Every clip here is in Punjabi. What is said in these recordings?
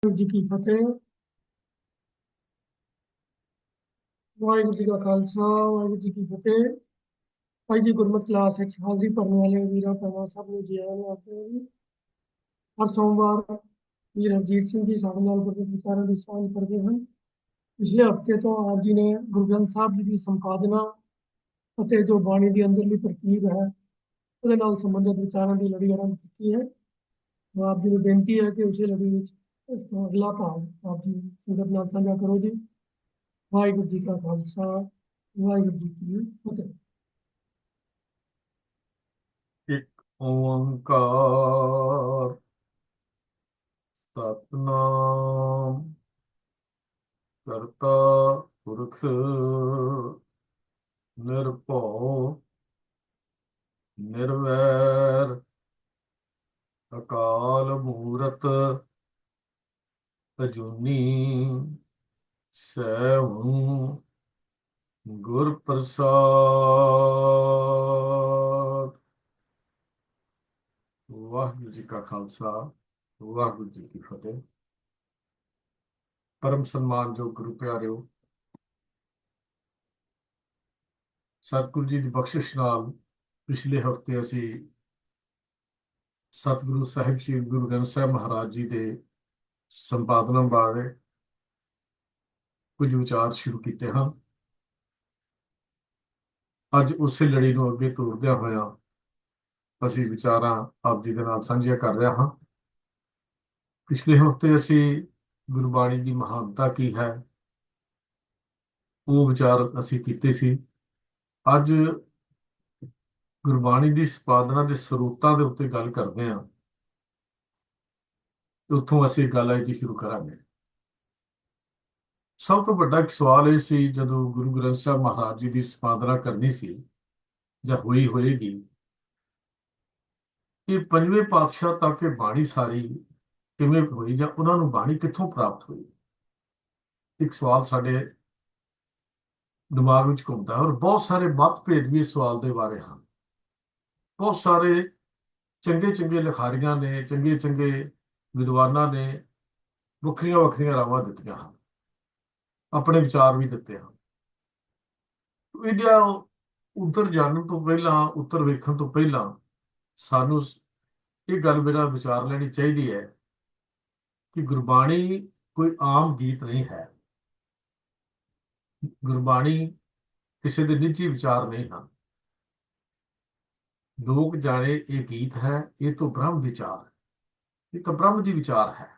ਵਾਹਿਗੁਰੂ ਜੀ ਕੀ ਫਤਿਹ। ਵਾਹਿਗੁਰੂ ਜੀ ਦਾ ਖਾਲਸਾ, ਵਾਹਿਗੁਰੂ ਜੀ ਕੀ ਫਤਿਹ। ਅੱਜ ਦੀ ਗੁਰਮਤਿ ਕਲਾਸ ਵਿੱਚ ਹਾਜ਼ਰੀ ਭਰਨ ਵਾਲੇ ਵੀਰਾਂ ਭੈਣਾਂ ਸਭ ਨੂੰ ਜੀ ਆਇਆਂ ਨੂੰ ਆਖਦੇ ਹਾਂ ਜੀ। ਹਰ ਸੋਮਵਾਰ ਵੀਰ ਹਰਜੀਤ ਸਿੰਘ ਜੀ ਸਾਡੇ ਨਾਲ ਗੁਰਮਤਿ ਵਿਚਾਰਾਂ ਦੀ ਸਾਂਝ ਕਰਦੇ ਹਨ। ਪਿਛਲੇ ਹਫ਼ਤੇ ਤੋਂ ਆਪ ਜੀ ਨੇ ਗੁਰੂ ਗ੍ਰੰਥ ਸਾਹਿਬ ਜੀ ਦੀ ਸੰਪਾਦਨਾ ਅਤੇ ਜੋ ਬਾਣੀ ਦੀ ਅੰਦਰਲੀ ਤਰਤੀਬ ਹੈ ਉਹਦੇ ਨਾਲ ਸੰਬੰਧਿਤ ਵਿਚਾਰਾਂ ਦੀ ਲੜੀ ਆਰੰਭ ਕੀਤੀ ਹੈ। ਆਪ ਜੀ ਨੂੰ ਬੇਨਤੀ ਹੈ ਕਿ ਉਸੇ ਲੜੀ ਵਿੱਚ ਇਸ ਤੋਂ ਅਗਲਾ ਭਾਗ ਆਪ ਜੀ ਸੰਗਤ ਨਾਲ ਸਾਂਝਾ ਕਰੋ ਜੀ। ਵਾਹਿਗੁਰੂ ਜੀ ਕਾ ਖਾਲਸਾ, ਵਾਹਿਗੁਰੂ ਜੀ ਕੀ ਫਤਿਹ। ਇੱਕ ਓੰਕਾਰ ਸਤਨਾਮ ਕਰਤਾ ਪੁਰਖ ਨਿਰਭਉ ਨਿਰਵੈਰ ਅਕਾਲ ਮੂਰਤ ਅਜੂਨੀ ਸੈਭੰ ਗੁਰ ਪ੍ਰਸਾਦ। ਵਾਹਿਗੁਰੂ ਜੀ ਕਾ ਖਾਲਸਾ, ਵਾਹਿਗੁਰੂ ਜੀ ਕੀ ਫਤਿਹ। ਪਰਮ ਸਨਮਾਨਯੋਗ ਗੁਰੂ ਪਿਆਰਿਓ, ਸਤਿਗੁਰੂ ਜੀ ਦੀ ਬਖਸ਼ਿਸ਼ ਨਾਲ ਪਿਛਲੇ ਹਫ਼ਤੇ ਅਸੀਂ ਸਤਿਗੁਰੂ ਸਾਹਿਬ ਸ੍ਰੀ ਗੁਰੂ ਗ੍ਰੰਥ ਸਾਹਿਬ ਮਹਾਰਾਜ ਜੀ ਦੇ ਸੰਪਾਦਨਾ ਬਾਰੇ ਕੁਝ ਵਿਚਾਰ ਸ਼ੁਰੂ ਕੀਤੇ ਹਨ। ਅੱਜ ਉਸੇ ਲੜੀ ਨੂੰ ਅੱਗੇ ਤੋਰਦਿਆਂ ਹੋਇਆਂ ਅਸੀਂ ਵਿਚਾਰਾਂ ਆਪ ਜੀ ਦੇ ਨਾਲ ਸਾਂਝੀਆਂ ਕਰ ਰਿਹਾ ਹਾਂ। ਪਿਛਲੇ ਹਫ਼ਤੇ ਅਸੀਂ ਗੁਰਬਾਣੀ ਦੀ ਮਹਾਨਤਾ ਕੀ ਹੈ ਉਹ ਵਿਚਾਰ ਅਸੀਂ ਕੀਤੇ ਸੀ। ਅੱਜ ਗੁਰਬਾਣੀ ਦੀ ਸੰਪਾਦਨਾ ਦੇ ਸਰੋਤਾਂ ਦੇ ਉੱਤੇ ਗੱਲ ਕਰਦੇ ਹਾਂ। ਉੱਥੋਂ ਅਸੀਂ ਗੱਲ ਅੱਜ ਦੀ ਸ਼ੁਰੂ ਕਰਾਂਗੇ। ਸਭ ਤੋਂ ਵੱਡਾ ਇੱਕ ਸਵਾਲ ਇਹ ਸੀ, ਜਦੋਂ ਗੁਰੂ ਗ੍ਰੰਥ ਸਾਹਿਬ ਮਹਾਰਾਜ ਜੀ ਦੀ ਸੰਪਾਦਨਾ ਕਰਨੀ ਸੀ ਜਾਂ ਹੋਏਗੀ, ਇਹ ਪੰਜਵੇਂ ਪਾਤਸ਼ਾਹ ਤੱਕ ਇਹ ਬਾਣੀ ਸਾਰੀ ਕਿਵੇਂ ਹੋਈ ਜਾਂ ਉਹਨਾਂ ਨੂੰ ਬਾਣੀ ਕਿੱਥੋਂ ਪ੍ਰਾਪਤ ਹੋਈ। ਇੱਕ ਸਵਾਲ ਸਾਡੇ ਦਿਮਾਗ ਵਿੱਚ ਘੁੰਮਦਾ ਹੈ, ਔਰ ਬਹੁਤ ਸਾਰੇ ਮਤਭੇਦ ਵੀ ਇਸ ਸਵਾਲ ਦੇ ਬਾਰੇ ਹਨ। ਬਹੁਤ ਸਾਰੇ ਚੰਗੇ ਚੰਗੇ ਲਿਖਾਰੀਆਂ ਨੇ, ਚੰਗੇ ਚੰਗੇ ਵਿਦਵਾਨਾਂ ਨੇ ਵੱਖਰੀਆਂ ਵੱਖਰੀਆਂ ਰਾਵਾਂ ਦਿੱਤੀਆਂ ਹਨ, ਆਪਣੇ ਵਿਚਾਰ ਵੀ ਦਿੱਤੇ ਹਨ। ਇਹਦਾ ਉੱਤਰ ਜਾਣਨ ਤੋਂ ਪਹਿਲਾਂ, ਉੱਤਰ ਵੇਖਣ ਤੋਂ ਪਹਿਲਾਂ ਸਾਨੂੰ ਇਹ ਗੱਲ ਮੇਰਾ ਵਿਚਾਰ ਲੈਣੀ ਚਾਹੀਦੀ ਹੈ ਕਿ ਗੁਰਬਾਣੀ ਕੋਈ ਆਮ ਗੀਤ ਨਹੀਂ ਹੈ। ਗੁਰਬਾਣੀ ਕਿਸੇ ਦੇ ਨਿੱਜੀ ਵਿਚਾਰ ਨਹੀਂ ਹਨ। ਲੋਕ ਜਾਣੇ ਇਹ ਗੀਤ ਹੈ, ਇਹ ਤੋਂ ਬ੍ਰਹਮ ਵਿਚਾਰ, ਇਹ ਤਾਂ ਬ੍ਰਹਮ ਦੀ ਵਿਚਾਰ ਹੈ।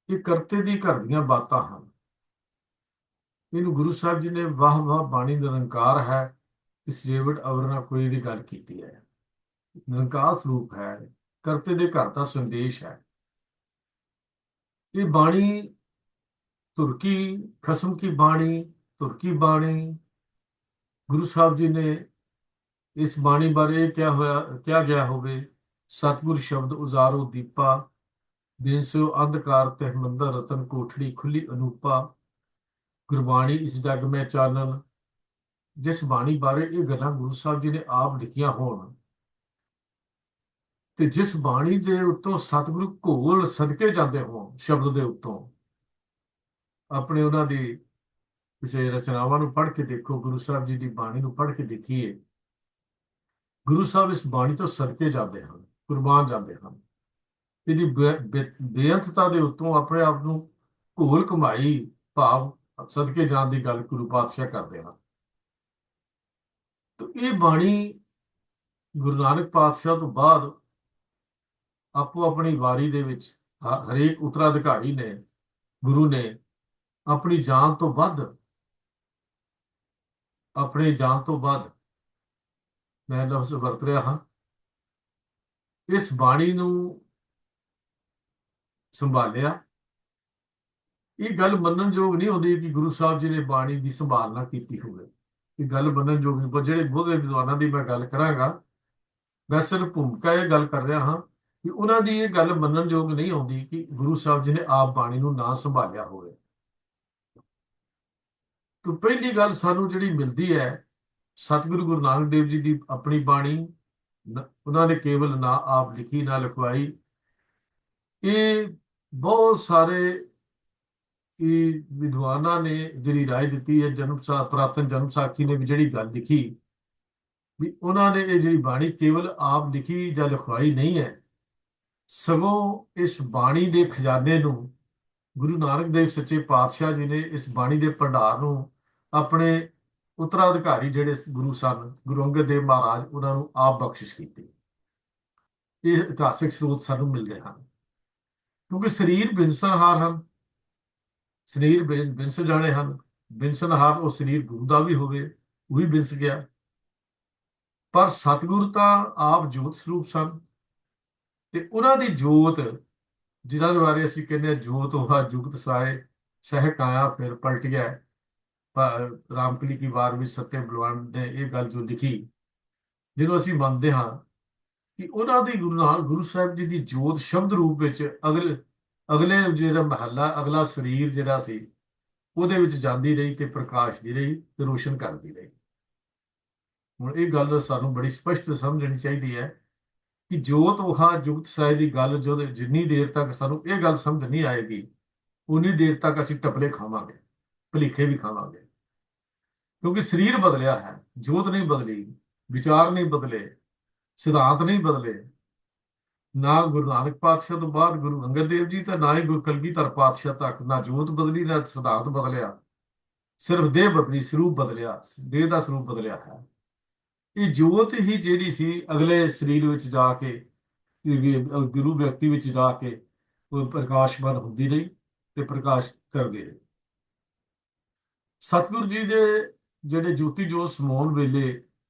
ਇਹ ਕਰਤੇ ਦੀ ਘਰ ਦੀਆਂ ਬਾਤਾਂ ਹਨ। ਇਹਨੂੰ ਗੁਰੂ ਸਾਹਿਬ ਜੀ ਨੇ ਵਾਹ ਵਾਹ ਬਾਣੀ ਨਿਰੰਕਾਰ ਹੈ, ਇਸ ਜੀਵਟ ਅਵਰ ਨਾ ਕੋਈ ਦੀ ਗੱਲ ਕੀਤੀ ਹੈ। ਨਿਰੰਕਾਰ ਸਰੂਪ ਹੈ, ਕਰਤੇ ਦੇ ਘਰ ਦਾ ਸੰਦੇਸ਼ ਹੈ। ਇਹ ਬਾਣੀ ਤੁਰਕੀ ਖਸਮ ਕੀ ਬਾਣੀ, ਤੁਰਕੀ ਬਾਣੀ। ਗੁਰੂ ਸਾਹਿਬ ਜੀ ਨੇ ਇਸ ਬਾਣੀ ਬਾਰੇ ਕਿਹਾ ਗਿਆ ਹੋਵੇ, ਸਤਿਗੁਰ ਸ਼ਬਦ ਉਜਾਰੋ ਦੀਪਾ, ਦਿਨ ਸੋ ਅੰਧਕਾਰ ਤਹਿ ਮੰਦਰ ਰਤਨ ਕੋਠੜੀ ਖੁੱਲੀ ਅਨੂਪਾ। ਗੁਰਬਾਣੀ ਇਸ ਜੱਗ ਮੈਂ ਚਾਨਣ। ਜਿਸ ਬਾਣੀ ਬਾਰੇ ਇਹ ਗੱਲਾਂ ਗੁਰੂ ਸਾਹਿਬ ਜੀ ਨੇ ਆਪ ਲਿਖੀਆਂ ਹੋਣ ਤੇ ਜਿਸ ਬਾਣੀ ਦੇ ਉੱਤੋਂ ਸਤਿਗੁਰੂ ਘੋਲ ਸਦਕੇ ਜਾਂਦੇ ਹੋਣ, ਸ਼ਬਦ ਦੇ ਉੱਤੋਂ ਆਪਣੇ ਉਹਨਾਂ ਦੀ ਕਿਸੇ ਰਚਨਾਵਾਂ ਨੂੰ ਪੜ੍ਹ ਕੇ ਦੇਖੋ, ਗੁਰੂ ਸਾਹਿਬ ਜੀ ਦੀ ਬਾਣੀ ਨੂੰ ਪੜ੍ਹ ਕੇ ਦੇਖੀਏ, ਗੁਰੂ ਸਾਹਿਬ ਇਸ ਬਾਣੀ ਤੋਂ ਸਦਕੇ ਜਾਂਦੇ ਹਨ, ਕੁਰਬਾਨ ਜਾਂਦੇ ਹਨ। ਇਹਦੀ ਬੇਅੰਤਤਾ ਦੇ ਉੱਤੋਂ ਆਪਣੇ ਆਪ ਨੂੰ ਘੋਲ ਕਮਾਈ ਭਾਵ ਸਦਕੇ ਜਾਣ ਦੀ ਗੱਲ ਗੁਰੂ ਪਾਤਸ਼ਾਹ ਕਰਦੇ ਹਨ। ਤਾਂ ਇਹ ਬਾਣੀ ਗੁਰੂ ਨਾਨਕ ਪਾਤਸ਼ਾਹ ਤੋਂ ਬਾਅਦ ਆਪੋ ਆਪਣੀ ਵਾਰੀ ਦੇ ਵਿੱਚ ਹਰੇਕ ਉੱਤਰਾਧਿਕਾਰੀ ਨੇ, ਗੁਰੂ ਨੇ ਆਪਣੀ ਜਾਨ ਤੋਂ ਵੱਧ, ਆਪਣੇ ਜਾਨ ਤੋਂ ਵੱਧ, ਮੈਂ ਲਫ਼ਜ਼ ਵਰਤ ਰਿਹਾ ਹਾਂ, ਇਸ ਬਾਣੀ ਨੂੰ ਸੰਭਾਲਿਆ। ਇਹ ਗੱਲ ਮੰਨਣਯੋਗ ਨਹੀਂ ਹੁੰਦੀ ਕਿ ਗੁਰੂ ਸਾਹਿਬ ਜੀ ਨੇ ਬਾਣੀ ਦੀ ਸੰਭਾਲਨਾ ਕੀਤੀ ਹੋਵੇ। ਇਹ ਗੱਲ ਮੰਨਣਯੋਗ ਨਹੀਂ। ਪਰ ਜਿਹੜੇ ਬਹੁਤੇ ਵਿਦਵਾਨਾਂ ਦੀ ਮੈਂ ਗੱਲ ਕਰਾਂਗਾ, ਮੈਂ ਸਿਰਫ ਭੂਮਿਕਾ ਇਹ ਗੱਲ ਕਰ ਰਿਹਾ ਹਾਂ ਕਿ ਉਹਨਾਂ ਦੀ ਇਹ ਗੱਲ ਮੰਨਣਯੋਗ ਨਹੀਂ ਆਉਂਦੀ ਕਿ ਗੁਰੂ ਸਾਹਿਬ ਜੀ ਨੇ ਆਪ ਬਾਣੀ ਨੂੰ ਨਾ ਸੰਭਾਲਿਆ ਹੋਵੇ। ਤਾਂ ਪਹਿਲੀ ਗੱਲ ਸਾਨੂੰ ਜਿਹੜੀ ਮਿਲਦੀ ਹੈ, ਸਤਿਗੁਰੂ ਗੁਰੂ ਨਾਨਕ ਦੇਵ ਜੀ ਦੀ ਆਪਣੀ ਬਾਣੀ ਉਹਨਾਂ ਨੇ ਕੇਵਲ ਨਾ ਆਪ ਲਿਖੀ, ਨਾ ਲਿਖਵਾਈ। ਇਹ ਬਹੁਤ ਸਾਰੇ ਵਿਦਵਾਨਾਂ ਨੇ ਜਿਹੜੀ ਰਾਏ ਦਿੱਤੀ ਹੈ, ਪੁਰਾਤਨ ਜਨਮ ਸਾਖੀ ਨੇ ਵੀ ਜਿਹੜੀ ਗੱਲ ਲਿਖੀ, ਵੀ ਉਹਨਾਂ ਨੇ ਇਹ ਜਿਹੜੀ ਬਾਣੀ ਕੇਵਲ ਆਪ ਲਿਖੀ ਜਾਂ ਲਿਖਵਾਈ ਨਹੀਂ ਹੈ, ਸਗੋਂ ਇਸ ਬਾਣੀ ਦੇ ਖਜ਼ਾਨੇ ਨੂੰ ਗੁਰੂ ਨਾਨਕ ਦੇਵ ਸੱਚੇ ਪਾਤਸ਼ਾਹ ਜੀ ਨੇ ਇਸ ਬਾਣੀ ਦੇ ਭੰਡਾਰ ਨੂੰ ਆਪਣੇ ਉੱਤਰਾਧਿਕਾਰੀ ਜਿਹੜੇ ਗੁਰੂ ਸਨ, ਗੁਰੂ ਅੰਗਦ ਦੇਵ ਮਹਾਰਾਜ, ਉਹਨਾਂ ਨੂੰ ਆਪ ਬਖਸ਼ਿਸ਼ ਕੀਤੀ। ਇਹ ਇਤਿਹਾਸਿਕ ਸਰੋਤ ਸਾਨੂੰ ਮਿਲਦੇ ਹਨ, ਕਿਉਂਕਿ ਸਰੀਰ ਬਿਨਸਨਹਾਰ ਹਨ, ਸਰੀਰ ਬਿਨਸ ਜਾਣੇ ਹਨ। ਬਿਨਸਨਹਾਰ ਉਹ ਸਰੀਰ ਗੁਰੂ ਦਾ ਵੀ ਹੋਵੇ, ਉਹ ਵੀ ਬਿਨਸ ਗਿਆ, ਪਰ ਸਤਿਗੁਰ ਤਾਂ ਆਪ ਜੋਤ ਸਰੂਪ ਸਨ, ਤੇ ਉਹਨਾਂ ਦੀ ਜੋਤ, ਜਿਨ੍ਹਾਂ ਦੇ ਬਾਰੇ ਅਸੀਂ ਕਹਿੰਦੇ ਹਾਂ ਜੋਤ ਉਹ ਜੁਗਤ ਸਾਏ ਸਹਿ ਕਾਇਆ ਫਿਰ ਪਲਟ ਗਿਆ। ਰਾਮਕਲੀ ਕੀ ਵਾਰ ਵਿੱਚ ਸੱਤੇ ਬਲਵਾਨ ਨੇ ਇਹ ਗੱਲ ਜੋ ਲਿਖੀ, ਜਿਹਨੂੰ ਅਸੀਂ ਮੰਨਦੇ ਹਾਂ ਕਿ ਉਹਨਾਂ ਦੀ ਗੁਰੂ ਸਾਹਿਬ ਜੀ ਦੀ ਜੋਤ ਸ਼ਬਦ ਰੂਪ ਵਿੱਚ ਅਗਲੇ ਜਿਹੜਾ ਮਹੱਲਾ, ਅਗਲਾ ਸਰੀਰ ਜਿਹੜਾ ਸੀ, ਉਹਦੇ ਵਿੱਚ ਜਾਂਦੀ ਰਹੀ ਤੇ ਪ੍ਰਕਾਸ਼ਦੀ ਰਹੀ ਤੇ ਰੋਸ਼ਨ ਕਰਦੀ ਰਹੀ। ਹੁਣ ਇਹ ਗੱਲ ਸਾਨੂੰ ਬੜੀ ਸਪਸ਼ਟ ਸਮਝਣੀ ਚਾਹੀਦੀ ਹੈ ਕਿ ਜੋਤ ਉਹ ਜੁਗਤ ਸਾਏ ਦੀ ਗੱਲ ਜੋ ਜਿੰਨੀ ਦੇਰ ਤੱਕ ਸਾਨੂੰ ਇਹ ਗੱਲ ਸਮਝ ਨਹੀਂ ਆਏਗੀ, ਉਨੀ ਦੇਰ ਤੱਕ ਅਸੀਂ ਟਪਲੇ ਖਾਵਾਂਗੇ, ਭੁਲੇਖੇ ਵੀ ਖਾਵਾਂਗੇ। ਕਿਉਂਕਿ ਸਰੀਰ ਬਦਲਿਆ ਹੈ, ਜੋਤ ਨਹੀਂ ਬਦਲੀ, ਵਿਚਾਰ ਨਹੀਂ ਬਦਲੇ, ਸਿਧਾਂਤ ਨਹੀਂ ਬਦਲੇ। ਨਾ ਗੁਰੂ ਨਾਨਕ ਪਾਤਸ਼ਾਹ ਤੋਂ ਬਾਅਦ ਗੁਰੂ ਅੰਗਦ ਦੇਵ ਜੀ ਤੇ ਨਾ ਹੀ ਗੁਰੂ ਕਲਗੀਧਰ ਪਾਤਸ਼ਾਹ ਤੱਕ ਨਾ ਜੋਤ ਬਦਲੀ, ਨਾ ਸਿਧਾਂਤ ਬਦਲਿਆ, ਸਿਰਫ ਦੇਹ ਬਦਲੀ, ਸਰੂਪ ਬਦਲਿਆ, ਦੇਹ ਦਾ ਸਰੂਪ ਬਦਲਿਆ ਹੈ। ਇਹ ਜੋਤ ਹੀ ਜਿਹੜੀ ਸੀ ਅਗਲੇ ਸਰੀਰ ਵਿੱਚ ਜਾ ਕੇ, ਗੁਰੂ ਵਿਅਕਤੀ ਵਿੱਚ ਜਾ ਕੇ ਉਹ ਪ੍ਰਕਾਸ਼ਮਾਨ ਹੁੰਦੀ ਰਹੀ ਤੇ ਪ੍ਰਕਾਸ਼ ਕਰਦੇ ਰਹੇ। ਸਤਿਗੁਰੂ ਜੀ ਦੇ ਜਿਹੜੇ ਜੋਤੀ ਜੋਤ ਸਮਾਉਣ ਵੇਲੇ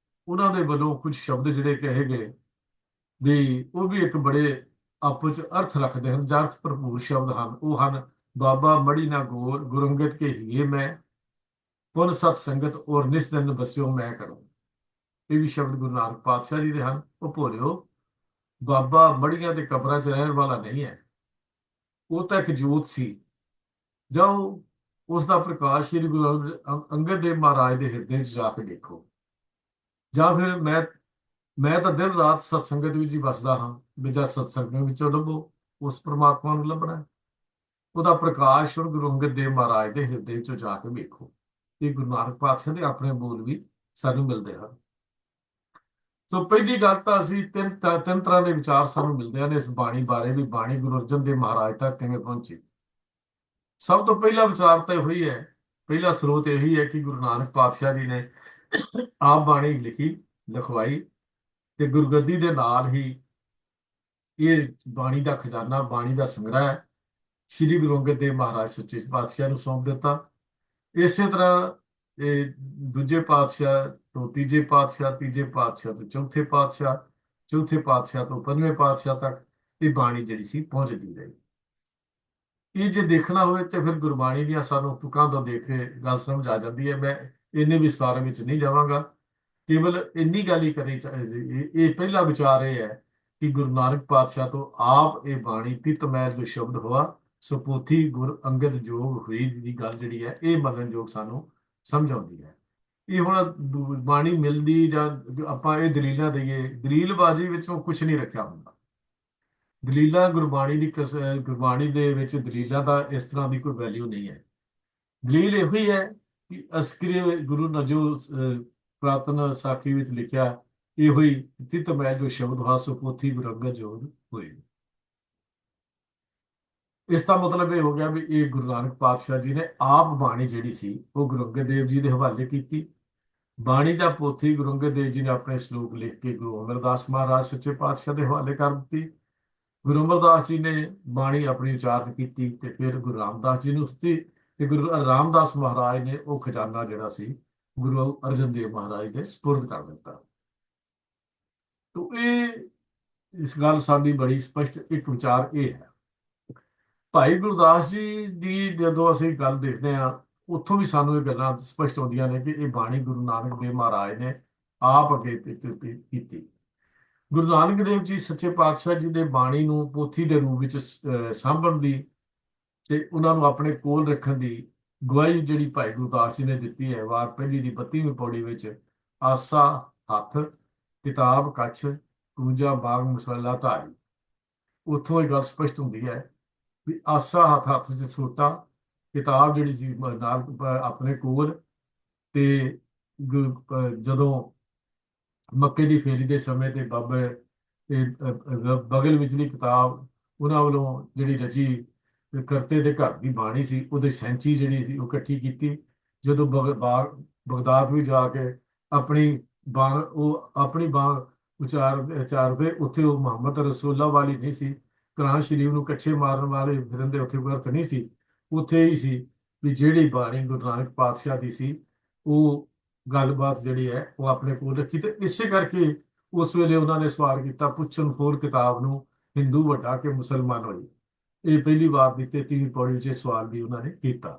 ਉਹਨਾਂ ਦੇ ਵੱਲੋਂ ਕੁਝ ਸ਼ਬਦ ਜਿਹੜੇ ਕਹੇ ਗਏ, ਵੀ ਉਹ ਵੀ ਇੱਕ ਬੜੇ ਆਪਸ ਚ ਅਰਥ ਰੱਖਦੇ ਹਨ, ਜਾਂ ਅਰਥ ਭਰਪੂਰ ਸ਼ਬਦ ਹਨ। ਉਹ ਹਨ, ਬਾਬਾ ਮੜੀ ਨਾ ਗੋਰ ਗੁਰੰਗਤ ਕੇ ਹੀਏ ਮੈਂ, ਪੁਨ ਸਤ ਸੰਗਤ ਔਰ ਨਿਸ ਦਿਨ ਬਸਿਓ ਮੈਂ ਕਰੂੰ। ਇਹ ਵੀ ਸ਼ਬਦ ਗੁਰੂ ਨਾਨਕ ਪਾਤਸ਼ਾਹ ਜੀ ਦੇ ਹਨ। ਉਹ ਭੋਲਿਓ, ਬਾਬਾ ਮੜੀਆਂ ਦੇ ਕਬਰਾਂ 'ਚ ਰਹਿਣ ਵਾਲਾ ਨਹੀਂ ਹੈ, ਉਹ ਤਾਂ ਇੱਕ ਜੋਤ ਸੀ। ਜਾਓ ਉਸ ਦਾ ਪ੍ਰਕਾਸ਼ ਸ੍ਰੀ ਗੁਰੂ ਅੰਗਦ ਦੇਵ ਮਹਾਰਾਜ ਦੇ ਹਿਰਦੇ 'ਚ ਜਾ ਕੇ ਦੇਖੋ, ਜਾਂ ਫਿਰ ਮੈਂ ਤਾਂ ਦਿਨ ਰਾਤ ਸਤਸੰਗਤ ਵਿੱਚ ਹੀ ਵਸਦਾ ਹਾਂ, ਵੀ ਜਦ ਸਤਸੰਗ ਵਿੱਚੋਂ ਲੱਭੋ ਉਸ ਪ੍ਰਮਾਤਮਾ ਨੂੰ ਲੱਭਣਾ, ਉਹਦਾ ਪ੍ਰਕਾਸ਼ ਔਰ ਗੁਰੂ ਅੰਗਦ ਦੇਵ ਮਹਾਰਾਜ ਦੇ ਹਿਰਦੇ ਵਿੱਚੋਂ ਜਾ ਕੇ ਵੇਖੋ। ਇਹ ਗੁਰੂ ਨਾਨਕ ਪਾਤਸ਼ਾਹ ਦੇ ਆਪਣੇ ਬੋਲ ਵੀ ਸਾਨੂੰ ਮਿਲਦੇ ਹਨ। ਸੋ ਪਹਿਲੀ ਗੱਲ ਤਾਂ ਅਸੀਂ ਤਿੰਨ ਤਰ੍ਹਾਂ ਦੇ ਵਿਚਾਰ ਸਾਨੂੰ ਮਿਲਦੇ ਹਨ ਇਸ ਬਾਣੀ ਬਾਰੇ, ਵੀ ਬਾਣੀ ਗੁਰੂ ਅਰਜਨ ਦੇਵ ਮਹਾਰਾਜ ਤੱਕ ਕਿਵੇਂ ਪਹੁੰਚੀ। ਸਭ ਤੋਂ ਪਹਿਲਾ ਵਿਚਾਰ ਤਾਂ ਇਹੋ ਹੀ ਹੈ, ਪਹਿਲਾ ਸਰੋਤ ਇਹੀ ਹੈ ਕਿ ਗੁਰੂ ਨਾਨਕ ਪਾਤਸ਼ਾਹ ਜੀ ਨੇ ਆਪ ਬਾਣੀ ਲਿਖੀ, ਲਿਖਵਾਈ, ਤੇ ਗੁਰਗੱਦੀ ਦੇ ਨਾਲ ਹੀ ਇਹ ਬਾਣੀ ਦਾ ਖਜ਼ਾਨਾ, ਬਾਣੀ ਦਾ ਸੰਗ੍ਰਹਿ ਸ੍ਰੀ ਗੁਰੂ ਅੰਗਦ ਦੇਵ ਮਹਾਰਾਜ ਸੱਚੇ ਪਾਤਸ਼ਾਹ ਨੂੰ ਸੌਂਪ ਦਿੱਤਾ। ਇਸੇ ਤਰ੍ਹਾਂ ਇਹ ਦੂਜੇ ਪਾਤਸ਼ਾਹ ਤੋਂ ਤੀਜੇ ਪਾਤਸ਼ਾਹ, ਤੀਜੇ ਪਾਤਸ਼ਾਹ ਤੋਂ ਚੌਥੇ ਪਾਤਸ਼ਾਹ, ਚੌਥੇ ਪਾਤਸ਼ਾਹ ਤੋਂ ਪੰਜਵੇਂ ਪਾਤਸ਼ਾਹ ਤੱਕ ਇਹ ਬਾਣੀ ਜਿਹੜੀ ਸੀ ਪਹੁੰਚਦੀ ਰਹੀ। ਇਹ ਜੇ ਦੇਖਣਾ ਹੋਵੇ ਤੇ ਫਿਰ ਗੁਰਬਾਣੀ ਦੀਆਂ ਸਾਨੂੰ ਤੁਕਾਂ ਤੋਂ ਦੇਖ ਕੇ ਗੱਲ ਸਮਝ ਆ ਜਾਂਦੀ ਹੈ। ਮੈਂ ਇੰਨੇ ਵਿਸਤਾਰ ਵਿੱਚ ਨਹੀਂ ਜਾਵਾਂਗਾ, ਕੇਵਲ ਇੰਨੀ ਗੱਲ ਹੀ ਕਰਨੀ ਚਾਹੀਦੀ। ਇਹ ਪਹਿਲਾ ਵਿਚਾਰ ਇਹ ਹੈ ਕਿ ਗੁਰੂ ਨਾਨਕ ਪਾਤਸ਼ਾਹ ਤੋਂ ਆਪ ਇਹ ਬਾਣੀ ਤਿਤ ਮੈਲ ਜੋ ਸ਼ਬਦ ਹੋਆ, ਸੋ ਪੋਥੀ ਗੁਰ ਅੰਗਦ ਜੋਗ ਹੋਈ ਦੀ ਗੱਲ ਜਿਹੜੀ ਹੈ, ਇਹ ਮੰਨਣਯੋਗ ਸਾਨੂੰ ਸਮਝ ਆਉਂਦੀ ਹੈ। ਇਹ ਹੁਣ ਬਾਣੀ ਮਿਲਦੀ ਜਾਂ ਆਪਾਂ ਇਹ ਦਲੀਲਾਂ ਦਈਏ, ਦਲੀਲਬਾਜ਼ੀ ਵਿੱਚੋਂ ਕੁਝ ਨਹੀਂ ਰੱਖਿਆ ਹੁੰਦਾ। ਦਲੀਲਾਂ ਗੁਰਬਾਣੀ ਦੀ ਗੁਰਬਾਣੀ ਦੇ ਵਿੱਚ ਦਲੀਲਾਂ ਦਾ ਇਸ ਤਰ੍ਹਾਂ ਦੀ ਕੋਈ ਵੈਲਿਊ ਨਹੀਂ ਹੈ। ਦਲੀਲ ਇਹੋ ਹੀ ਹੈ ਕਿ ਅਸਕਰੀ ਗੁਰੂ ਨੇ ਜੋ ਪੁਰਾਤਨ ਸਾਖੀ ਵਿੱਚ ਲਿਖਿਆ, ਇਹੋ ਹੀ ਤਿਤ ਮੈਲ ਜੋ ਸ਼ਬਦ ਹੋਆ, ਸੋ ਪੋਥੀ ਗੁਰ ਅੰਗਦ ਜੋਗ ਹੋਈ। ਇਸ ਦਾ ਮਤਲਬ ਇਹ ਹੋ ਗਿਆ ਵੀ ਇਹ ਗੁਰੂ ਨਾਨਕ ਪਾਤਸ਼ਾਹ ਜੀ ਨੇ ਆਪ ਬਾਣੀ ਜਿਹੜੀ ਸੀ ਉਹ ਗੁਰੂ ਅੰਗਦ ਦੇਵ ਜੀ ਦੇ ਹਵਾਲੇ ਕੀਤੀ। ਬਾਣੀ ਦਾ ਪੋਥੀ ਗੁਰੂ ਅੰਗਦ ਦੇਵ ਜੀ ਨੇ ਆਪਣੇ ਸ਼ਲੋਕ ਲਿਖ ਕੇ ਗੁਰੂ ਅਮਰਦਾਸ ਮਹਾਰਾਜ ਸੱਚੇ ਪਾਤਸ਼ਾਹ ਦੇ ਹਵਾਲੇ ਕਰ ਦਿੱਤੀ। ਗੁਰੂ ਅਮਰਦਾਸ ਜੀ ਨੇ ਬਾਣੀ ਆਪਣੀ ਉਚਾਰਨ ਕੀਤੀ ਤੇ ਫਿਰ ਗੁਰੂ ਰਾਮਦਾਸ ਜੀ ਨੂੰ ਦਿੱਤੀ, ਤੇ ਗੁਰੂ ਰਾਮਦਾਸ ਮਹਾਰਾਜ ਨੇ ਉਹ ਖਜ਼ਾਨਾ ਜਿਹੜਾ ਸੀ ਗੁਰੂ ਅਰਜਨ ਦੇਵ ਮਹਾਰਾਜ ਦੇ ਸਪੁਰਦ ਕਰ ਦਿੱਤਾ। ਤੋ ਇਹ ਇਸ ਗੱਲ ਸਾਡੀ ਬੜੀ ਸਪਸ਼ਟ ਇੱਕ ਵਿਚਾਰ ਇਹ ਹੈ। ਭਾਈ ਗੁਰਦਾਸ ਜੀ ਦੀ ਜਦੋਂ ਅਸੀਂ ਗੱਲ ਦੇਖਦੇ ਹਾਂ, ਉੱਥੋਂ ਵੀ ਸਾਨੂੰ ਇਹ ਗੱਲਾਂ ਸਪਸ਼ਟ ਆਉਂਦੀਆਂ ਨੇ ਕਿ ਇਹ ਬਾਣੀ ਗੁਰੂ ਨਾਨਕ ਦੇਵ ਮਹਾਰਾਜ ਨੇ ਆਪ ਅੱਗੇ ਕੀਤੀ। ਗੁਰੂ ਨਾਨਕ ਦੇਵ ਜੀ ਸੱਚੇ ਪਾਤਸ਼ਾਹ ਜੀ ਦੇ ਬਾਣੀ ਨੂੰ ਪੋਥੀ ਦੇ ਰੂਪ ਵਿੱਚ ਸਾਂਭਣ ਦੀ ਤੇ ਉਹਨਾਂ ਨੂੰ ਆਪਣੇ ਕੋਲ ਰੱਖਣ ਦੀ ਗਵਾਹੀ ਜਿਹੜੀ ਭਾਈ ਗੁਰਦਾਸ ਜੀ ਨੇ ਦਿੱਤੀ ਹੈ, ਵਾਰ ਪਹਿਲੀ ਦੀ 32ਵੀਂ ਪੌੜੀ ਵਿੱਚ, ਆਸਾ ਹੱਥ ਕਿਤਾਬ ਕੱਛ ਕੂੰਜਾ ਬਾਗ ਮਸਲਾ ਧਾਰੀ। ਉੱਥੋਂ ਇਹ ਗੱਲ ਸਪਸ਼ਟ ਹੁੰਦੀ ਹੈ ਵੀ ਆਸਾ ਹੱਥ ਹੱਥ 'ਚ ਸੋਟਾ, ਕਿਤਾਬ ਜਿਹੜੀ ਸੀ ਨਾਲ ਆਪਣੇ ਕੋਲ। ਤੇ ਜਦੋਂ ਮੱਕੇ ਦੀ ਫੇਰੀ ਦੇ ਸਮੇਂ ਤੇ ਬਾਬੇ ਤੇ ਬਗਲ ਵਿਚਲੀ ਕਿਤਾਬ ਉਹਨਾਂ ਵੱਲੋਂ ਜਿਹੜੀ ਰਚੀ ਕਰਤੇ ਦੇ ਘਰ ਦੀ ਬਾਣੀ ਸੀ, ਉਹਦੀ ਸੈਂਚੀ ਜਿਹੜੀ ਸੀ ਉਹ ਇਕੱਠੀ ਕੀਤੀ। ਜਦੋਂ ਬਗਦਾਦ ਵੀ ਜਾ ਕੇ ਆਪਣੀ ਆਪਣੀ ਬਾਗ ਉਚਾਰਦੇ, ਉੱਥੇ ਉਹ ਮੁਹੰਮਦ ਰਸੂਲullah ਵਾਲੀ ਨਹੀਂ ਸੀ। ਕੁਰਾਨ ਸ਼ਰੀਫ ਨੂੰ ਕੱਛੇ ਮਾਰਨ ਵਾਲੇ ਫਿਰਨ ਦੇ ਉੱਥੇ ਵਰਤ ਨਹੀਂ ਸੀ। ਉੱਥੇ ਹੀ ਸੀ ਵੀ ਜਿਹੜੀ ਬਾਣੀ ਗੁਰੂ ਨਾਨਕ ਪਾਤਸ਼ਾਹ ਦੀ ਸੀ, ਉਹ ਗੱਲਬਾਤ ਜਿਹੜੀ ਹੈ ਉਹ ਆਪਣੇ ਕੋਲ ਰੱਖੀ। ਤੇ ਇਸੇ ਕਰਕੇ ਉਸ ਵੇਲੇ ਉਹਨਾਂ ਨੇ ਸਵਾਲ ਕੀਤਾ, ਪੁੱਛਣ ਫੋਰ ਕਿਤਾਬ ਨੂੰ ਹਿੰਦੂ ਵੱਡਾ ਕਿ ਮੁਸਲਮਾਨ ਹੋਈ। ਇਹ ਪਹਿਲੀ ਵਾਰ ਦੀ 33ਵੀਂ ਪੌੜੀ 'ਚ ਇਹ ਸਵਾਲ ਵੀ ਉਹਨਾਂ ਨੇ ਕੀਤਾ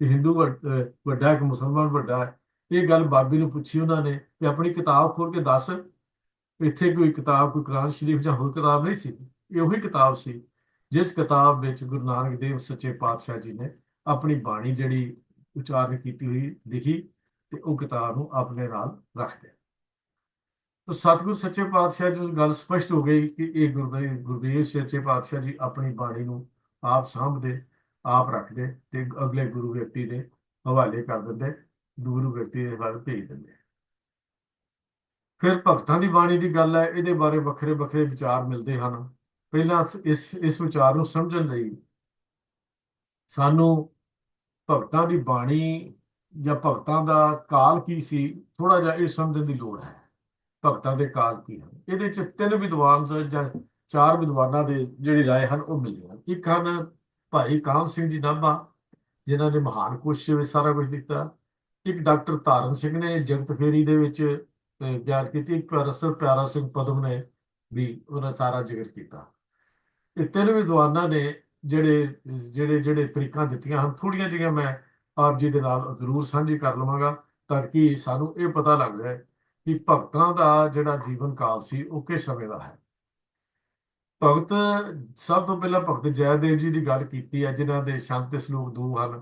ਕਿ ਹਿੰਦੂ ਵੱਡਾ ਕਿ ਮੁਸਲਮਾਨ ਵੱਡਾ ਹੈ। ਇਹ ਗੱਲ ਬਾਬੇ ਨੂੰ ਪੁੱਛੀ ਉਹਨਾਂ ਨੇ ਕਿ ਆਪਣੀ ਕਿਤਾਬ ਖੋਲ ਕੇ ਦੱਸ, ਇੱਥੇ ਕੋਈ ਕਿਤਾਬ, ਕੋਈ ਕੁਰਾਨ ਸ਼ਰੀਫ ਜਾਂ ਹੋਰ ਕਿਤਾਬ ਨਹੀਂ ਸੀ। ਇਹ ਉਹੀ ਕਿਤਾਬ ਸੀ ਜਿਸ ਕਿਤਾਬ ਵਿੱਚ ਗੁਰੂ ਨਾਨਕ ਦੇਵ ਸੱਚੇ ਪਾਤਸ਼ਾਹ ਜੀ ਨੇ ਆਪਣੀ ਬਾਣੀ ਜਿਹੜੀ ਉਚਾਰਨ ਕੀਤੀ ਹੋਈ ਲਿਖੀ, ਤੇ ਉਹ ਕਿਤਾਬ ਨੂੰ ਆਪਣੇ ਨਾਲ ਰੱਖਦੇ। ਤਾਂ ਸਤਿਗੁਰ ਸੱਚੇ ਪਾਤਸ਼ਾਹ ਜੀ ਨੂੰ ਗੱਲ ਸਪਸ਼ਟ ਹੋ ਗਈ ਕਿ ਇਹ ਗੁਰਦੇਵ ਸੱਚੇ ਪਾਤਸ਼ਾਹ ਜੀ ਆਪਣੀ ਬਾਣੀ ਨੂੰ ਆਪ ਸਾਂਭਦੇ, ਆਪ ਰੱਖਦੇ ਤੇ ਅਗਲੇ ਗੁਰੂ ਵਿਅਕਤੀ ਦੇ ਹਵਾਲੇ ਕਰ ਦਿੰਦੇ, ਗੁਰੂ ਵਿਅਕਤੀ ਦੇ ਵੱਲ ਭੇਜ ਦਿੰਦੇ। ਫਿਰ ਭਗਤਾਂ ਦੀ ਬਾਣੀ ਦੀ ਗੱਲ ਹੈ, ਇਹਦੇ ਬਾਰੇ ਵੱਖਰੇ ਵੱਖਰੇ ਵਿਚਾਰ ਮਿਲਦੇ ਹਨ। ਪਹਿਲਾਂ ਇਸ ਵਿਚਾਰ ਨੂੰ ਸਮਝਣ ਲਈ ਸਾਨੂੰ ਭਗਤਾਂ ਦੀ ਬਾਣੀ ਜਾਂ ਭਗਤਾਂ ਦਾ ਕਾਲ ਕੀ ਸੀ, ਥੋੜਾ ਜਿਹਾ ਇਹ ਸਮਝਣ ਦੀ ਲੋੜ ਹੈ। ਭਗਤਾਂ ਦੇ ਕਾਲ ਕੀ ਹਨ? ਇਹਦੇ ਚ ਤਿੰਨ ਵਿਦਵਾਨ ਜਾਂ ਚਾਰ ਵਿਦਵਾਨਾਂ ਦੇ ਜਿਹੜੀ ਰਾਏ ਹਨ ਉਹ ਮਿਲਦੇ ਹਨ। ਇੱਕ ਹਨ ਭਾਈ ਕਾਹਨ ਸਿੰਘ ਜੀ ਨਾਭਾ, ਜਿਨ੍ਹਾਂ ਨੇ ਮਹਾਨ ਕੋਸ਼ਿਸ਼ ਵਿੱਚ ਸਾਰਾ ਕੁਝ ਦਿੱਤਾ। ਇੱਕ ਡਾਕਟਰ ਧਾਰਨ ਸਿੰਘ ਨੇ ਜਗਤ ਫੇਰੀ ਦੇ ਵਿੱਚ ਬਿਆਨ ਕੀਤੀ। ਇੱਕ ਪ੍ਰੋਫੈਸਰ ਪਿਆਰਾ ਸਿੰਘ ਪਦਮ ਨੇ ਵੀ ਉਹਨਾਂ ਸਾਰਾ ਜ਼ਿਕਰ ਕੀਤਾ। ਇਹ ਤਿੰਨ ਵਿਦਵਾਨਾਂ ਨੇ ਜਿਹੜੇ ਜਿਹੜੇ ਜਿਹੜੇ ਤਰੀਕਾਂ ਦਿੱਤੀਆਂ ਹਨ, ਥੋੜੀਆਂ ਜਿਹੀਆਂ ਮੈਂ ਆਪ ਜੀ ਦੇ ਨਾਲ ਜ਼ਰੂਰ ਸਾਂਝੀ ਕਰ ਲਵਾਂਗਾ, ਤਾਂ ਕਿ ਸਾਨੂੰ ਇਹ ਪਤਾ ਲੱਗ ਜਾਏ ਕਿ ਭਗਤਾਂ ਦਾ ਜਿਹੜਾ ਜੀਵਨ ਕਾਲ ਸੀ ਉਹ ਕਿਸ ਸਮੇਂ ਦਾ ਹੈ। ਭਗਤ, ਸਭ ਤੋਂ ਪਹਿਲਾਂ ਭਗਤ ਜੈਦੇਵ ਜੀ ਦੀ ਗੱਲ ਕੀਤੀ ਹੈ, ਜਿਨ੍ਹਾਂ ਦੇ ਸ਼ਾਂਤੀ ਸ਼ਲੋਕ ਦੋ ਹਨ।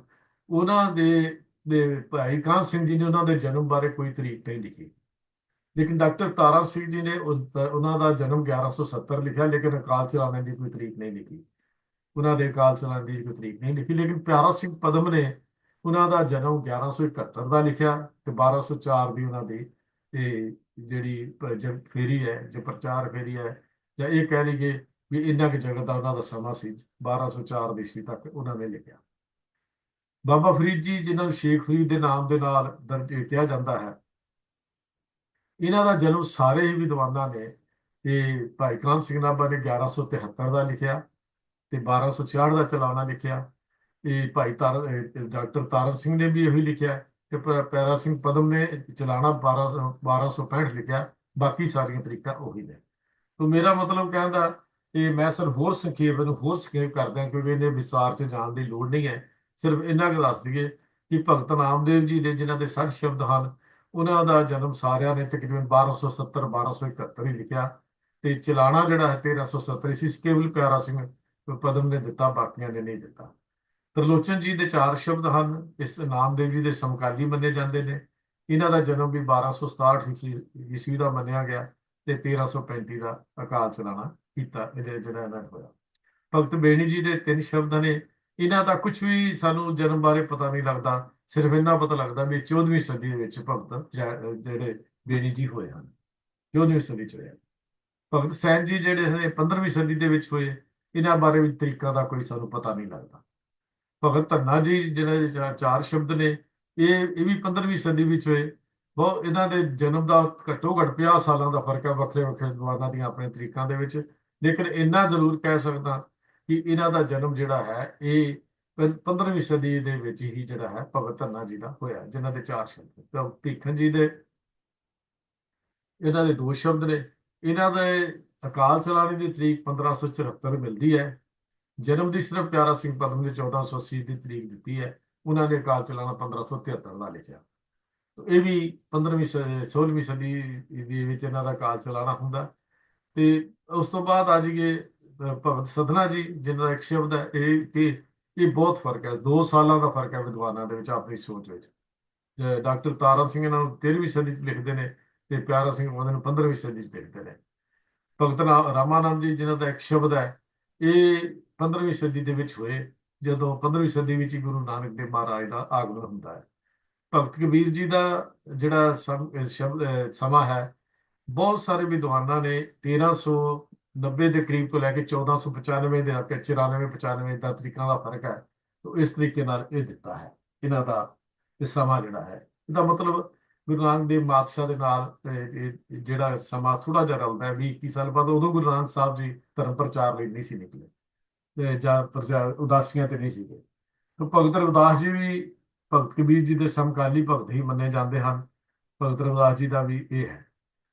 ਉਹਨਾਂ ਦੇ ਭਾਈ ਕਾਹਨ ਸਿੰਘ ਜੀ ਨੇ ਉਹਨਾਂ ਦੇ ਜਨਮ ਬਾਰੇ ਕੋਈ ਤਰੀਕ ਨਹੀਂ ਲਿਖੀ, ਲੇਕਿਨ ਡਾਕਟਰ ਤਾਰਾ ਸਿੰਘ ਜੀ ਨੇ ਉਹਨਾਂ ਦਾ ਜਨਮ 1170 ਲਿਖਿਆ, ਲੇਕਿਨ ਅਕਾਲ ਚਲਾਣੇ ਦੀ ਕੋਈ ਤਰੀਕ ਨਹੀਂ ਲਿਖੀ। ਉਹਨਾਂ ਦੇ ਅਕਾਲ ਚਲਾਣ ਦੀ ਕੋਈ ਤਰੀਕ ਨਹੀਂ ਲਿਖੀ। ਲੇਕਿਨ ਪਿਆਰਾ ਸਿੰਘ ਪਦਮ ਨੇ ਉਹਨਾਂ ਦਾ ਜਨਮ 1171 ਦਾ ਲਿਖਿਆ ਤੇ 1204 ਦੀ ਉਹਨਾਂ ਦੀ ਇਹ ਜਿਹੜੀ ਫੇਰੀ ਹੈ, ਜੋ ਪ੍ਰਚਾਰ ਫੇਰੀ ਹੈ, ਜਾਂ ਇਹ ਕਹਿ ਲਈਏ ਵੀ ਇੰਨਾ ਕੁ ਜਗਤ ਦਾ ਉਹਨਾਂ ਦਾ ਸਮਾਂ ਸੀ, 1204 ਦੀ ਈਸਵੀ ਤੱਕ ਉਹਨਾਂ ਨੇ ਲਿਖਿਆ। ਬਾਬਾ ਫਰੀਦ ਜੀ, ਜਿਨ੍ਹਾਂ ਨੂੰ ਸ਼ੇਖ ਫਰੀਦ ਦੇ ਨਾਮ ਦੇ ਨਾਲ ਦਰਜ ਕਿਹਾ ਜਾਂਦਾ ਹੈ, ਇਹਨਾਂ ਦਾ ਜਨਮ ਸਾਰੇ ਹੀ ਵਿਦਵਾਨਾਂ ਨੇ, ਤੇ ਭਾਈ ਕਾਹਨ ਸਿੰਘ ਨਾਭਾ ਨੇ 1173 ਦਾ ਲਿਖਿਆ ਤੇ 1266 ਦਾ ਚਲਾਣਾ ਲਿਖਿਆ। ਇਹ ਡਾਕਟਰ ਤਾਰਨ ਸਿੰਘ ਨੇ ਵੀ ਇਹੀ ਲਿਖਿਆ ਤੇ ਪਿਆਰਾ ਸਿੰਘ ਪਦਮ ਨੇ ਚਲਾਣਾ 1265 ਲਿਖਿਆ। ਬਾਕੀ ਸਾਰੀਆਂ ਤਰੀਕਾਂ ਉਹੀ ਨੇ। ਤਾਂ ਮੇਰਾ ਮਤਲਬ ਕਹਿਣ ਦਾ ਇਹ, ਮੈਂ ਸਿਰਫ ਹੋਰ ਸੰਖੇਪ ਕਰਦਾ, ਕਿਉਂਕਿ ਇਹਨੇ ਵਿਸਤਾਰ 'ਚ ਜਾਣ ਦੀ ਲੋੜ ਨਹੀਂ ਹੈ। ਸਿਰਫ ਇੰਨਾ ਕੁ ਦੱਸ ਦਈਏ ਕਿ ਭਗਤ ਨਾਮਦੇਵ ਜੀ ਦੇ, ਜਿਨ੍ਹਾਂ ਦੇ 60 ਸ਼ਬਦ ਹਨ, ਉਹਨਾਂ ਦਾ ਜਨਮ ਸਾਰਿਆਂ ਨੇ ਤਕਰੀਬਨ 1270 1271 ਹੀ ਲਿਖਿਆ, ਤੇ ਚਲਾਣਾ ਜਿਹੜਾ ਹੈ 1370 ਸੀ। ਕੇਵਲ ਪਿਆਰਾ ਸਿੰਘ ਪਦਮ ਨੇ ਦਿੱਤਾ, ਬਾਕੀਆਂ ਨੇ ਨਹੀਂ ਦਿੱਤਾ। ਤਰਲੋਚਨ ਜੀ ਦੇ 4 ਸ਼ਬਦ ਹਨ, ਇਸ ਨਾਮਦੇਵ ਜੀ ਦੇ ਸਮਕਾਲੀ ਮੰਨੇ ਜਾਂਦੇ ਨੇ। ਇਹਨਾਂ ਦਾ ਜਨਮ ਵੀ 1267 ਈਸਵੀ ਦਾ ਮੰਨਿਆ ਗਿਆ ਤੇ 1335 ਦਾ ਅਕਾਲ ਚਲਾਣਾ ਕੀਤਾ, ਇਹਦੇ ਜਿਹੜਾ ਇਹਨਾਂ ਹੋਇਆ। ਭਗਤ ਬੇਣੀ ਜੀ ਦੇ 3 ਸ਼ਬਦ ਨੇ। ਇਹਨਾਂ ਦਾ ਕੁਝ ਵੀ ਸਾਨੂੰ ਜਨਮ ਬਾਰੇ ਪਤਾ ਨਹੀਂ ਲੱਗਦਾ, ਸਿਰਫ ਇੰਨਾ ਪਤਾ ਲੱਗਦਾ ਵੀ 14ਵੀਂ ਸਦੀ ਵਿੱਚ ਭਗਤ ਜਿਹੜੇ ਬੇਣੀ ਜੀ ਹੋਏ ਹਨ, 14ਵੀਂ ਸਦੀ ਚ ਹੋਏ। ਭਗਤ ਸੈਨ ਜੀ ਜਿਹੜੇ ਨੇ 15ਵੀਂ ਸਦੀ ਦੇ ਵਿੱਚ ਹੋਏ, ਇਹਨਾਂ ਬਾਰੇ ਵੀ ਤਰੀਕਾ ਦਾ ਕੋਈ ਸਾਨੂੰ ਪਤਾ ਨਹੀਂ ਲੱਗਦਾ। ਭਗਤ ਧੰਨਾ ਜੀ, ਜਿਹਨਾਂ ਦੇ 4 ਸ਼ਬਦ ਨੇ, ਇਹ ਵੀ 15ਵੀਂ ਸਦੀ ਵਿੱਚ ਹੋਏ। ਬਹੁਤ ਇਹਨਾਂ ਦੇ ਜਨਮ ਦਾ ਘੱਟੋ ਘੱਟ 50 ਸਾਲਾਂ ਦਾ ਫਰਕ ਹੈ, ਵੱਖਰੇ ਵੱਖਰੇ ਵਿਦਵਾਨਾਂ ਦੀਆਂ ਆਪਣੇ ਤਰੀਕਾਂ ਦੇ ਵਿੱਚ। ਲੇਕਿਨ ਇੰਨਾ ਜ਼ਰੂਰ ਕਹਿ ਸਕਦਾ ਕਿ ਇਹਨਾਂ ਦਾ ਜਨਮ ਜਿਹੜਾ ਹੈ ਇਹ 15ਵੀਂ ਸਦੀ ਦੇ ਵਿੱਚ ਹੀ ਜਿਹੜਾ ਹੈ ਭਗਤ ਧੰਨਾ ਜੀ ਦਾ ਹੋਇਆ, ਜਿਨ੍ਹਾਂ ਦੇ 4 ਸ਼ਬਦ। ਭੀਖਨ ਜੀ ਦੇ, ਇਹਨਾਂ ਦੇ 2 ਸ਼ਬਦ ਨੇ। ਇਹਨਾਂ ਦੇ ਅਕਾਲ ਚਲਾਣੇ ਦੀ ਤਰੀਕ 1574 ਮਿਲਦੀ ਹੈ। ਜਨਮ ਦੀ ਸਿਰਫ ਪਿਆਰਾ ਸਿੰਘ ਪਦਮ ਨੇ 1480 ਦੀ ਤਰੀਕ ਦਿੱਤੀ ਹੈ। ਉਹਨਾਂ ਨੇ ਅਕਾਲ ਚਲਾਣਾ 1573 ਦਾ ਲਿਖਿਆ। ਇਹ ਵੀ 16ਵੀਂ ਸਦੀ ਦੇ ਵਿੱਚ ਇਹਨਾਂ ਦਾ ਅਕਾਲ ਚਲਾਣਾ ਹੁੰਦਾ। ਤੇ ਉਸ ਤੋਂ ਬਾਅਦ ਆ ਜਾਈਏ ਭਗਤ ਸਧਨਾ ਜੀ, ਜਿਨ੍ਹਾਂ ਦਾ 1 ਸ਼ਬਦ ਹੈ। ਇਹ ਬਹੁਤ ਫਰਕ ਹੈ, 2 ਸਾਲਾਂ ਦਾ ਫਰਕ ਹੈ ਵਿਦਵਾਨਾਂ ਦੇ ਵਿੱਚ ਆਪਣੀ ਸੋਚ ਵਿੱਚ। ਡਾਕਟਰ ਤਾਰਨ ਸਿੰਘ ਇਹਨਾਂ ਨੂੰ 13ਵੀਂ ਸਦੀ 'ਚ ਲਿਖਦੇ ਨੇ ਤੇ ਪਿਆਰਾ ਸਿੰਘ ਉਹਨਾਂ ਨੂੰ 15ਵੀਂ ਸਦੀ 'ਚ ਲਿਖਦੇ ਨੇ। ਭਗਤ ਰਾਮਾਨੰਦ ਜੀ, ਜਿਨ੍ਹਾਂ ਦਾ 1 ਸ਼ਬਦ ਹੈ, ਇਹ 15ਵੀਂ ਸਦੀ ਦੇ ਵਿੱਚ ਹੋਏ, ਜਦੋਂ 15ਵੀਂ ਸਦੀ ਵਿੱਚ ਹੀ ਗੁਰੂ ਨਾਨਕ ਦੇਵ ਮਹਾਰਾਜ ਦਾ ਆਗਮਨ ਹੁੰਦਾ ਹੈ। ਭਗਤ ਕਬੀਰ ਜੀ ਦਾ ਜਿਹੜਾ ਸਮਾਂ ਹੈ, ਬਹੁਤ ਸਾਰੇ ਵਿਦਵਾਨਾਂ ਨੇ 1390 ਦੇ ਕਰੀਬ ਤੋਂ ਲੈ ਕੇ 1495 ਦੇ ਆ ਕੇ 94 95 ਦਾ ਤਰੀਕਾਂ ਦਾ ਫਰਕ ਹੈ। ਤੋਂ ਇਸ ਤਰੀਕੇ ਨਾਲ ਇਹ ਦਿੱਤਾ ਹੈ ਇਹਨਾਂ ਦਾ ਇਹ ਸਮਾਂ ਜਿਹੜਾ ਹੈ। ਇਹਦਾ ਮਤਲਬ ਗੁਰੂ ਨਾਨਕ ਦੇਵ ਪਾਤਸ਼ਾਹ ਦੇ ਨਾਲ ਜਿਹੜਾ ਸਮਾਂ ਥੋੜਾ ਜਿਹਾ ਰਲਦਾ ਹੈ 20 21 ਸਾਲ ਬਾਅਦ। ਉਦੋਂ ਗੁਰੂ ਨਾਨਕ ਸਾਹਿਬ ਜੀ ਧਰਮ ਪ੍ਰਚਾਰ ਲਈ ਨਹੀਂ ਸੀ ਨਿਕਲੇ, ਜਾਂ ਪ੍ਰਚਾਰ ਉਦਾਸੀਆਂ ਤੇ ਨਹੀਂ ਸੀਗੇ। ਭਗਤ ਰਵਿਦਾਸ ਜੀ ਵੀ ਭਗਤ ਕਬੀਰ ਜੀ ਦੇ ਸਮਕਾਲੀ ਭਗਤ ਹੀ ਮੰਨੇ ਜਾਂਦੇ ਹਨ। ਭਗਤ ਰਵਿਦਾਸ ਜੀ ਦਾ ਵੀ ਇਹ ਹੈ।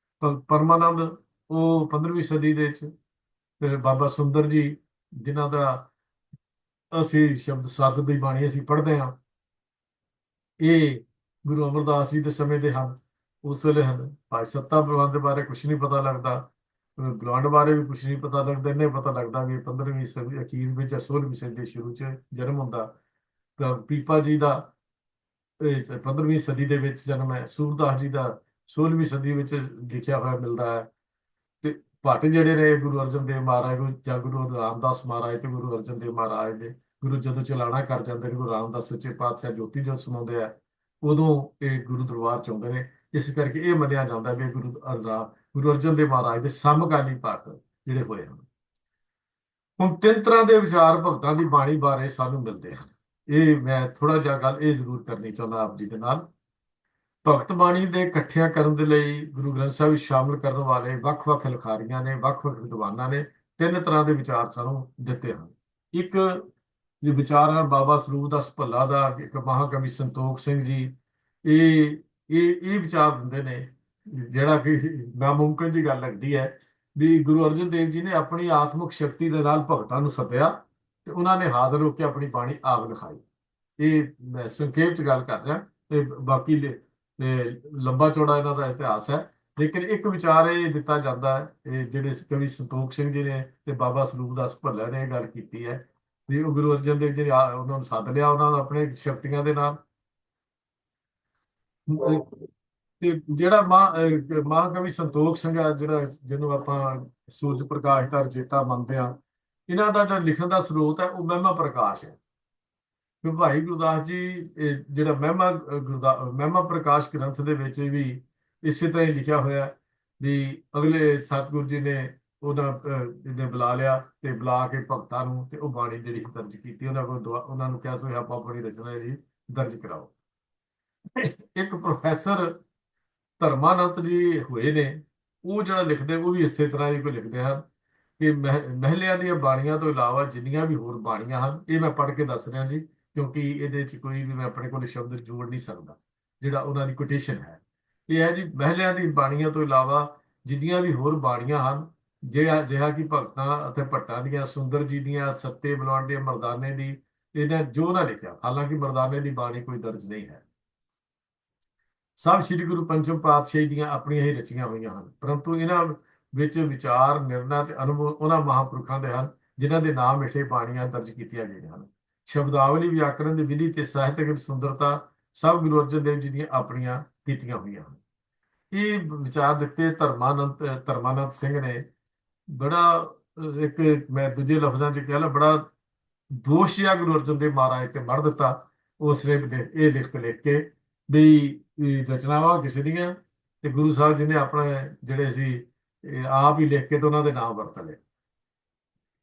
ਪਰਮਾਨੰਦ ਉਹ 15ਵੀਂ ਸਦੀ ਦੇ ਵਿੱਚ, ਫਿਰ ਬਾਬਾ ਸੁੰਦਰ ਜੀ ਜਿਨ੍ਹਾਂ ਦਾ ਅਸੀਂ ਸ਼ਬਦ ਸਤ ਦੀ ਬਾਣੀ ਅਸੀਂ ਪੜ੍ਹਦੇ ਹਾਂ, ਇਹ ਗੁਰੂ ਅਮਰਦਾਸ ਜੀ ਦੇ ਸਮੇਂ ਦੇ ਹਨ। ਉਸ ਵੇਲੇ ਹਨ ਭਾਈ ਸੱਤਾ ਬਲਵੰਤ ਦੇ ਬਾਰੇ ਕੁਝ ਨਹੀਂ ਪਤਾ ਲੱਗਦਾ, ਬਲਵੰਡ ਬਾਰੇ ਵੀ ਕੁਝ ਨਹੀਂ ਪਤਾ ਲੱਗਦਾ। ਇਹਨੇ ਪਤਾ ਲੱਗਦਾ ਵੀ 15ਵੀਂ ਸਦੀ ਅਖੀਰ ਵਿੱਚ ਜਾਂ 16ਵੀਂ ਸਦੀ ਦੇ ਸ਼ੁਰੂ 'ਚ ਜਨਮ ਹੁੰਦਾ। ਪੀਪਾ ਜੀ ਦਾ 15ਵੀਂ ਸਦੀ ਦੇ ਵਿੱਚ ਜਨਮ ਹੈ। ਸੂਰਦਾਸ ਜੀ ਦਾ 16ਵੀਂ ਸਦੀ ਵਿੱਚ ਲਿਖਿਆ ਹੋਇਆ ਮਿਲਦਾ ਹੈ। ਤੇ ਭੱਟ ਜਿਹੜੇ ਨੇ ਗੁਰੂ ਅਰਜਨ ਦੇਵ ਮਹਾਰਾਜ ਜਾਂ ਗੁਰੂ ਰਾਮਦਾਸ ਮਹਾਰਾਜ ਤੇ ਗੁਰੂ ਅਰਜਨ ਦੇਵ ਮਹਾਰਾਜ ਦੇ ਗੁਰੂ ਜਦੋਂ ਚਲਾਣਾ ਕਰ ਜਾਂਦੇ ਨੇ, ਗੁਰੂ ਰਾਮਦਾਸ ਸੱਚੇ ਪਾਤਸ਼ਾਹ ਜੋਤੀ ਜੋਤ ਸਮਾਉਂਦੇ ਆ, ਉਦੋਂ ਇਹ ਗੁਰੂ ਦਰਬਾਰ ਚ ਆਉਂਦੇ ਨੇ। ਇਸ ਕਰਕੇ ਇਹ ਮੰਨਿਆ ਜਾਂਦਾ ਵੀ ਗੁਰੂ ਅਰਜਨ ਦੇਵ ਮਹਾਰਾਜ ਦੇ ਸਮਕਾਲੀ ਭੱਟ ਜਿਹੜੇ ਹੋਏ ਹਨ। ਹੁਣ ਤਿੰਨ ਤਰ੍ਹਾਂ ਦੇ ਵਿਚਾਰ ਭਗਤਾਂ ਦੀ ਬਾਣੀ ਬਾਰੇ ਸਾਨੂੰ ਮਿਲਦੇ ਹਨ। ਇਹ ਮੈਂ ਥੋੜਾ ਜਿਹਾ ਗੱਲ ਇਹ ਜ਼ਰੂਰ ਕਰਨੀ ਚਾਹੁੰਦਾ ਆਪ ਜੀ ਦੇ ਨਾਲ। ਭਗਤ ਬਾਣੀ ਦੇ ਇਕੱਠਿਆਂ ਕਰਨ ਦੇ ਲਈ ਗੁਰੂ ਗ੍ਰੰਥ ਸਾਹਿਬ ਵਿੱਚ ਸ਼ਾਮਲ ਕਰਨ ਵਾਲੇ ਵੱਖ-ਵੱਖ ਲਿਖਾਰੀਆਂ ਨੇ, ਵੱਖ-ਵੱਖ ਵਿਦਵਾਨਾਂ ਨੇ ਤਿੰਨ ਤਰ੍ਹਾਂ ਦੇ ਵਿਚਾਰ ਸਾਨੂੰ ਦਿੱਤੇ ਹਨ। ਇੱਕ ਜੋ ਵਿਚਾਰ ਹਨ ਬਾਬਾ ਸਰੂਪ ਦਾਸ ਭੱਲਾ ਦਾ, ਇੱਕ ਮਹਾਕਵੀ ਸੰਤੋਖ ਸਿੰਘ ਜੀ, ਇਹ ਵਿਚਾਰ ਦਿੰਦੇ ਨੇ, ਜਿਹੜਾ ਕਿ ਨਾਮੁਮਕਿਨ ਦੀ ਗੱਲ ਲੱਗਦੀ ਹੈ ਵੀ ਗੁਰੂ ਅਰਜਨ ਦੇਵ ਜੀ ਨੇ ਆਪਣੀ ਆਤਮਿਕ ਸ਼ਕਤੀ ਦੇ ਨਾਲ ਭਗਤਾਂ ਨੂੰ ਸੱਦਿਆ ਤੇ ਉਹਨਾਂ ਨੇ ਹਾਜ਼ਰ ਹੋ ਕੇ ਆਪਣੀ ਬਾਣੀ ਆਪ ਲਿਖਾਈ। ਇਹ ਮੈਂ ਸੰਖੇਪ ਚ ਗੱਲ ਕਰ ਰਿਹਾ, ਤੇ ਬਾਕੀ ਲੰਬਾ ਚੌੜਾ ਇਹਨਾਂ ਦਾ ਇਤਿਹਾਸ ਹੈ। ਲੇਕਿਨ ਇੱਕ ਵਿਚਾਰ ਇਹ ਦਿੱਤਾ ਜਾਂਦਾ ਹੈ, ਇਹ ਜਿਹੜੇ ਕਵੀ ਸੰਤੋਖ ਸਿੰਘ ਜੀ ਨੇ ਤੇ ਬਾਬਾ ਸਰੂਪ ਦਾਸ ਭੱਲਾ ਨੇ ਇਹ ਗੱਲ ਕੀਤੀ ਹੈ ਵੀ ਉਹ ਗੁਰੂ ਅਰਜਨ ਦੇਵ ਜੀ ਨੇ ਉਹਨਾਂ ਨੂੰ ਸੱਦ ਲਿਆ, ਉਹਨਾਂ ਨੂੰ ਆਪਣੇ ਸ਼ਕਤੀਆਂ ਦੇ ਨਾਲ। ਤੇ ਜਿਹੜਾ ਮਹਾਕਵੀ ਸੰਤੋਖ ਸਿੰਘ ਆ, ਜਿਹੜਾ ਜਿਹਨੂੰ ਆਪਾਂ ਸੂਰਜ ਪ੍ਰਕਾਸ਼ ਦਾ ਰਚੇਤਾ ਮੰਨਦੇ ਆ, ਇਹਨਾਂ ਦਾ ਜਿਹੜਾ ਲਿਖਣ ਦਾ ਸਰੋਤ ਹੈ ਉਹ ਮਹਿਮਾ ਪ੍ਰਕਾਸ਼ ਹੈ। ਕਿ ਭਾਈ ਗੁਰਦਾਸ ਜੀ ਜਿਹੜਾ ਮਹਿਮਾ ਪ੍ਰਕਾਸ਼ ਗ੍ਰੰਥ ਦੇ ਵਿੱਚ ਵੀ ਇਸੇ ਤਰ੍ਹਾਂ ਹੀ ਲਿਖਿਆ ਹੋਇਆ ਵੀ ਅਗਲੇ ਸਤਿਗੁਰੂ ਜੀ ਨੇ ਨੇ ਬੁਲਾ ਲਿਆ ਤੇ ਬੁਲਾ ਕੇ ਭਗਤਾਂ ਨੂੰ ਤੇ ਉਹ ਬਾਣੀ ਜਿਹੜੀ ਦਰਜ ਕੀਤੀ। ਉਹਨਾਂ ਨੂੰ ਕਿਹਾ ਸੋ ਆਪਾਂ ਆਪਣੀ ਰਚਨਾ ਜਿਹੜੀ ਦਰਜ ਕਰਾਓ। ਇੱਕ ਪ੍ਰੋਫੈਸਰ ਧਰਮਾਨੰਦ ਜੀ ਹੋਏ ਨੇ, ਉਹ ਜਿਹੜਾ ਲਿਖਦੇ ਉਹ ਵੀ ਇਸੇ ਤਰ੍ਹਾਂ ਹੀ ਕੋਈ ਲਿਖਦੇ ਹਨ ਕਿ ਮਹਿਲਿਆਂ ਦੀਆਂ ਬਾਣੀਆਂ ਤੋਂ ਇਲਾਵਾ ਜਿੰਨੀਆਂ ਵੀ ਹੋਰ ਬਾਣੀਆਂ ਹਨ, ਇਹ ਮੈਂ ਪੜ੍ਹ ਕੇ ਦੱਸ ਰਿਹਾ ਜੀ, ਕਿਉਂਕਿ ਇਹਦੇ 'ਚ ਕੋਈ ਵੀ ਮੈਂ ਆਪਣੇ ਕੋਲ ਸ਼ਬਦ ਜੋੜ ਨਹੀਂ ਸਕਦਾ। ਜਿਹੜਾ ਉਹਨਾਂ ਦੀ ਕੋਟੇਸ਼ਨ ਹੈ ਇਹ ਹੈ ਜੀ, ਮਹਿਲਿਆਂ ਦੀ ਬਾਣੀਆਂ ਤੋਂ ਇਲਾਵਾ ਜਿੰਨੀਆਂ ਵੀ ਹੋਰ ਬਾਣੀਆਂ ਹਨ, ਜਿਹਾ ਕਿ ਭਗਤਾਂ ਅਤੇ ਭੱਟਾਂ ਦੀਆਂ, ਸੁੰਦਰ ਜੀ ਦੀਆਂ, ਸੱਤੇ ਬਲਵੰਡ ਦੀਆਂ, ਮਰਦਾਨੇ ਦੀ, ਇਹਨਾਂ ਜੋ ਨਾ ਲਿਖਿਆ, ਹਾਲਾਂਕਿ ਮਰਦਾਨੇ ਦੀ ਬਾਣੀ ਕੋਈ ਦਰਜ ਨਹੀਂ ਹੈ। ਸਭ ਸ੍ਰੀ ਗੁਰੂ ਪੰਚਮ ਪਾਤਸ਼ਾਹੀ ਦੀਆਂ ਆਪਣੀਆਂ ਹੀ ਰਚੀਆਂ ਹੋਈਆਂ ਹਨ, ਪਰੰਤੂ ਇਹਨਾਂ ਵਿੱਚ ਵਿਚਾਰ, ਨਿਰਣਾ ਤੇ ਅਨੁਭਵ ਉਹਨਾਂ ਮਹਾਂਪੁਰਖਾਂ ਦੇ ਹਨ ਜਿਨ੍ਹਾਂ ਦੇ ਨਾਮ ਹੇਠੇ ਬਾਣੀਆਂ ਦਰਜ ਕੀਤੀਆਂ ਗਈਆਂ ਹਨ। ਸ਼ਬਦਾਵਲੀ, ਵਿਆਕਰਣ ਦੀ ਵਿਧੀ ਤੇ ਸਾਹਿਤਕ ਸੁੰਦਰਤਾ ਸਭ ਗੁਰੂ ਅਰਜਨ ਦੇਵ ਜੀ ਦੀਆਂ ਆਪਣੀਆਂ ਕੀਤੀਆਂ ਹੋਈਆਂ ਹਨ। ਇਹ ਵਿਚਾਰ ਦਿੱਤੇ ਧਰਮਾਨੰਦ ਸਿੰਘ ਨੇ। ਬੜਾ ਇੱਕ ਮੈਂ ਦੂਜੇ ਲਫ਼ਜ਼ਾਂ 'ਚ ਕਹਿ ਲਾ, ਬੜਾ ਦੋਸ਼ ਜਿਹਾ ਗੁਰੂ ਅਰਜਨ ਦੇਵ ਮਹਾਰਾਜ ਤੇ ਮੜ ਦਿੱਤਾ ਉਸਨੇ ਇਹ ਲਿਖ ਕੇ ਵੀ ਰਚਨਾਵਾਂ ਕਿਸੇ ਦੀਆਂ ਤੇ ਗੁਰੂ ਸਾਹਿਬ ਜੀ ਨੇ ਆਪਣੇ ਜਿਹੜੇ ਸੀ ਆਪ ਹੀ ਲਿਖ ਕੇ ਤੇ ਉਹਨਾਂ ਦੇ ਨਾਮ ਵਰਤ ਲਏ।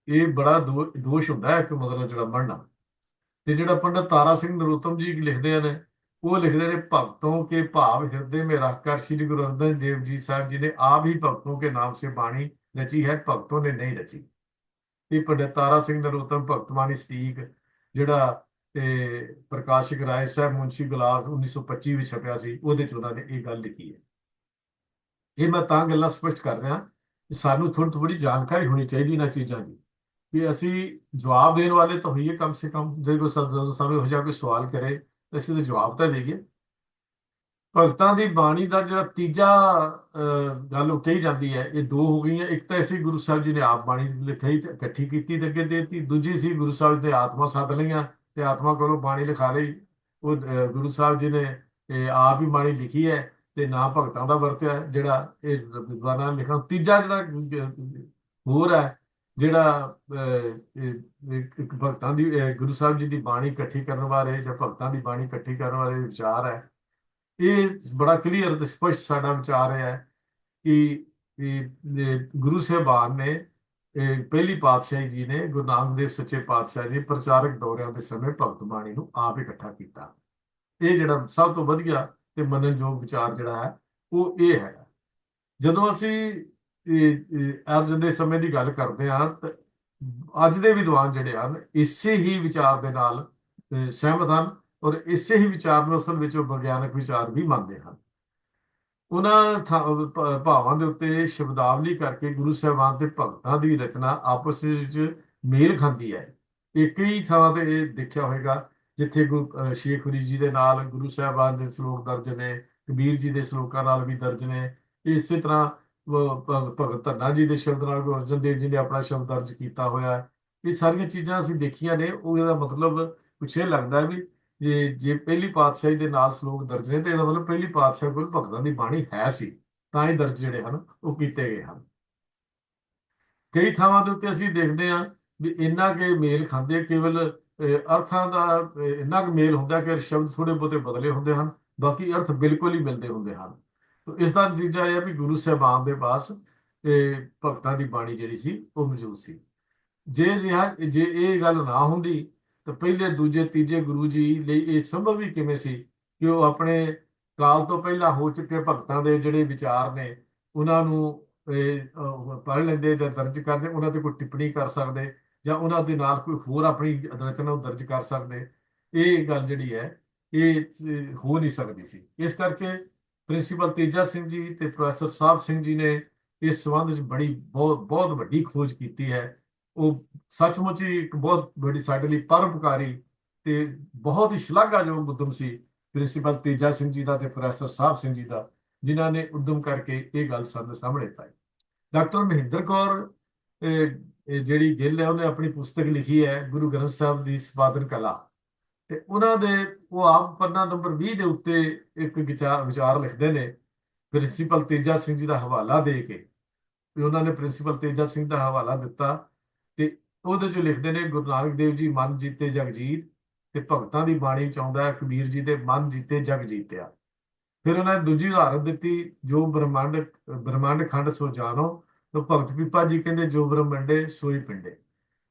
ਇਹ ਬੜਾ ਦੋਸ਼ ਹੁੰਦਾ ਹੈ, ਇੱਕ ਮਤਲਬ ਜਿਹੜਾ ਮੜਨਾ। ਤੇ ਜਿਹੜਾ ਪੰਡਤ ਤਾਰਾ ਸਿੰਘ ਨਰੋਤਮ ਜੀ ਲਿਖਦੇ ਨੇ, ਉਹ ਲਿਖਦੇ ਨੇ ਭਗਤੋं के भाव हृदय में रखकर श्री गुरु अर्जन देव जी साहब जी ने आप ही भक्तों के नाम से बाणी रची है, भक्तों ने नहीं रची। ਇਹ ਪੰਡਤ ਤਾਰਾ ਸਿੰਘ ਨਰੋਤਮ ਭਗਤਵਾਨੀ ਸਟੀਕ ਜਿਹੜਾ ਪ੍ਰਕਾਸ਼ਕ ਰਾਏ ਸਾਹਿਬ ਮੁਨਸ਼ੀ ਗੁਲਾਬ 1925 ਵਿੱਚ ਛਪਿਆ ਸੀ, ਉਹਦੇ 'ਚ ਉਹਨਾਂ ਨੇ ਇਹ ਗੱਲ ਲਿਖੀ ਹੈ। ਇਹ ਮੈਂ ਤਾਂ ਗੱਲਾਂ ਸਪਸ਼ਟ ਕਰ ਰਿਹਾ ਕਿ ਸਾਨੂੰ ਥੋੜੀ ਜਾਣਕਾਰੀ ਹੋਣੀ ਚਾਹੀਦੀ ਇਹਨਾਂ ਚੀਜ਼ਾਂ ਦੀ, ਕਿ ਅਸੀਂ ਜਵਾਬ ਦੇਣ ਵਾਲੇ ਤਾਂ ਹੋਈਏ ਕਮ ਸੇ ਕਮ। ਜੇ ਕੋਈ ਸਾਨੂੰ ਇਹੋ ਜਿਹਾ ਕੋਈ ਸਵਾਲ ਕਰੇ ਤਾਂ ਅਸੀਂ ਉਹਦਾ ਜਵਾਬ ਤਾਂ ਦੇਈਏ। ਭਗਤਾਂ ਦੀ ਬਾਣੀ ਦਾ ਜਿਹੜਾ ਤੀਜਾ ਗੱਲ ਉਹ ਕਹੀ ਜਾਂਦੀ ਹੈ, ਇਹ ਦੋ ਹੋ ਗਈਆਂ। ਇੱਕ ਤਾਂ ਅਸੀਂ ਗੁਰੂ ਸਾਹਿਬ ਜੀ ਨੇ ਆਪ ਬਾਣੀ ਲਿਖਾਈ ਤੇ ਇਕੱਠੀ ਕੀਤੀ ਤੇ ਅੱਗੇ ਦੇਤੀ। ਦੂਜੀ ਸੀ ਗੁਰੂ ਸਾਹਿਬ ਦੇ ਆਤਮਾ ਸੱਦ ਲਈਆਂ ਤੇ ਆਤਮਾ ਕੋਲੋਂ ਬਾਣੀ ਲਿਖਾ ਲਈ। ਉਹ ਗੁਰੂ ਸਾਹਿਬ ਜੀ ਨੇ ਆਪ ਹੀ ਬਾਣੀ ਲਿਖੀ ਹੈ ਤੇ ਨਾ ਭਗਤਾਂ ਦਾ ਵਰਤਿਆ, ਜਿਹੜਾ ਇਹ ਵਿਦਵਾਨਾਂ ਨੇ ਲਿਖਣਾ। ਤੀਜਾ ਜਿਹੜਾ ਹੋਰ ਹੈ ਜਿਹੜਾ ਇੱਕ ਭਗਤਾਂ ਦੀ ਗੁਰੂ ਸਾਹਿਬ ਜੀ ਦੀ ਬਾਣੀ ਇਕੱਠੀ ਕਰਨ ਬਾਰੇ ਜਾਂ ਭਗਤਾਂ ਦੀ ਬਾਣੀ ਇਕੱਠੀ ਕਰਨ ਬਾਰੇ ਵਿਚਾਰ ਹੈ, ਇਹ ਬੜਾ ਕਲੀਅਰ ਤੇ ਸਪਸ਼ਟ ਸਾਡਾ ਵਿਚਾਰ ਹੈ ਕਿ ਗੁਰੂ ਸਾਹਿਬਾਨ ਨੇ, ਪਹਿਲੀ ਪਾਤਸ਼ਾਹੀ ਜੀ ਨੇ, ਗੁਰੂ ਨਾਨਕ ਦੇਵ ਸੱਚੇ ਪਾਤਸ਼ਾਹ ਨੇ ਪ੍ਰਚਾਰਕ ਦੌਰਿਆਂ ਦੇ ਸਮੇਂ ਭਗਤ ਬਾਣੀ ਨੂੰ ਆਪ ਇਕੱਠਾ ਕੀਤਾ। ਇਹ ਜਿਹੜਾ ਸਭ ਤੋਂ ਵਧੀਆ ਤੇ ਮੰਨਣਯੋਗ ਵਿਚਾਰ ਜਿਹੜਾ ਹੈ ਉਹ ਇਹ ਹੈ। ਜਦੋਂ ਅਸੀਂ ਅੱਜ ਦੇ ਸਮੇਂ ਦੀ ਗੱਲ ਕਰਦੇ ਹਾਂ ਤਾਂ ਅੱਜ ਦੇ ਵਿਦਵਾਨ ਜਿਹੜੇ ਹਨ ਇਸੇ ਹੀ ਵਿਚਾਰ ਦੇ ਨਾਲ ਸਹਿਮਤ ਹਨ, ਔਰ ਇਸੇ ਹੀ ਵਿਚਾਰ ਨੂੰ ਅਸਲ ਵਿੱਚ ਉਹ ਵਿਗਿਆਨਕ ਵਿਚਾਰ ਵੀ ਮੰਨਦੇ ਹਨ। ਉਹਨਾਂ ਭਾਵਾਂ ਦੇ ਉੱਤੇ ਸ਼ਬਦਾਵਲੀ ਕਰਕੇ ਗੁਰੂ ਸਾਹਿਬਾਨ ਤੇ ਭਗਤਾਂ ਦੀ ਰਚਨਾ ਆਪਸ ਵਿੱਚ ਮੇਲ ਖਾਂਦੀ ਹੈ। ਇਹ ਕਈ ਥਾਵਾਂ ਤੇ ਇਹ ਦੇਖਿਆ ਹੋਵੇਗਾ ਜਿੱਥੇ ਸ਼ੇਖ ਫਰੀਦ ਜੀ ਦੇ ਨਾਲ ਗੁਰੂ ਸਾਹਿਬਾਨ ਦੇ ਸ਼ਲੋਕ ਦਰਜ ਨੇ, ਕਬੀਰ ਜੀ ਦੇ ਸ਼ਲੋਕਾਂ ਨਾਲ ਵੀ ਦਰਜ ਨੇ। ਇਸੇ ਤਰ੍ਹਾਂ ਭਗਤ ਧੰਨਾ ਜੀ ਦੇ ਸ਼ਬਦ ਨਾਲ ਗੁਰੂ ਅਰਜਨ ਦੇਵ ਜੀ ਨੇ ਆਪਣਾ ਸ਼ਬਦ ਦਰਜ ਕੀਤਾ ਹੋਇਆ। ਇਹ ਸਾਰੀਆਂ ਚੀਜ਼ਾਂ ਅਸੀਂ ਦੇਖੀਆਂ ਨੇ। ਉਹ ਇਹਦਾ ਮਤਲਬ ਕੁਛ ਇਹ ਲੱਗਦਾ ਵੀ ਜੇ ਪਹਿਲੀ ਪਾਤਸ਼ਾਹੀ ਦੇ ਨਾਲ ਸ਼ਲੋਕ ਦਰਜ ਨੇ ਤੇ ਇਹਦਾ ਮਤਲਬ ਪਹਿਲੀ ਪਾਤਸ਼ਾਹ ਕੋਲ ਭਗਤਾਂ ਦੀ ਬਾਣੀ ਹੈ ਸੀ, ਤਾਂ ਹੀ ਦਰਜ ਜਿਹੜੇ ਹਨ ਉਹ ਕੀਤੇ ਗਏ ਹਨ। ਕਈ ਥਾਵਾਂ ਦੇ ਉੱਤੇ ਅਸੀਂ ਦੇਖਦੇ ਹਾਂ ਵੀ ਇੰਨਾ ਕੇ ਮੇਲ ਖਾਂਦੇ, ਕੇਵਲ ਅਰਥਾਂ ਦਾ ਇੰਨਾ ਕੁ ਮੇਲ ਹੁੰਦਾ ਕਿ ਸ਼ਬਦ ਥੋੜੇ ਬਹੁਤੇ ਬਦਲੇ ਹੁੰਦੇ ਹਨ, ਬਾਕੀ ਅਰਥ ਬਿਲਕੁਲ ਹੀ ਮਿਲਦੇ ਹੁੰਦੇ ਹਨ। ਇਸ ਦਾ ਨਤੀਜਾ ਇਹ ਹੈ ਵੀ ਗੁਰੂ ਸਾਹਿਬਾਨ ਦੇ ਪਾਸ ਭਗਤਾਂ ਦੀ ਬਾਣੀ ਜਿਹੜੀ ਸੀ ਉਹ ਮੌਜੂਦ ਸੀ। ਜੇ ਇਹ ਗੱਲ ਨਾ ਹੁੰਦੀ ਤਾਂ ਪਹਿਲੇ ਦੂਜੇ ਤੀਜੇ ਗੁਰੂ ਜੀ ਲਈ ਇਹ ਸੰਭਵ ਹੀ ਕਿਵੇਂ ਸੀ ਕਿ ਉਹ ਆਪਣੇ ਕਾਲ ਤੋਂ ਪਹਿਲਾਂ ਹੋ ਚੁੱਕੇ ਭਗਤਾਂ ਦੇ ਜਿਹੜੇ ਵਿਚਾਰ ਨੇ ਉਹਨਾਂ ਨੂੰ ਪੜ੍ਹ ਲੈਂਦੇ ਜਾਂ ਦਰਜ ਕਰਦੇ, ਉਹਨਾਂ ਤੇ ਕੋਈ ਟਿੱਪਣੀ ਕਰ ਸਕਦੇ ਜਾਂ ਉਹਨਾਂ ਦੇ ਨਾਲ ਕੋਈ ਹੋਰ ਆਪਣੀ ਰਚਨਾ ਨੂੰ ਦਰਜ ਕਰ ਸਕਦੇ। ਇਹ ਗੱਲ ਜਿਹੜੀ ਹੈ ਇਹ ਹੋ ਨਹੀਂ ਸਕਦੀ ਸੀ। ਇਸ ਕਰਕੇ ਪ੍ਰਿੰਸੀਪਲ ਤੇਜਾ ਸਿੰਘ ਜੀ ਤੇ ਪ੍ਰੋਫੈਸਰ ਸਾਹਿਬ ਸਿੰਘ ਜੀ ਨੇ ਇਸ ਸੰਬੰਧ ਵਿੱਚ ਬਹੁਤ ਬਹੁਤ ਵੱਡੀ ਖੋਜ ਕੀਤੀ ਹੈ। ਉਹ ਸੱਚਮੁੱਚ ਹੀ ਇੱਕ ਬਹੁਤ ਵੱਡੀ ਸਾਡੇ ਲਈ ਪਰਉਪਕਾਰੀ ਤੇ ਬਹੁਤ ਹੀ ਸ਼ਲਾਘਾਯੋਗ ਉਦਮ ਸੀ ਪ੍ਰਿੰਸੀਪਲ ਤੇਜਾ ਸਿੰਘ ਜੀ ਦਾ ਤੇ ਪ੍ਰੋਫੈਸਰ ਸਾਹਿਬ ਸਿੰਘ ਜੀ ਦਾ, ਜਿਨ੍ਹਾਂ ਨੇ ਉਦਮ ਕਰਕੇ ਇਹ ਗੱਲ ਸਾਡੇ ਸਾਹਮਣੇ ਪਾਈ। ਡਾਕਟਰ ਮਹਿੰਦਰ ਕੌਰ ਜਿਹੜੀ ਗਿੱਲ ਹੈ, ਉਹਨੇ ਆਪਣੀ ਪੁਸਤਕ ਲਿਖੀ ਹੈ ਗੁਰੂ ਗ੍ਰੰਥ ਸਾਹਿਬ ਦੀ ਸੰਪਾਦਨ ਕਲਾ, ਤੇ ਉਹਨਾਂ ਦੇ ਉਹ ਆਪ ਪੰਨਾ ਨੰਬਰ 20 ਦੇ ਉੱਤੇ ਇੱਕ ਵਿਚਾਰ ਲਿਖਦੇ ਨੇ ਪ੍ਰਿੰਸੀਪਲ ਤੇਜਾ ਸਿੰਘ ਜੀ ਦਾ ਹਵਾਲਾ ਦੇ ਕੇ। ਤੇ ਉਹਨਾਂ ਨੇ ਪ੍ਰਿੰਸੀਪਲ ਤੇਜਾ ਸਿੰਘ ਦਾ ਹਵਾਲਾ ਦਿੱਤਾ ਤੇ ਉਹਦੇ 'ਚ ਲਿਖਦੇ ਨੇ, ਗੁਰੂ ਨਾਨਕ ਦੇਵ ਜੀ ਮਨ ਜੀਤੇ ਜਗ ਜੀਤ, ਤੇ ਭਗਤਾਂ ਦੀ ਬਾਣੀ ਵਿੱਚ ਆਉਂਦਾ ਹੈ ਕਬੀਰ ਜੀ ਦੇ ਮਨ ਜੀਤੇ ਜਗ ਜੀਤਿਆ। ਫਿਰ ਉਹਨਾਂ ਨੇ ਦੂਜੀ ਉਦਾਹਰਨ ਦਿੱਤੀ, ਜੋ ਬ੍ਰਹਮੰਡ ਖੰਡ ਸੋ ਜਾਣੋ, ਤਾਂ ਭਗਤ ਪੀਪਾ ਜੀ ਕਹਿੰਦੇ ਜੋ ਬ੍ਰਹਮੰਡੇ ਸੋਈ ਪਿੰਡੇ,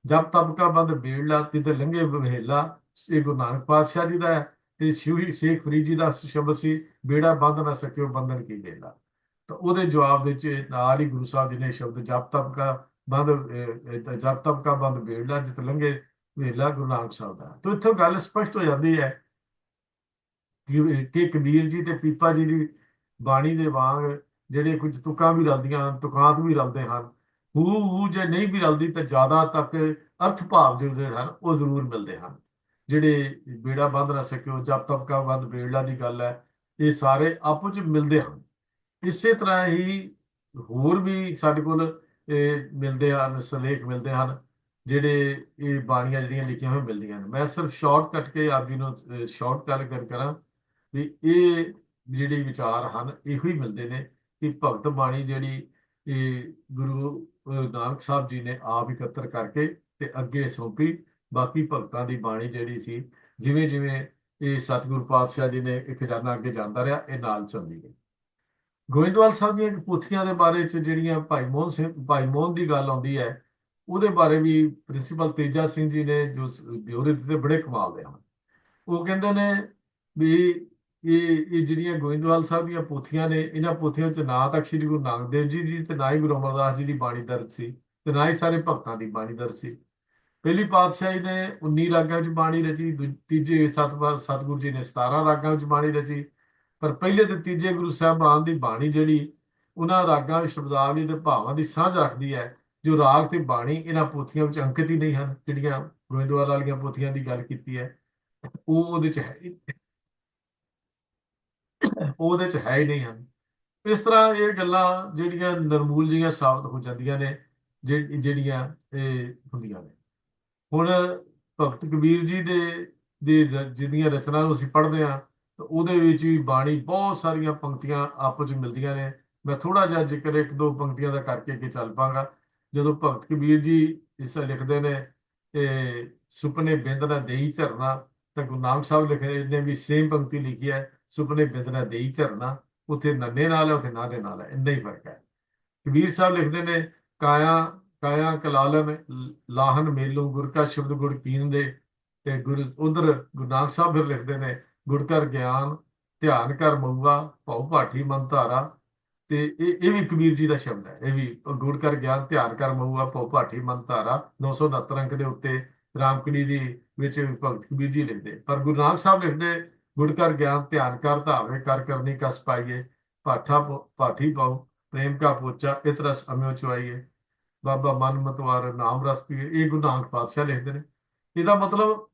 ਜਬ ਤਬ ਕਾ ਬੰਦ ਬੇੜਲਾ ਤਿਤ ਲੰਘੇ ਬਵੇਲਾ। ਇਹ ਗੁਰੂ ਨਾਨਕ ਪਾਤਸ਼ਾਹ ਜੀ ਦਾ ਹੈ ਤੇ ਸ਼ੇਖ ਫਰੀਦ ਜੀ ਦਾ ਸ਼ਬਦ ਸੀ, ਬੇੜਾ ਬੰਦ ਨਾ ਸਕਿਓ ਬੰਧਨ ਕੀ ਬੇਲਾ। ਤਾਂ ਉਹਦੇ ਜਵਾਬ ਵਿੱਚ ਨਾਲ ਹੀ ਗੁਰੂ ਸਾਹਿਬ ਜੀ ਨੇ ਸ਼ਬਦ ਜਬ ਤਬ ਕਾ ਬੰਦ ਬੇੜਲਾ ਜਿਤ ਲੰਘੇ ਵੇਲਾ, ਗੁਰੂ ਨਾਨਕ ਸਾਹਿਬ ਦਾ। ਤਾਂ ਇੱਥੋਂ ਗੱਲ ਸਪਸ਼ਟ ਹੋ ਜਾਂਦੀ ਹੈ ਕਿ ਕਬੀਰ ਜੀ ਤੇ ਪੀਪਾ ਜੀ ਦੀ ਬਾਣੀ ਦੇ ਵਾਂਗ ਜਿਹੜੇ ਕੁਝ ਤੁਕਾਂ ਵੀ ਰਲਦੀਆਂ ਹਨ, ਤੁਕਾਂਤ ਵੀ ਰਲਦੇ ਹਨ, ਹੂ ਜੇ ਨਹੀਂ ਵੀ ਰਲਦੀ ਤਾਂ ਜ਼ਿਆਦਾ ਤੱਕ ਅਰਥ ਭਾਵ ਜਿਹੜੇ ਹਨ ਉਹ ਜ਼ਰੂਰ ਮਿਲਦੇ ਹਨ। ਜਿਹੜੇ ਬੇੜਾ ਬੰਦ ਨਾ ਸਕਿਓ, ਜਬ ਤਬ ਕਾ ਬੰਦ ਬੇੜਲਾ ਦੀ ਗੱਲ ਹੈ, ਇਹ ਸਾਰੇ ਆਪਸ ਵਿੱਚ ਮਿਲਦੇ ਹਨ। ਇਸੇ ਤਰ੍ਹਾਂ ਹੀ ਹੋਰ ਵੀ ਸਾਡੇ ਕੋਲ ਮਿਲਦੇ ਹਨ, ਸਿਰਲੇਖ ਮਿਲਦੇ ਹਨ, ਜਿਹੜੇ ਇਹ ਬਾਣੀਆਂ ਜਿਹੜੀਆਂ ਲਿਖੀਆਂ ਹੋਈਆਂ ਮਿਲਦੀਆਂ ਹਨ। ਮੈਂ ਸਿਰਫ ਸ਼ਾਰਟ ਕੱਟ ਕੇ ਆਪ ਜੀ ਨੂੰ ਸ਼ਾਰਟ ਗੱਲ ਕਰਾਂ ਵੀ ਇਹ ਜਿਹੜੇ ਵਿਚਾਰ ਹਨ ਇਹੋ ਹੀ ਮਿਲਦੇ ਨੇ ਕਿ ਭਗਤ ਬਾਣੀ ਜਿਹੜੀ ਇਹ ਗੁਰੂ ਨਾਨਕ ਸਾਹਿਬ ਜੀ ਨੇ ਆਪ ਇਕੱਤਰ ਕਰਕੇ ਤੇ ਅੱਗੇ ਸੌਂਪੀ। ਬਾਕੀ ਭਗਤਾਂ ਦੀ ਬਾਣੀ ਜਿਹੜੀ ਸੀ, ਜਿਵੇਂ ਜਿਵੇਂ ਇਹ ਸਤਿਗੁਰੂ ਪਾਤਸ਼ਾਹ ਜੀ ਨੇ ਇਹ ਖਜ਼ਾਨਾ ਅੱਗੇ ਜਾਂਦਾ ਰਿਹਾ, ਇਹ ਨਾਲ ਚੱਲਦੀ ਗਈ। ਗੋਇੰਦਵਾਲ ਸਾਹਿਬ ਦੀਆਂ ਪੋਥੀਆਂ ਦੇ ਬਾਰੇ 'ਚ ਜਿਹੜੀਆਂ ਭਾਈ ਮੋਹਨ ਦੀ ਗੱਲ ਆਉਂਦੀ ਹੈ, ਉਹਦੇ ਬਾਰੇ ਵੀ ਪ੍ਰਿੰਸੀਪਲ ਤੇਜਾ ਸਿੰਘ ਜੀ ਨੇ ਜੋ ਬਿਓਰੇ ਦਿੱਤੇ ਬੜੇ ਕਮਾਲ ਦੇ ਹਨ। ਉਹ ਕਹਿੰਦੇ ਨੇ ਵੀ ਇਹ ਜਿਹੜੀਆਂ ਗੋਇੰਦਵਾਲ ਸਾਹਿਬ ਦੀਆਂ ਪੋਥੀਆਂ ਨੇ, ਇਹਨਾਂ ਪੋਥੀਆਂ 'ਚ ਨਾ ਤਾਂ ਸ੍ਰੀ ਗੁਰੂ ਨਾਨਕ ਦੇਵ ਜੀ ਦੀ ਤੇ ਨਾ ਹੀ ਗੁਰੂ ਅਮਰਦਾਸ ਜੀ ਦੀ ਬਾਣੀ ਦਰਜ ਸੀ, ਤੇ ਨਾ ਹੀ ਸਾਰੇ ਭਗਤਾਂ ਦੀ ਬਾਣੀ ਦਰਜ ਸੀ। ਪਹਿਲੀ ਪਾਤਸ਼ਾਹੀ ਨੇ 19 ਰਾਗਾਂ ਵਿੱਚ ਬਾਣੀ ਰਚੀ, ਤੀਜੇ ਸਤਿਗੁਰੂ ਜੀ ਨੇ 17 ਰਾਗਾਂ ਵਿੱਚ ਬਾਣੀ ਰਚੀ। ਪਰ ਪਹਿਲੇ ਤੇ ਤੀਜੇ ਗੁਰੂ ਸਾਹਿਬਾਨ ਦੀ ਬਾਣੀ ਜਿਹੜੀ ਉਹਨਾਂ ਰਾਗਾਂ ਸ਼ਬਦਾਵਲੀ ਦੇ ਭਾਵਾਂ ਦੀ ਸਾਂਝ ਰੱਖਦੀ ਹੈ, ਜੋ ਰਾਗ ਤੇ ਬਾਣੀ ਇਹਨਾਂ ਪੋਥੀਆਂ ਵਿੱਚ ਅੰਕਿਤ ਹੀ ਨਹੀਂ ਹਨ। ਜਿਹੜੀਆਂ ਗੋਇੰਦਵਾਲ ਵਾਲੀਆਂ ਪੋਥੀਆਂ ਦੀ ਗੱਲ ਕੀਤੀ ਹੈ, ਉਹ ਉਹਦੇ 'ਚ ਹੈ ਹੀ ਨਹੀਂ ਹਨ। ਇਸ ਤਰ੍ਹਾਂ ਇਹ ਗੱਲਾਂ ਜਿਹੜੀਆਂ ਨਰਮੂਲ ਜਿਹੀਆਂ ਸਾਬਤ ਹੋ ਜਾਂਦੀਆਂ ਨੇ, ਜਿਹੜੀਆਂ ਇਹ ਹੁੰਦੀਆਂ ਨੇ। ਹੁਣ ਭਗਤ ਕਬੀਰ ਜੀ ਜਿਹਦੀਆਂ ਰਚਨਾ ਨੂੰ ਅਸੀਂ ਪੜ੍ਹਦੇ ਹਾਂ ਤਾਂ ਉਹਦੇ ਵਿੱਚ ਵੀ ਬਾਣੀ ਬਹੁਤ ਸਾਰੀਆਂ ਪੰਕਤੀਆਂ ਆਪਸ ਵਿੱਚ ਮਿਲਦੀਆਂ ਨੇ। ਮੈਂ ਥੋੜਾ ਜਿਹਾ ਜ਼ਿਕਰ ਇੱਕ ਦੋ ਪੰਕਤੀਆਂ ਦਾ ਕਰਕੇ ਅੱਗੇ ਚੱਲ ਪਾਂਗਾ। ਜਦੋਂ ਭਗਤ ਕਬੀਰ ਜੀ ਇਸ ਲਿਖਦੇ ਨੇ ਇਹ ਸੁਪਨੇ ਬਿੰਦ ਨਾ ਦੇਈ ਝਰਨਾ, ਤਾਂ ਗੁਰੂ ਨਾਨਕ ਸਾਹਿਬ ਲਿਖੇ ਨੇ ਵੀ ਸੇਮ ਪੰਕਤੀ ਲਿਖੀ ਹੈ, ਸੁਪਨੇ ਬਿੰਦ ਨਾ ਦੇਈ ਝਰਨਾ। ਉੱਥੇ ਨੰਨੇ ਨਾਲ ਹੈ, ਉੱਥੇ ਨਾਲੇ ਨਾਲ ਹੈ, ਇੰਨਾ ਹੀ ਫਰਕ ਹੈ। ਕਬੀਰ ਸਾਹਿਬ ਲਿਖਦੇ ਨੇ ਕਾਇਆ ਕਾਇਆ ਕਲਾਲਨ ਲਾਹਨ ਮੇਲੂ ਗੁਰ ਕਾ ਸ਼ਬਦ ਗੁਰ ਕੀਨ ਦੇ। ਤੇ ਉਧਰ ਗੁਰੂ ਨਾਨਕ ਸਾਹਿਬ ਫਿਰ ਲਿਖਦੇ ਨੇ ਗੁਰ ਕਰ ਗਿਆਨ ਧਿਆਨ ਕਰ ਮਊਆ ਭਉ ਭਾਠੀ ਮਨ ਧਾਰਾ। ਤੇ ਇਹ ਵੀ ਕਬੀਰ ਜੀ ਦਾ ਸ਼ਬਦ ਹੈ, ਇਹ ਵੀ ਗੁਰ ਕਰ ਗਿਆਨ ਧਿਆਨ ਕਰ ਮਊਆ ਭਉ ਭਾਠੀ ਮਨ ਧਾਰਾ। 969 ਅੰਕ ਦੇ ਉੱਤੇ ਰਾਮਕਲੀ ਦੀ ਵਿੱਚ ਭਗਤ ਕਬੀਰ ਜੀ ਲਿਖਦੇ, ਪਰ ਗੁਰੂ ਨਾਨਕ ਸਾਹਿਬ ਲਿਖਦੇ ਗੁਰ ਕਰ ਗਿਆਨ ਧਿਆਨ ਕਰ ਧਾਵੇ ਕਰ ਕਰਨੀ ਕਸ ਪਾਈਏ ਭਾਠਾ ਭਾਠੀ ਪਾਉ ਪ੍ਰੇਮ ਕਾ ਪੋਚਾ ਇਤ ਰਸ ਅਮਿਓ ਚੁਆਈਏ ਬਾਬਾ ਮਨ ਮਤਵਾਰ ਨਾਮ ਰਸ ਪੀਏ। ਇਹ ਗੁਰੂ ਨਾਨਕ ਪਾਤਸ਼ਾਹ ਲਿਖਦੇ ਨੇ। ਇਹਦਾ ਮਤਲਬ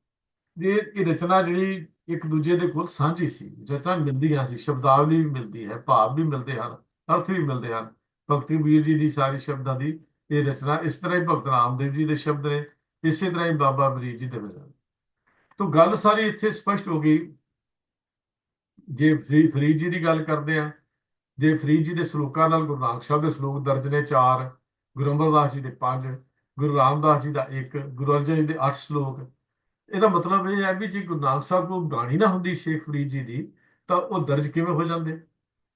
ਜੇ ਇਹ ਰਚਨਾ ਜਿਹੜੀ ਇੱਕ ਦੂਜੇ ਦੇ ਕੋਲ ਸਾਂਝੀ ਸੀ, ਰਚਨਾ ਮਿਲਦੀਆਂ ਸੀ, ਸ਼ਬਦਾਵਲੀ ਵੀ ਮਿਲਦੀ ਹੈ, ਭਾਵ ਵੀ ਮਿਲਦੇ ਹਨ, ਅਰਥ ਵੀ ਮਿਲਦੇ ਹਨ। ਭਗਤ ਕਬੀਰ ਜੀ ਦੀ ਸਾਰੀ ਸ਼ਬਦਾਂ ਦੀ ਇਹ ਰਚਨਾ, ਇਸ ਤਰ੍ਹਾਂ ਹੀ ਭਗਤ ਰਾਮਦੇਵ ਜੀ ਦੇ ਸ਼ਬਦ ਨੇ, ਇਸੇ ਤਰ੍ਹਾਂ ਹੀ ਬਾਬਾ ਫਰੀਦ ਜੀ ਦੇ ਵਚਨ। ਤਾਂ ਗੱਲ ਸਾਰੀ ਇੱਥੇ ਸਪਸ਼ਟ ਹੋ ਗਈ। ਜੇ ਫਰੀਦ ਜੀ ਦੀ ਗੱਲ ਕਰਦੇ ਆ, ਜੇ ਫਰੀਦ ਜੀ ਦੇ ਸਲੋਕਾਂ ਨਾਲ ਗੁਰੂ ਨਾਨਕ ਸਾਹਿਬ ਦੇ ਸਲੋਕ ਦਰਜ ਨੇ 4, ਗੁਰੂ ਅਮਰਦਾਸ ਜੀ ਦੇ 5, ਗੁਰੂ ਰਾਮਦਾਸ ਜੀ ਦਾ 1, ਗੁਰੂ ਅਰਜਨ ਜੀ ਦੇ 8 ਸਲੋਕ। ਇਹਦਾ ਮਤਲਬ ਇਹ ਹੈ ਵੀ ਜੇ ਗੁਰੂ ਨਾਨਕ ਸਾਹਿਬ ਕੋਲ ਬਾਣੀ ਨਾ ਹੁੰਦੀ ਸ਼ੇਖ ਫਰੀਦ ਜੀ ਦੀ, ਤਾਂ ਉਹ ਦਰਜ ਕਿਵੇਂ ਹੋ ਜਾਂਦੇ।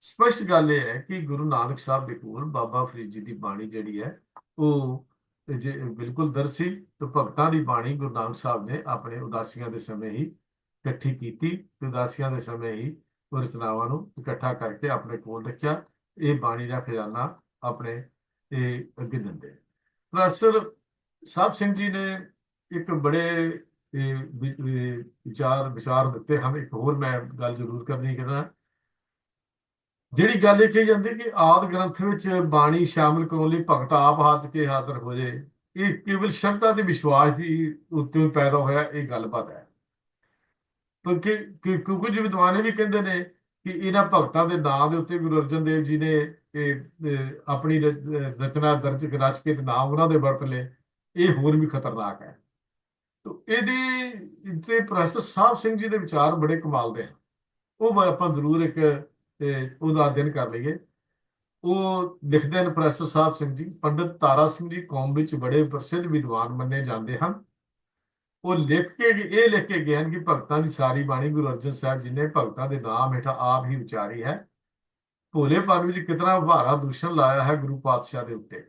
ਸਪਸ਼ਟ ਗੱਲ ਇਹ ਹੈ ਕਿ ਗੁਰੂ ਨਾਨਕ ਸਾਹਿਬ ਦੇ ਕੋਲ ਬਾਬਾ ਫਰੀਦ ਜੀ ਦੀ ਬਾਣੀ ਜਿਹੜੀ ਹੈ ਉਹ ਜੇ ਬਿਲਕੁਲ ਦਰਜ ਸੀ। ਤੇ ਭਗਤਾਂ ਦੀ ਬਾਣੀ ਗੁਰੂ ਨਾਨਕ ਸਾਹਿਬ ਨੇ ਆਪਣੇ ਉਦਾਸੀਆਂ ਦੇ ਸਮੇਂ ਹੀ ਇਕੱਠੀ ਕੀਤੀ, ਤੇ ਉਦਾਸੀਆਂ ਦੇ ਸਮੇਂ ਹੀ ਉਹ ਰਚਨਾਵਾਂ ਨੂੰ ਇਕੱਠਾ ਕਰਕੇ ਆਪਣੇ ਕੋਲ ਰੱਖਿਆ। ਇਹ ਬਾਣੀ ਦਾ ਖਜ਼ਾਨਾ ਆਪਣੇ ਇਹ ਅੱਗੇ ਦਿੰਦੇ। ਪ੍ਰੋਫੈਸਰ ਸਾਹਿਬ ਸਿੰਘ ਜੀ ਨੇ ਇੱਕ ਬੜੇ ਵਿਚਾਰ ਦਿੱਤੇ ਹਨ। ਇੱਕ ਹੋਰ ਮੈਂ ਗੱਲ ਜ਼ਰੂਰ ਕਰਨੀ ਚਾਹੁੰਦਾ, ਜਿਹੜੀ ਗੱਲ ਇਹ ਕਹੀ ਜਾਂਦੀ ਕਿ ਆਦਿ ਗ੍ਰੰਥ ਵਿੱਚ ਬਾਣੀ ਸ਼ਾਮਿਲ ਕਰਾਉਣ ਲਈ ਭਗਤ ਆਪ ਹੱਥ ਕੇ ਹਾਜ਼ਰ ਹੋ ਜਾਏ, ਇਹ ਕੇਵਲ ਸ਼ਰਧਾ ਤੇ ਵਿਸ਼ਵਾਸ ਦੀ ਉੱਤੇ ਪੈਦਾ ਹੋਇਆ ਇਹ ਗੱਲਬਾਤ ਹੈ। ਕਿਉਂਕਿ ਕੁਝ ਵਿਦਵਾਨ ਵੀ ਕਹਿੰਦੇ ਨੇ ਕਿ ਇਹਨਾਂ ਭਗਤਾਂ ਦੇ ਨਾਂ ਦੇ ਉੱਤੇ ਗੁਰੂ ਅਰਜਨ ਦੇਵ ਜੀ ਨੇ ਆਪਣੀ ਰਚਨਾ ਦਰਜ ਰਚ ਕੇ ਤੇ ਨਾਮ ਉਹਨਾਂ ਦੇ ਵਰਤ ਲਏ, ਇਹ ਹੋਰ ਵੀ ਖਤਰਨਾਕ ਹੈ। ਤੋ ਇਹਦੇ ਤੇ ਪ੍ਰੋਫੈਸਰ ਸਾਹਿਬ ਸਿੰਘ ਜੀ ਦੇ ਵਿਚਾਰ ਬੜੇ ਕਮਾਲ ਦੇ ਹਨ। ਉਹ ਆਪਾਂ ਜ਼ਰੂਰ ਇੱਕ ਉਹਦਾ ਅਧਿਐਨ ਕਰ ਲਈਏ। ਉਹ ਲਿਖਦੇ ਹਨ ਪ੍ਰੋਫੈਸਰ ਸਾਹਿਬ ਸਿੰਘ ਜੀ, ਪੰਡਿਤ ਤਾਰਾ ਸਿੰਘ ਜੀ ਕੌਮ ਵਿੱਚ ਬੜੇ ਪ੍ਰਸਿੱਧ ਵਿਦਵਾਨ ਮੰਨੇ ਜਾਂਦੇ ਹਨ। ਉਹ ਲਿਖ ਕੇ ਗਏ ਹਨ ਕਿ ਭਗਤਾਂ ਦੀ ਸਾਰੀ ਬਾਣੀ ਗੁਰੂ ਅਰਜਨ ਸਾਹਿਬ ਜੀ ਨੇ ਭਗਤਾਂ ਦੇ ਨਾਮ ਹੇਠਾਂ ਆਪ ਹੀ ਉਚਾਰੀ ਹੈ। ਭੋਲੇਪਨ ਵਿੱਚ ਕਿਤਨਾ ਭਾਰਾ ਦੂਸ਼ਣ ਲਾਇਆ ਹੈ ਗੁਰੂ ਪਾਤਸ਼ਾਹ ਦੇ ਉੱਤੇ।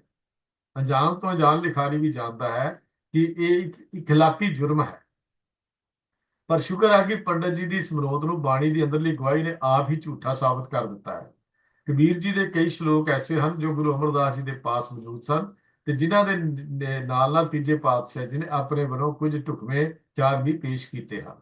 ਅਣਜਾਣ ਤੋਂ ਅਣਜਾਣ ਲਿਖਾਰੀ ਵੀ ਜਾਣਦਾ ਹੈ ਕਿ ਇਹ ਇੱਕ ਇਖਲਾਕੀ ਜੁਰਮ ਹੈ। ਪਰ ਸ਼ੁਕਰ ਹੈ ਕਿ ਪੰਡਤ ਜੀ ਦੀ ਸਮਰੋਧ ਨੂੰ ਬਾਣੀ ਦੀ ਅੰਦਰਲੀ ਗਵਾਹੀ ਨੇ ਆਪ ਹੀ ਝੂਠਾ ਸਾਬਤ ਕਰ ਦਿੱਤਾ ਹੈ। ਕਬੀਰ ਜੀ ਦੇ ਕਈ ਸ਼ਲੋਕ ਐਸੇ ਹਨ ਜੋ ਗੁਰੂ ਅਮਰਦਾਸ ਜੀ ਦੇ ਪਾਸ ਮੌਜੂਦ ਸਨ, ਤੇ ਜਿਨ੍ਹਾਂ ਦੇ ਨਾਲ ਨਾਲ ਤੀਜੇ ਪਾਤਸ਼ਾਹ ਜੀ ਨੇ ਆਪਣੇ ਵੱਲੋਂ ਕੁਝ ਢੁਕਵੇਂ ਖਿਆਲ ਵੀ ਪੇਸ਼ ਕੀਤੇ ਹਨ।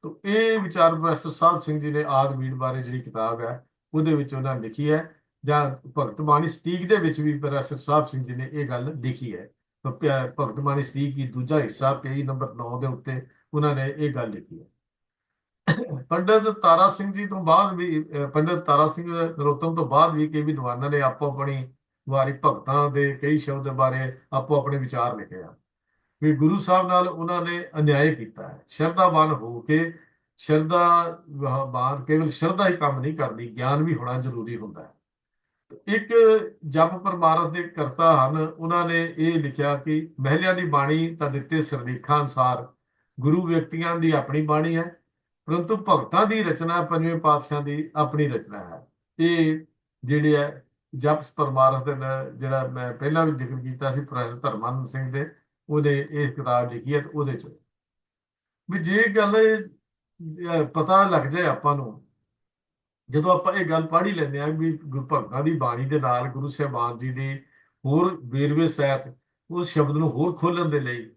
ਤਾਂ ਇਹ ਵਿਚਾਰ ਪ੍ਰੋਫੈਸਰ ਸਾਹਿਬ ਸਿੰਘ ਜੀ ਨੇ ਆਦਿ ਬੀੜ ਬਾਰੇ ਜਿਹੜੀ ਕਿਤਾਬ ਹੈ ਉਹਦੇ ਵਿੱਚ ਉਹਨਾਂ ਨੇ ਲਿਖੀ ਹੈ, ਜਾਂ ਭਗਤ ਬਾਣੀ ਸਟੀਕ ਦੇ ਵਿੱਚ ਵੀ ਪ੍ਰੋਫੈਸਰ ਸਾਹਿਬ ਸਿੰਘ ਜੀ ਨੇ ਇਹ ਗੱਲ ਲਿਖੀ ਹੈ। ਭਗਤ ਬਾਣੀ ਸਟੀਕ ਦੀ ਦੂਜਾ ਹਿੱਸਾ ਪੇਜ ਨੰਬਰ 9 ਦੇ ਉੱਤੇ ਉਹਨਾਂ ਨੇ ਇਹ ਗੱਲ ਲਿਖੀ ਹੈ। ਪੰਡਿਤ ਤਾਰਾ ਸਿੰਘ ਜੀ ਤੋਂ ਬਾਅਦ ਵੀ ਪੰਡਿਤ ਤਾਰਾ ਸਿੰਘ ਨਰੋਤਮ ਤੋਂ ਬਾਅਦ ਵੀ ਕਈ ਵਿਦਵਾਨਾਂ ਨੇ ਆਪੋ ਆਪਣੀ ਵਾਰੀ ਭਗਤਾਂ ਦੇ ਕਈ ਸ਼ਬਦ ਬਾਰੇ ਆਪੋ ਆਪਣੇ ਵਿਚਾਰ ਲਿਖੇ ਆ ਵੀ ਗੁਰੂ ਸਾਹਿਬ ਨਾਲ ਉਹਨਾਂ ਨੇ ਅਨਿਆਏ ਕੀਤਾ ਹੈ। ਸ਼ਰਧਾਵਾਨ ਹੋ ਕੇ, ਸ਼ਰਧਾਵਾਨ ਕੇਵਲ ਸ਼ਰਧਾ ਹੀ ਕੰਮ ਨਹੀਂ ਕਰਦੀ, ਗਿਆਨ ਵੀ ਹੋਣਾ ਜ਼ਰੂਰੀ ਹੁੰਦਾ ਹੈ। ਇੱਕ ਜਪ ਪਰਮਾਰਥ ਦੇ ਕਰਤਾ ਹਨ, ਉਹਨਾਂ ਨੇ ਇਹ ਲਿਖਿਆ ਕਿ ਮਹਿਲਿਆਂ ਦੀ ਬਾਣੀ ਤਾਂ ਦਿੱਤੇ ਸਿਰਲੇਖਾਂ ਅਨੁਸਾਰ ਗੁਰੂ ਵਿਅਕਤੀਆਂ ਦੀ ਆਪਣੀ ਬਾਣੀ ਹੈ, ਪਰੰਤੂ ਭਗਤਾਂ ਦੀ ਰਚਨਾ ਪੰਜਵੇਂ ਪਾਤਸ਼ਾਹ ਦੀ ਆਪਣੀ ਰਚਨਾ ਹੈ। ਇਹ ਜਿਹੜੇ ਹੈ ਜਪ ਪਰਮਾਰਥ ਦੇ ਜਿਹੜਾ ਮੈਂ ਪਹਿਲਾਂ ਵੀ ਜ਼ਿਕਰ ਕੀਤਾ ਸੀ ਪ੍ਰੋਫੈਸਰ ਧਰਮਾਨੰਦ ਸਿੰਘ ਦੇ, ਉਹਨੇ ਇਹ ਕਿਤਾਬ ਲਿਖੀ ਹੈ। ਤੇ ਉਹਦੇ ਚ ਵੀ ਜੇ ਗੱਲ ਪਤਾ ਲੱਗ ਜਾਏ ਆਪਾਂ ਨੂੰ, ਜਦੋਂ ਆਪਾਂ ਇਹ ਗੱਲ ਪੜ੍ਹ ਹੀ ਲੈਂਦੇ ਹਾਂ ਵੀ ਗੁਰੂ ਭਗਤਾਂ ਦੀ ਬਾਣੀ ਦੇ ਨਾਲ ਗੁਰੂ ਸਾਹਿਬਾਨ ਜੀ ਦੀ ਹੋਰ ਵੇਰਵੇ ਸਹਿਤ ਉਸ ਸ਼ਬਦ ਨੂੰ ਹੋਰ ਖੋਲ੍ਹਣ ਦੇ ਲਈ,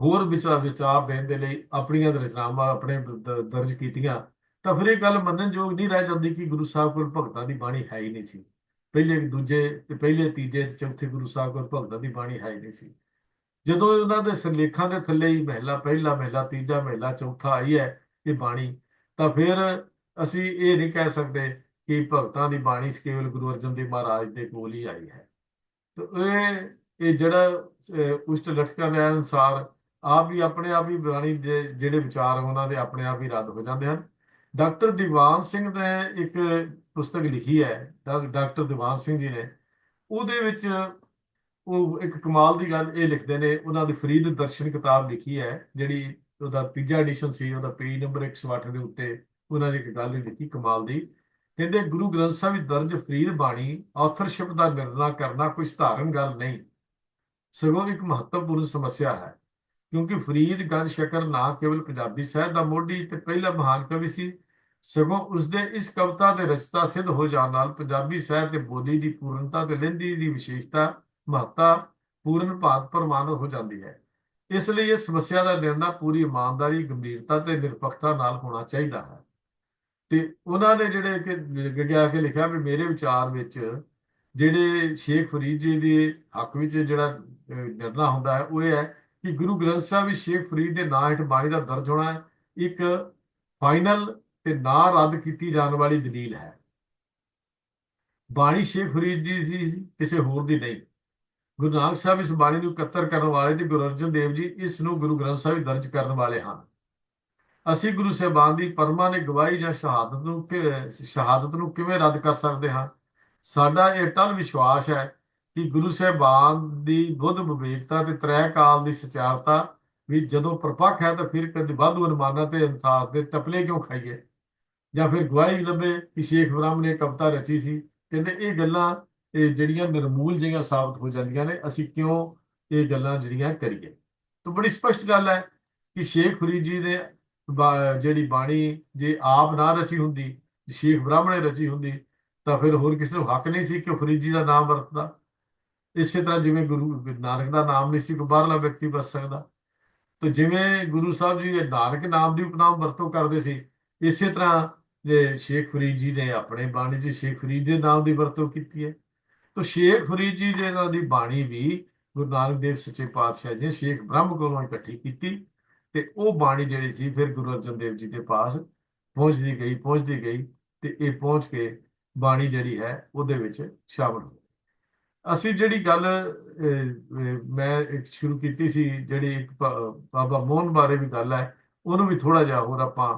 ਹੋਰ ਵਿਚਾਰ ਦੇਣ ਦੇ ਲਈ ਆਪਣੀਆਂ ਰਚਨਾਵਾਂ ਆਪਣੇ ਦਰਜ ਕੀਤੀਆਂ, ਤਾਂ ਫਿਰ ਇਹ ਗੱਲ ਮੰਨਣਯੋਗ ਨਹੀਂ ਰਹਿ ਜਾਂਦੀ ਕਿ ਗੁਰੂ ਸਾਹਿਬ ਕੋਲ ਭਗਤਾਂ ਦੀ ਬਾਣੀ ਹੈ ਹੀ ਨਹੀਂ ਸੀ। ਪਹਿਲੇ ਦੂਜੇ ਤੇ ਪਹਿਲੇ ਤੀਜੇ ਤੇ ਚੌਥੇ ਗੁਰੂ ਸਾਹਿਬ ਕੋਲ ਭਗਤਾਂ ਦੀ ਬਾਣੀ ਹੈ ਹੀ ਨਹੀਂ ਸੀ। ਜਦੋਂ ਉਹਨਾਂ ਦੇ ਸਿਰਲੇਖਾਂ ਦੇ ਥੱਲੇ ਹੀ ਮਹਿਲਾ ਪਹਿਲਾ, ਮਹਿਲਾ ਤੀਜਾ, ਮਹਿਲਾ ਚੌਥਾ ਆਈ ਹੈ ਇਹ ਬਾਣੀ, ਤਾਂ ਫਿਰ ਅਸੀਂ ਇਹ ਨਹੀਂ ਕਹਿ ਸਕਦੇ ਕਿ ਭਗਤਾਂ ਦੀ ਬਾਣੀ ਕੇਵਲ ਗੁਰੂ ਅਰਜਨ ਦੇਵ ਮਹਾਰਾਜ ਦੇ ਕੋਲ ਹੀ ਆਈ ਹੈ। ਤੇ ਇਹ ਜਿਹੜਾ ਉਸ਼ਟ ਲਟਕਾਂ ਦੇ ਅਨੁਸਾਰ ਆਪ ਹੀ ਆਪਣੇ ਆਪ ਹੀ ਬਾਣੀ ਦੇ ਜਿਹੜੇ ਵਿਚਾਰ ਉਹਨਾਂ ਦੇ ਆਪਣੇ ਆਪ ਹੀ ਰੱਦ ਹੋ ਜਾਂਦੇ ਹਨ। ਡਾਕਟਰ ਦੀਵਾਨ ਸਿੰਘ ਨੇ ਇੱਕ ਪੁਸਤਕ ਲਿਖੀ ਹੈ, ਡਾਕਟਰ ਦੀਵਾਨ ਸਿੰਘ ਜੀ ਨੇ, ਉਹਦੇ ਵਿੱਚ ਉਹ ਇੱਕ ਕਮਾਲ ਦੀ ਗੱਲ ਇਹ ਲਿਖਦੇ ਨੇ, ਉਹਨਾਂ ਦੀ ਫਰੀਦ ਦਰਸ਼ਨ ਕਿਤਾਬ ਲਿਖੀ ਹੈ, ਜਿਹੜੀ ਉਹਦਾ ਤੀਜਾ ਐਡੀਸ਼ਨ ਸੀ, ਉਹਦਾ ਪੇਜ ਨੰਬਰ 108 ਦੇ ਉੱਤੇ ਉਹਨਾਂ ਨੇ ਇੱਕ ਗੱਲ ਲਿਖੀ ਕਮਾਲ ਦੀ। ਕਹਿੰਦੇ ਗੁਰੂ ਗ੍ਰੰਥ ਸਾਹਿਬ ਵਿੱਚ ਦਰਜ ਫਰੀਦ ਬਾਣੀ ਆਥਰਸ਼ਿਪ ਦਾ ਨਿਰਣਾ ਕਰਨਾ ਕੋਈ ਸਧਾਰਨ ਗੱਲ ਨਹੀਂ, ਸਗੋਂ ਇੱਕ ਮਹੱਤਵਪੂਰਨ ਸਮੱਸਿਆ ਹੈ, ਕਿਉਂਕਿ ਫਰੀਦ ਗੰਜ ਸ਼ਕਰ ਨਾ ਕੇਵਲ ਪੰਜਾਬੀ ਸਾਹਿਤ ਦਾ ਮੋਢੀ ਤੇ ਪਹਿਲਾ ਮਹਾਨ ਕਵੀ ਸੀ, ਸਗੋਂ ਉਸਦੇ ਇਸ ਕਵਿਤਾ ਦੇ ਰਚਤਾ ਸਿੱਧ ਹੋ ਜਾਣ ਨਾਲ ਪੰਜਾਬੀ ਸਾਹਿਤ ਤੇ ਬੋਲੀ ਦੀ ਪੂਰਨਤਾ ਤੇ ਲਹਿੰਦੀ ਦੀ ਵਿਸ਼ੇਸ਼ਤਾ ਮਹੱਤਤਾ ਪੂਰਨ ਭਾਂਤ ਪ੍ਰਮਾਣਿਤ ਹੋ ਜਾਂਦੀ ਹੈ। ਇਸ ਲਈ ਇਸ ਸਮੱਸਿਆ ਦਾ ਨਿਰਣਾ ਪੂਰੀ ਇਮਾਨਦਾਰੀ, ਗੰਭੀਰਤਾ ਤੇ ਨਿਰਪੱਖਤਾ ਨਾਲ ਹੋਣਾ ਚਾਹੀਦਾ ਹੈ। ਤੇ ਉਹਨਾਂ ਨੇ ਜਿਹੜੇ ਕਿ ਅੱਗੇ ਆ ਕੇ ਲਿਖਿਆ ਵੀ ਮੇਰੇ ਵਿਚਾਰ ਵਿੱਚ ਜਿਹੜੇ ਸ਼ੇਖ ਫਰੀਦ ਜੀ ਦੇ ਹੱਕ ਵਿੱਚ ਜਿਹੜਾ ਨਿਰਣਾ ਹੁੰਦਾ ਹੈ, ਉਹ ਇਹ ਹੈ ਕਿ ਗੁਰੂ ਗ੍ਰੰਥ ਸਾਹਿਬ ਵਿੱਚ ਸ਼ੇਖ ਫਰੀਦ ਦੇ ਨਾਂ ਹੇਠ ਬਾਣੀ ਦਾ ਦਰਜ ਹੋਣਾ ਇੱਕ ਫਾਈਨਲ ਤੇ ਨਾ ਰੱਦ ਕੀਤੀ ਜਾਣ ਵਾਲੀ ਦਲੀਲ ਹੈ। ਬਾਣੀ ਸ਼ੇਖ ਫਰੀਦ ਜੀ ਦੀ ਸੀ, ਕਿਸੇ ਹੋਰ ਦੀ ਨਹੀਂ। ਗੁਰੂ ਨਾਨਕ ਸਾਹਿਬ ਇਸ ਬਾਣੀ ਨੂੰ ਇਕੱਤਰ ਕਰਨ ਵਾਲੇ ਤੇ ਗੁਰੂ ਅਰਜਨ ਦੇਵ ਜੀ ਇਸ ਨੂੰ ਗੁਰੂ ਗ੍ਰੰਥ ਸਾਹਿਬ ਵਿੱਚ ਦਰਜ ਕਰਨ ਵਾਲੇ ਹਨ। ਅਸੀਂ ਗੁਰੂ ਸਾਹਿਬਾਨ ਦੀ ਪਰਮਾ ਨੇ ਗਵਾਹੀ ਜਾਂ ਸ਼ਹਾਦਤ ਨੂੰ ਕਿਵੇਂ ਰੱਦ ਕਰ ਸਕਦੇ ਹਾਂ? ਸਾਡਾ ਇਹ ਟਲ ਵਿਸ਼ਵਾਸ ਹੈ ਕਿ ਗੁਰੂ ਸਾਹਿਬਾਨ ਦੀ ਬੁੱਧ ਵਿਵੇਕਤਾ ਤੇ ਤ੍ਰੈ ਕਾਲ ਦੀ ਸਚਾਰਤਾ ਵੀ ਜਦੋਂ ਪ੍ਰਪੱਖ ਹੈ, ਤਾਂ ਫਿਰ ਕਦੇ ਵਾਧੂ ਅਨੁਮਾਨਾਂ ਤੇ ਅਨਸਾਰ ਦੇ ਟਪਲੇ ਕਿਉਂ ਖਾਈਏ, ਜਾਂ ਫਿਰ ਗਵਾਹੀ ਲੱਭੇ ਕਿ ਸ਼ੇਖ ਬ੍ਰਹਮ ਨੇ ਕਵਿਤਾ ਰਚੀ ਸੀ। ਕਹਿੰਦੇ ਇਹ ਗੱਲਾਂ ਜਿਹੜੀਆਂ ਨਿਰਮੂਲ ਜਿਹੀਆਂ ਸਾਬਤ ਹੋ ਜਾਂਦੀਆਂ ਨੇ, ਅਸੀਂ ਕਿਉਂ ਇਹ ਗੱਲਾਂ ਜਿਹੜੀਆਂ ਕਰੀਏ? ਤਾਂ ਬੜੀ ਸਪਸ਼ਟ ਗੱਲ ਹੈ ਕਿ ਸ਼ੇਖ ਫਰੀਦ ਜੀ ਨੇ ਜਿਹੜੀ ਬਾਣੀ ਜੇ ਆਪ ਨਾ ਰਚੀ ਹੁੰਦੀ, ਸ਼ੇਖ ਬ੍ਰਹਮ ਨੇ ਰਚੀ ਹੁੰਦੀ, ਤਾਂ ਫਿਰ ਹੋਰ ਕਿਸੇ ਨੂੰ ਹੱਕ ਨਹੀਂ ਸੀ ਕਿ ਉਹ ਫਰੀਦ ਜੀ ਦਾ ਨਾਮ ਵਰਤਦਾ। ਇਸੇ ਤਰ੍ਹਾਂ ਜਿਵੇਂ ਗੁਰੂ ਨਾਨਕ ਦਾ ਨਾਮ ਨਹੀਂ ਸੀ ਕੋਈ ਬਾਹਰਲਾ ਵਿਅਕਤੀ ਵਰਤ ਸਕਦਾ, ਤੇ ਜਿਵੇਂ ਗੁਰੂ ਸਾਹਿਬ ਜੀ ਨਾਨਕ ਨਾਮ ਦੀ ਉਪਨਾਮ ਵਰਤੋਂ ਕਰਦੇ ਸੀ, ਇਸੇ ਤਰ੍ਹਾਂ ਸ਼ੇਖ ਫਰੀਦ ਜੀ ਨੇ ਆਪਣੇ ਬਾਣੀ 'ਚ ਸ਼ੇਖ ਫਰੀਦ ਦੇ ਨਾਮ ਦੀ ਵਰਤੋਂ ਕੀਤੀ ਹੈ। ਤਾਂ ਸ਼ੇਖ ਫਰੀਦ ਜੀ ਜਿਹਨਾਂ ਦੀ ਬਾਣੀ ਵੀ ਗੁਰੂ ਨਾਨਕ ਦੇਵ ਸੱਚੇ ਪਾਤਸ਼ਾਹ ਜੀ ਸ਼ੇਖ ਬ੍ਰਹਮ ਕੋਲੋਂ ਇਕੱਠੀ ਕੀਤੀ, ਤੇ ਉਹ ਬਾਣੀ ਜਿਹੜੀ ਸੀ ਫਿਰ ਗੁਰੂ ਅਰਜਨ ਦੇਵ ਜੀ ਦੇ ਪਾਸ ਪਹੁੰਚਦੀ ਗਈ ਤੇ ਇਹ ਪਹੁੰਚ ਕੇ ਬਾਣੀ ਜਿਹੜੀ ਹੈ ਉਹਦੇ ਵਿੱਚ ਸ਼ਾਮਲ ਹੋ। ਅਸੀਂ ਜਿਹੜੀ ਗੱਲ ਮੈਂ ਇੱਕ ਸ਼ੁਰੂ ਕੀਤੀ ਸੀ, ਜਿਹੜੀ ਇੱਕ ਬਾਬਾ ਮੋਹਨ ਬਾਰੇ ਵੀ ਗੱਲ ਹੈ, ਉਹਨੂੰ ਵੀ ਥੋੜਾ ਜਿਹਾ ਹੋਰ ਆਪਾਂ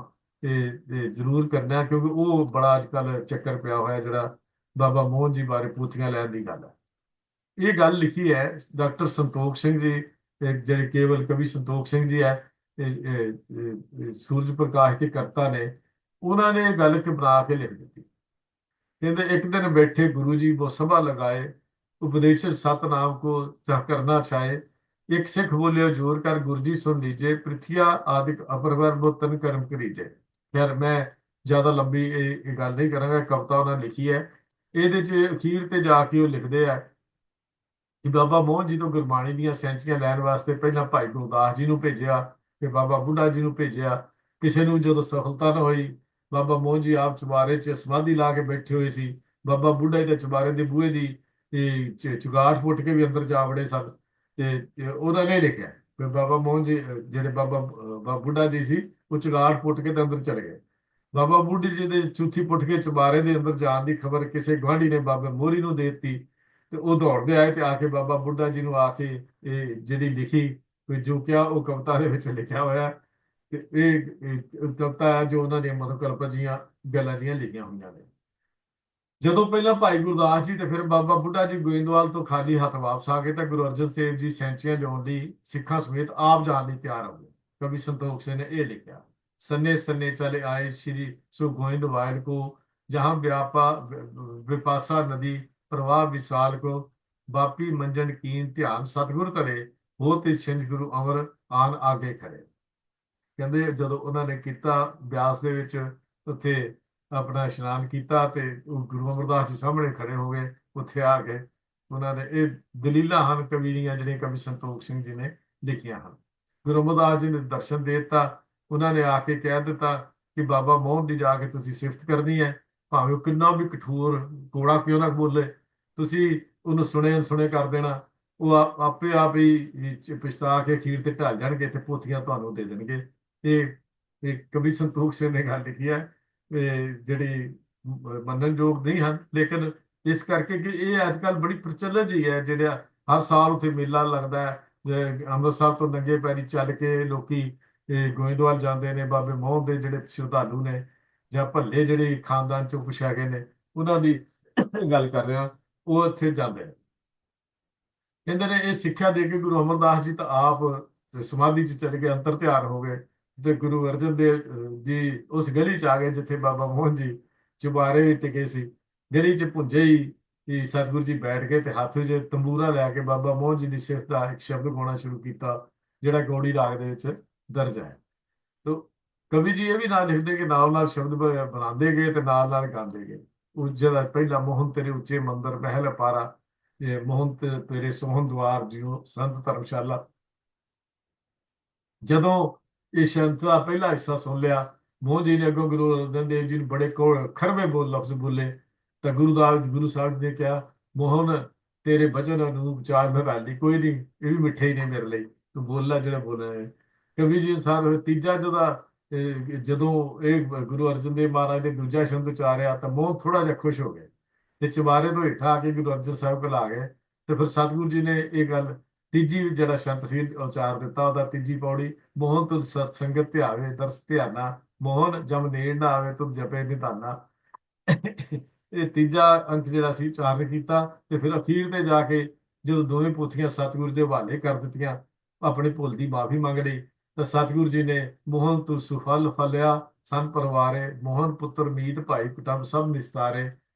ਜ਼ਰੂਰ ਕਰਨਾ, ਕਿਉਂਕਿ ਉਹ ਬੜਾ ਅੱਜ ਕੱਲ ਚੱਕਰ ਪਿਆ ਹੋਇਆ ਜਿਹੜਾ ਬਾਬਾ ਮੋਹਨ ਜੀ ਬਾਰੇ ਪੂਥੀਆਂ ਲੈਣ ਦੀ ਗੱਲ ਹੈ। ਇਹ ਗੱਲ ਲਿਖੀ ਹੈ ਡਾਕਟਰ ਸੰਤੋਖ ਸਿੰਘ ਜੀ, ਜਿਹੜੇ ਕੇਵਲ ਕਵੀ ਸੰਤੋਖ ਸਿੰਘ ਜੀ ਹੈ, ਸੂਰਜ ਪ੍ਰਕਾਸ਼ ਦੇ ਕਰਤਾ ਨੇ, ਉਹਨਾਂ ਨੇ ਇਹ ਗੱਲ ਬਣਾ ਕੇ ਲਿਖ ਦਿੱਤੀ। ਕਹਿੰਦੇ ਇੱਕ ਦਿਨ ਬੈਠੇ ਗੁਰੂ जी वो सभा लगाए, उपदेश सतनाम को चाह करना चाहे, एक सिख बोलियो जोर कर गुरु जी सुन लीजिए, पृथ्विया आदिक अपरवर वो तन कर्म करीजे। खैर मैं ਜ਼ਿਆਦਾ ਲੰਬੀ ਇਹ ਗੱਲ ਨਹੀਂ ਕਰਾਂਗਾ, ਕਵਿਤਾ ਉਹਨਾਂ ਲਿਖੀ ਹੈ। ਇਹਦੇ 'ਚ ਅਖੀਰ ਤੇ ਜਾ ਕੇ ਉਹ ਲਿਖਦੇ ਆ ਕਿ ਬਾਬਾ ਮੋਹਨ ਜੀ ਤੋਂ ਗੁਰਬਾਣੀ ਦੀਆਂ ਸੈਂਚੀਆਂ ਲੈਣ ਵਾਸਤੇ ਪਹਿਲਾਂ ਭਾਈ ਗੁਰਦਾਸ ਜੀ ਨੂੰ ਭੇਜਿਆ, ਫਿਰ ਬਾਬਾ ਬੁੱਢਾ ਜੀ ਨੂੰ ਭੇਜਿਆ। ਕਿਸੇ ਨੂੰ ਜਦੋਂ ਸਫਲਤਾ ਨਾ ਹੋਈ, ਬਾਬਾ ਮੋਹਨ ਜੀ ਆਪ ਚੁਬਾਰੇ 'ਚ ਸਮਾਧੀ ਲਾ ਕੇ ਬੈਠੇ ਹੋਏ ਸੀ। ਬਾਬਾ ਬੁੱਢਾ ਜੀ ਦੇ ਚੁਬਾਰੇ ਦੇ ਬੂਹੇ ਦੀ ਚੁਗਾਠ ਪੁੱਟ ਕੇ ਵੀ ਅੰਦਰ ਜਾ ਵੜੇ ਸਨ, ਤੇ ਉਹਨਾਂ ਨੇ ਲਿਖਿਆ ਕਿ ਬਾਬਾ ਮੋਹਨ ਜੀ ਜਿਹੜੇ ਬਾਬਾ ਬੁੱਢਾ ਜੀ ਸੀ, ਉਹ ਚੁਗਾਠ ਪੁੱਟ ਕੇ ਤੇ ਅੰਦਰ ਚਲੇ ਗਏ। ਬਾਬਾ ਬੁੱਢੀ ਜੀ ਦੇ ਚੂਥੀ ਪੁੱਟ ਕੇ ਚੁਬਾਰੇ ਦੇ ਅੰਦਰ ਜਾਣ ਦੀ ਖਬਰ ਕਿਸੇ ਗੁਆਂਢੀ ਨੇ ਬਾਬੇ ਮੋਹਰੀ ਨੂੰ ਦੇ ਦਿੱਤੀ, ਤੇ ਉਹ ਦੌੜਦੇ ਆਏ ਤੇ ਆ ਕੇ ਬਾਬਾ ਬੁੱਢਾ ਜੀ ਨੂੰ ਆ ਕੇ ਇਹ ਜਿਹੜੀ ਲਿਖੀ ਜੋ ਕਿਹਾ ਉਹ ਕਵਿਤਾ ਦੇ ਵਿੱਚ ਲਿਖਿਆ ਹੋਇਆ। ਤੇ ਇਹ ਕਵਿਤਾ ਹੈ ਜੋ ਉਹਨਾਂ ਦੀਆਂ ਮਨੋਕਲਪ ਜੀਆਂ ਗੱਲਾਂ ਜੀਆਂ ਲਿਖੀਆਂ ਹੋਈਆਂ ਨੇ। ਜਦੋਂ ਪਹਿਲਾਂ ਭਾਈ ਗੁਰਦਾਸ ਜੀ ਤੇ ਫਿਰ ਬਾਬਾ ਬੁੱਢਾ ਜੀ ਗੋਇੰਦਵਾਲ ਤੋਂ ਖਾਲੀ ਹੱਥ ਵਾਪਸ ਆ ਗਏ, ਤਾਂ ਗੁਰੂ ਅਰਜਨ ਦੇਵ ਜੀ ਸੈਂਚੀਆਂ ਲਿਆਉਣ ਲਈ ਸਿੱਖਾਂ ਸਮੇਤ ਆਪ ਜਾਣ ਲਈ ਤਿਆਰ ਹੋ ਗਏ। ਕਵੀ ਸੰਤੋਖ ਸਿੰਘ ਨੇ ਇਹ ਲਿਖਿਆ, सन्ने सन्ने चले आए श्री सो गोविंदवाल को, जहाँ विपासा नदी प्रवाह विशाल को, बापी मंजन कीन ध्यान सतगुर करे, होते छिंज गुरु अमर आन आगे खड़े। ਕਹਿੰਦੇ ਜਦੋਂ ਉਹਨਾਂ ਨੇ ਕੀਤਾ ਬਿਆਸ ਦੇ ਵਿੱਚ, ਉੱਥੇ ਆਪਣਾ ਇਸ਼ਨਾਨ ਕੀਤਾ ਤੇ ਉਹ ਗੁਰੂ ਅਮਰਦਾਸ ਜੀ ਸਾਹਮਣੇ ਖੜੇ ਹੋ ਗਏ। ਉੱਥੇ ਆ ਕੇ ਉਹਨਾਂ ਨੇ ਇਹ ਦਲੀਲਾਂ ਹਨ ਕਵੀ ਦੀਆਂ, ਜਿਹੜੀਆਂ ਕਵੀ ਸੰਤੋਖ ਸਿੰਘ ਜੀ ਨੇ ਲਿਖੀਆਂ ਹਨ। ਗੁਰੂ ਅਮਰਦਾਸ ਜੀ ਨੇ ਦਰਸ਼ਨ ਦੇ ਦਿੱਤਾ। ਉਹਨਾਂ ਨੇ ਆ ਕੇ ਕਹਿ ਦਿੱਤਾ ਕਿ ਬਾਬਾ ਮੋਹਨ ਦੀ ਜਾ ਕੇ ਤੁਸੀਂ ਸਿਫਤ ਕਰਨੀ ਹੈ, ਭਾਵੇਂ ਉਹ ਕਿੰਨਾ ਵੀ ਕਠੋਰ ਕੋੜਾ ਕਿਉਂ ਨਾ ਬੋਲੇ, ਤੁਸੀਂ ਉਹਨੂੰ ਸੁਣੇ ਅਨਸੁਣੇ ਕਰ ਦੇਣਾ। ਉਹ ਆਪੇ ਆਪ ਹੀ ਪਛਤਾ ਕੇ ਅਖੀਰ ਤੇ ਢਲ ਜਾਣਗੇ ਤੇ ਪੋਥੀਆਂ ਤੁਹਾਨੂੰ ਦੇ ਦੇਣਗੇ। ਇਹ ਕਵੀ ਸੰਤੋਖ ਸਿੰਘ ਨੇ ਗੱਲ ਲਿਖੀ ਹੈ, ਜਿਹੜੀ ਮੰਨਣਯੋਗ ਨਹੀਂ ਹਨ, ਲੇਕਿਨ ਇਸ ਕਰਕੇ ਕਿ ਇਹ ਅੱਜ ਕੱਲ੍ਹ ਬੜੀ ਪ੍ਰਚਲਿਤ ਜੀ ਹੈ। ਜਿਹੜਾ ਹਰ ਸਾਲ ਉੱਥੇ ਮੇਲਾ ਲੱਗਦਾ ਹੈ, ਅੰਮ੍ਰਿਤਸਰ ਤੋਂ ਨੰਗੇ ਪੈਰੀ ਚੱਲ ਕੇ ਲੋਕੀ ਗੋਇੰਦਵਾਲ ਜਾਂਦੇ ਨੇ। ਬਾਬੇ ਮੋਹਨ ਦੇ ਜਿਹੜੇ ਸ਼ਰਧਾਲੂ ਨੇ ਜਾਂ ਭੱਲੇ ਜਿਹੜੇ ਖਾਨਦਾਨ ਚੋਂ ਕੁਛ ਹੈਗੇ ਨੇ, ਉਹਨਾਂ ਦੀ ਗੱਲ ਕਰ ਰਿਹਾ, ਉਹ ਉੱਥੇ ਜਾਂਦੇ ਨੇ। ਕਹਿੰਦੇ ਨੇ ਇਹ ਸਿੱਖਿਆ ਦੇ ਕੇ ਗੁਰੂ ਅਮਰਦਾਸ ਜੀ ਤਾਂ ਆਪ ਸਮਾਧੀ 'ਚ ਚਲੇ ਗਏ, ਅੰਤਰ ਧਿਆਨ ਹੋ ਗਏ। ਤੇ ਗੁਰੂ ਅਰਜਨ ਦੇਵ ਜੀ ਉਸ ਗਲੀ 'ਚ ਆ ਗਏ ਜਿੱਥੇ ਬਾਬਾ ਮੋਹਨ ਜੀ ਚੁਬਾਰੇ ਟਿਕੇ ਸੀ। ਗਲੀ 'ਚ ਭੁੰਜੇ ਹੀ ਕਿ ਸਤਿਗੁਰੂ ਜੀ ਬੈਠ ਗਏ ਤੇ ਹੱਥ 'ਚ ਤੰਬੂਰਾ ਲੈ ਕੇ ਬਾਬਾ ਮੋਹਨ ਜੀ ਦੀ ਸਿਫਤ ਦਾ ਇੱਕ ਸ਼ਬਦ ਗਾਉਣਾ ਸ਼ੁਰੂ ਕੀਤਾ, ਜਿਹੜਾ ਗੌੜੀ ਰਾਗ ਦੇ ਵਿੱਚ ਦਰਜ ਹੈ। ਤੋ ਕਵੀ ਜੀ ਇਹ ਵੀ ਨਾਲ ਲਿਖਦੇ ਕਿ ਨਾਲ ਨਾਲ ਸ਼ਬਦ ਬਣਾਉਂਦੇ ਗਏ ਤੇ ਨਾਲ ਨਾਲ ਗਾਉਂਦੇ ਗਏ। ਉਹ ਜਿਹੜਾ ਪਹਿਲਾ ਮੋਹਨ ਤੇਰੇ ਉੱਚੇ ਮੰਦਰ ਮਹਿਲ ਅਪਾਰਾ, ਇਹ ਮੋਹਨ ਤੇਰੇ ਸੋਹਣ ਦੁਆਰ ਜਿਉ ਸੰਤ ਧਰਮਸ਼ਾਲਾ। ਜਦੋਂ ਇਹ ਸ਼ੰਤ ਦਾ ਪਹਿਲਾ ਹਿੱਸਾ ਸੁਣ ਲਿਆ, ਮੋਹਨ ਜੀ ਨੇ ਅੱਗੋਂ ਗੁਰੂ ਅਰਜਨ ਦੇਵ ਜੀ ਨੂੰ ਬੜੇ ਕੋਲ ਖਰਵੇ ਲਫ਼ਜ਼ ਬੋਲੇ। ਤਾਂ ਗੁਰੂ ਸਾਹਿਬ ਜੀ ਨੇ ਕਿਹਾ, ਮੋਹਨ ਤੇਰੇ ਬਚਨ ਅਨੂਪ ਚਾਰ ਨਿਰਾਲੀ, ਕੋਈ ਨਹੀਂ ਇਹ ਵੀ ਮਿੱਠੇ ਹੀ ਨੇ ਮੇਰੇ ਲਈ, ਤੂੰ ਬੋਲਾ ਜਿਹੜਾ ਬੋਲਣਾ ਹੈ। ਕਵੀ ਜੀ ਅਨੁਸਾਰ ਤੀਜਾ ਜਦੋਂ ਇਹ ਗੁਰੂ ਅਰਜਨ ਦੇਵ ਮਹਾਰਾਜ ਨੇ ਦੂਜਾ ਸ਼ਬਦ ਉਚਾਰਿਆ ਤਾਂ ਮੋਹਨ ਥੋੜਾ ਜਿਹਾ ਖੁਸ਼ ਹੋ ਗਏ ਤੇ ਚੁਬਾਰੇ ਤੋਂ ਹੇਠਾਂ ਆ ਕੇ ਗੁਰੂ ਅਰਜਨ ਸਾਹਿਬ ਕੋਲ ਆ ਗਏ। ਤੇ ਫਿਰ ਸਤਿਗੁਰੂ ਜੀ ਨੇ ਇਹ ਗੱਲ ਤੀਜੀ ਜਿਹੜਾ ਸ਼ੰਤ ਸੀ ਉਚਾਰ ਦਿੱਤਾ, ਉਹਦਾ ਤੀਜੀ ਪੌੜੀ, ਮੋਹਨ ਤੁਧ ਸਤ ਸੰਗਤ ਧਿਆਵੇ ਦਰਸ ਧਿਆਨਾ, ਮੋਹਨ ਜਮ ਨੇੜ ਨਾ ਆਵੇ ਤੁਧ ਜਪੇ ਨਿਧਾਨਾ। ਇਹ ਤੀਜਾ ਅੰਕ ਜਿਹੜਾ ਸੀ ਉਚਾਰਨ ਕੀਤਾ। ਤੇ ਫਿਰ ਅਖੀਰ ਤੇ ਜਾ ਕੇ ਜਦੋਂ ਦੋਵੇਂ ਪੋਥੀਆਂ ਸਤਿਗੁਰੂ ਦੇ ਹਵਾਲੇ ਕਰ ਦਿੱਤੀਆਂ, ਆਪਣੀ ਭੁੱਲ ਦੀ ਮਾਫੀ ਮੰਗ ਲਈ, ਤਾਂ ਸਤਿਗੁਰੂ ਜੀ ਨੇ ਮੋਹਨ ਤੂੰ ਸੁਫਲ ਫਲਿਆ ਸੰਨ ਪਰਵਾਰੇ, ਮੋਹਨ ਪੁੱਤਰ ਮੀਤ ਭਾਈ ਕੁਟੰਬ ਸਭ ਨਿਸਤਾਰੇ,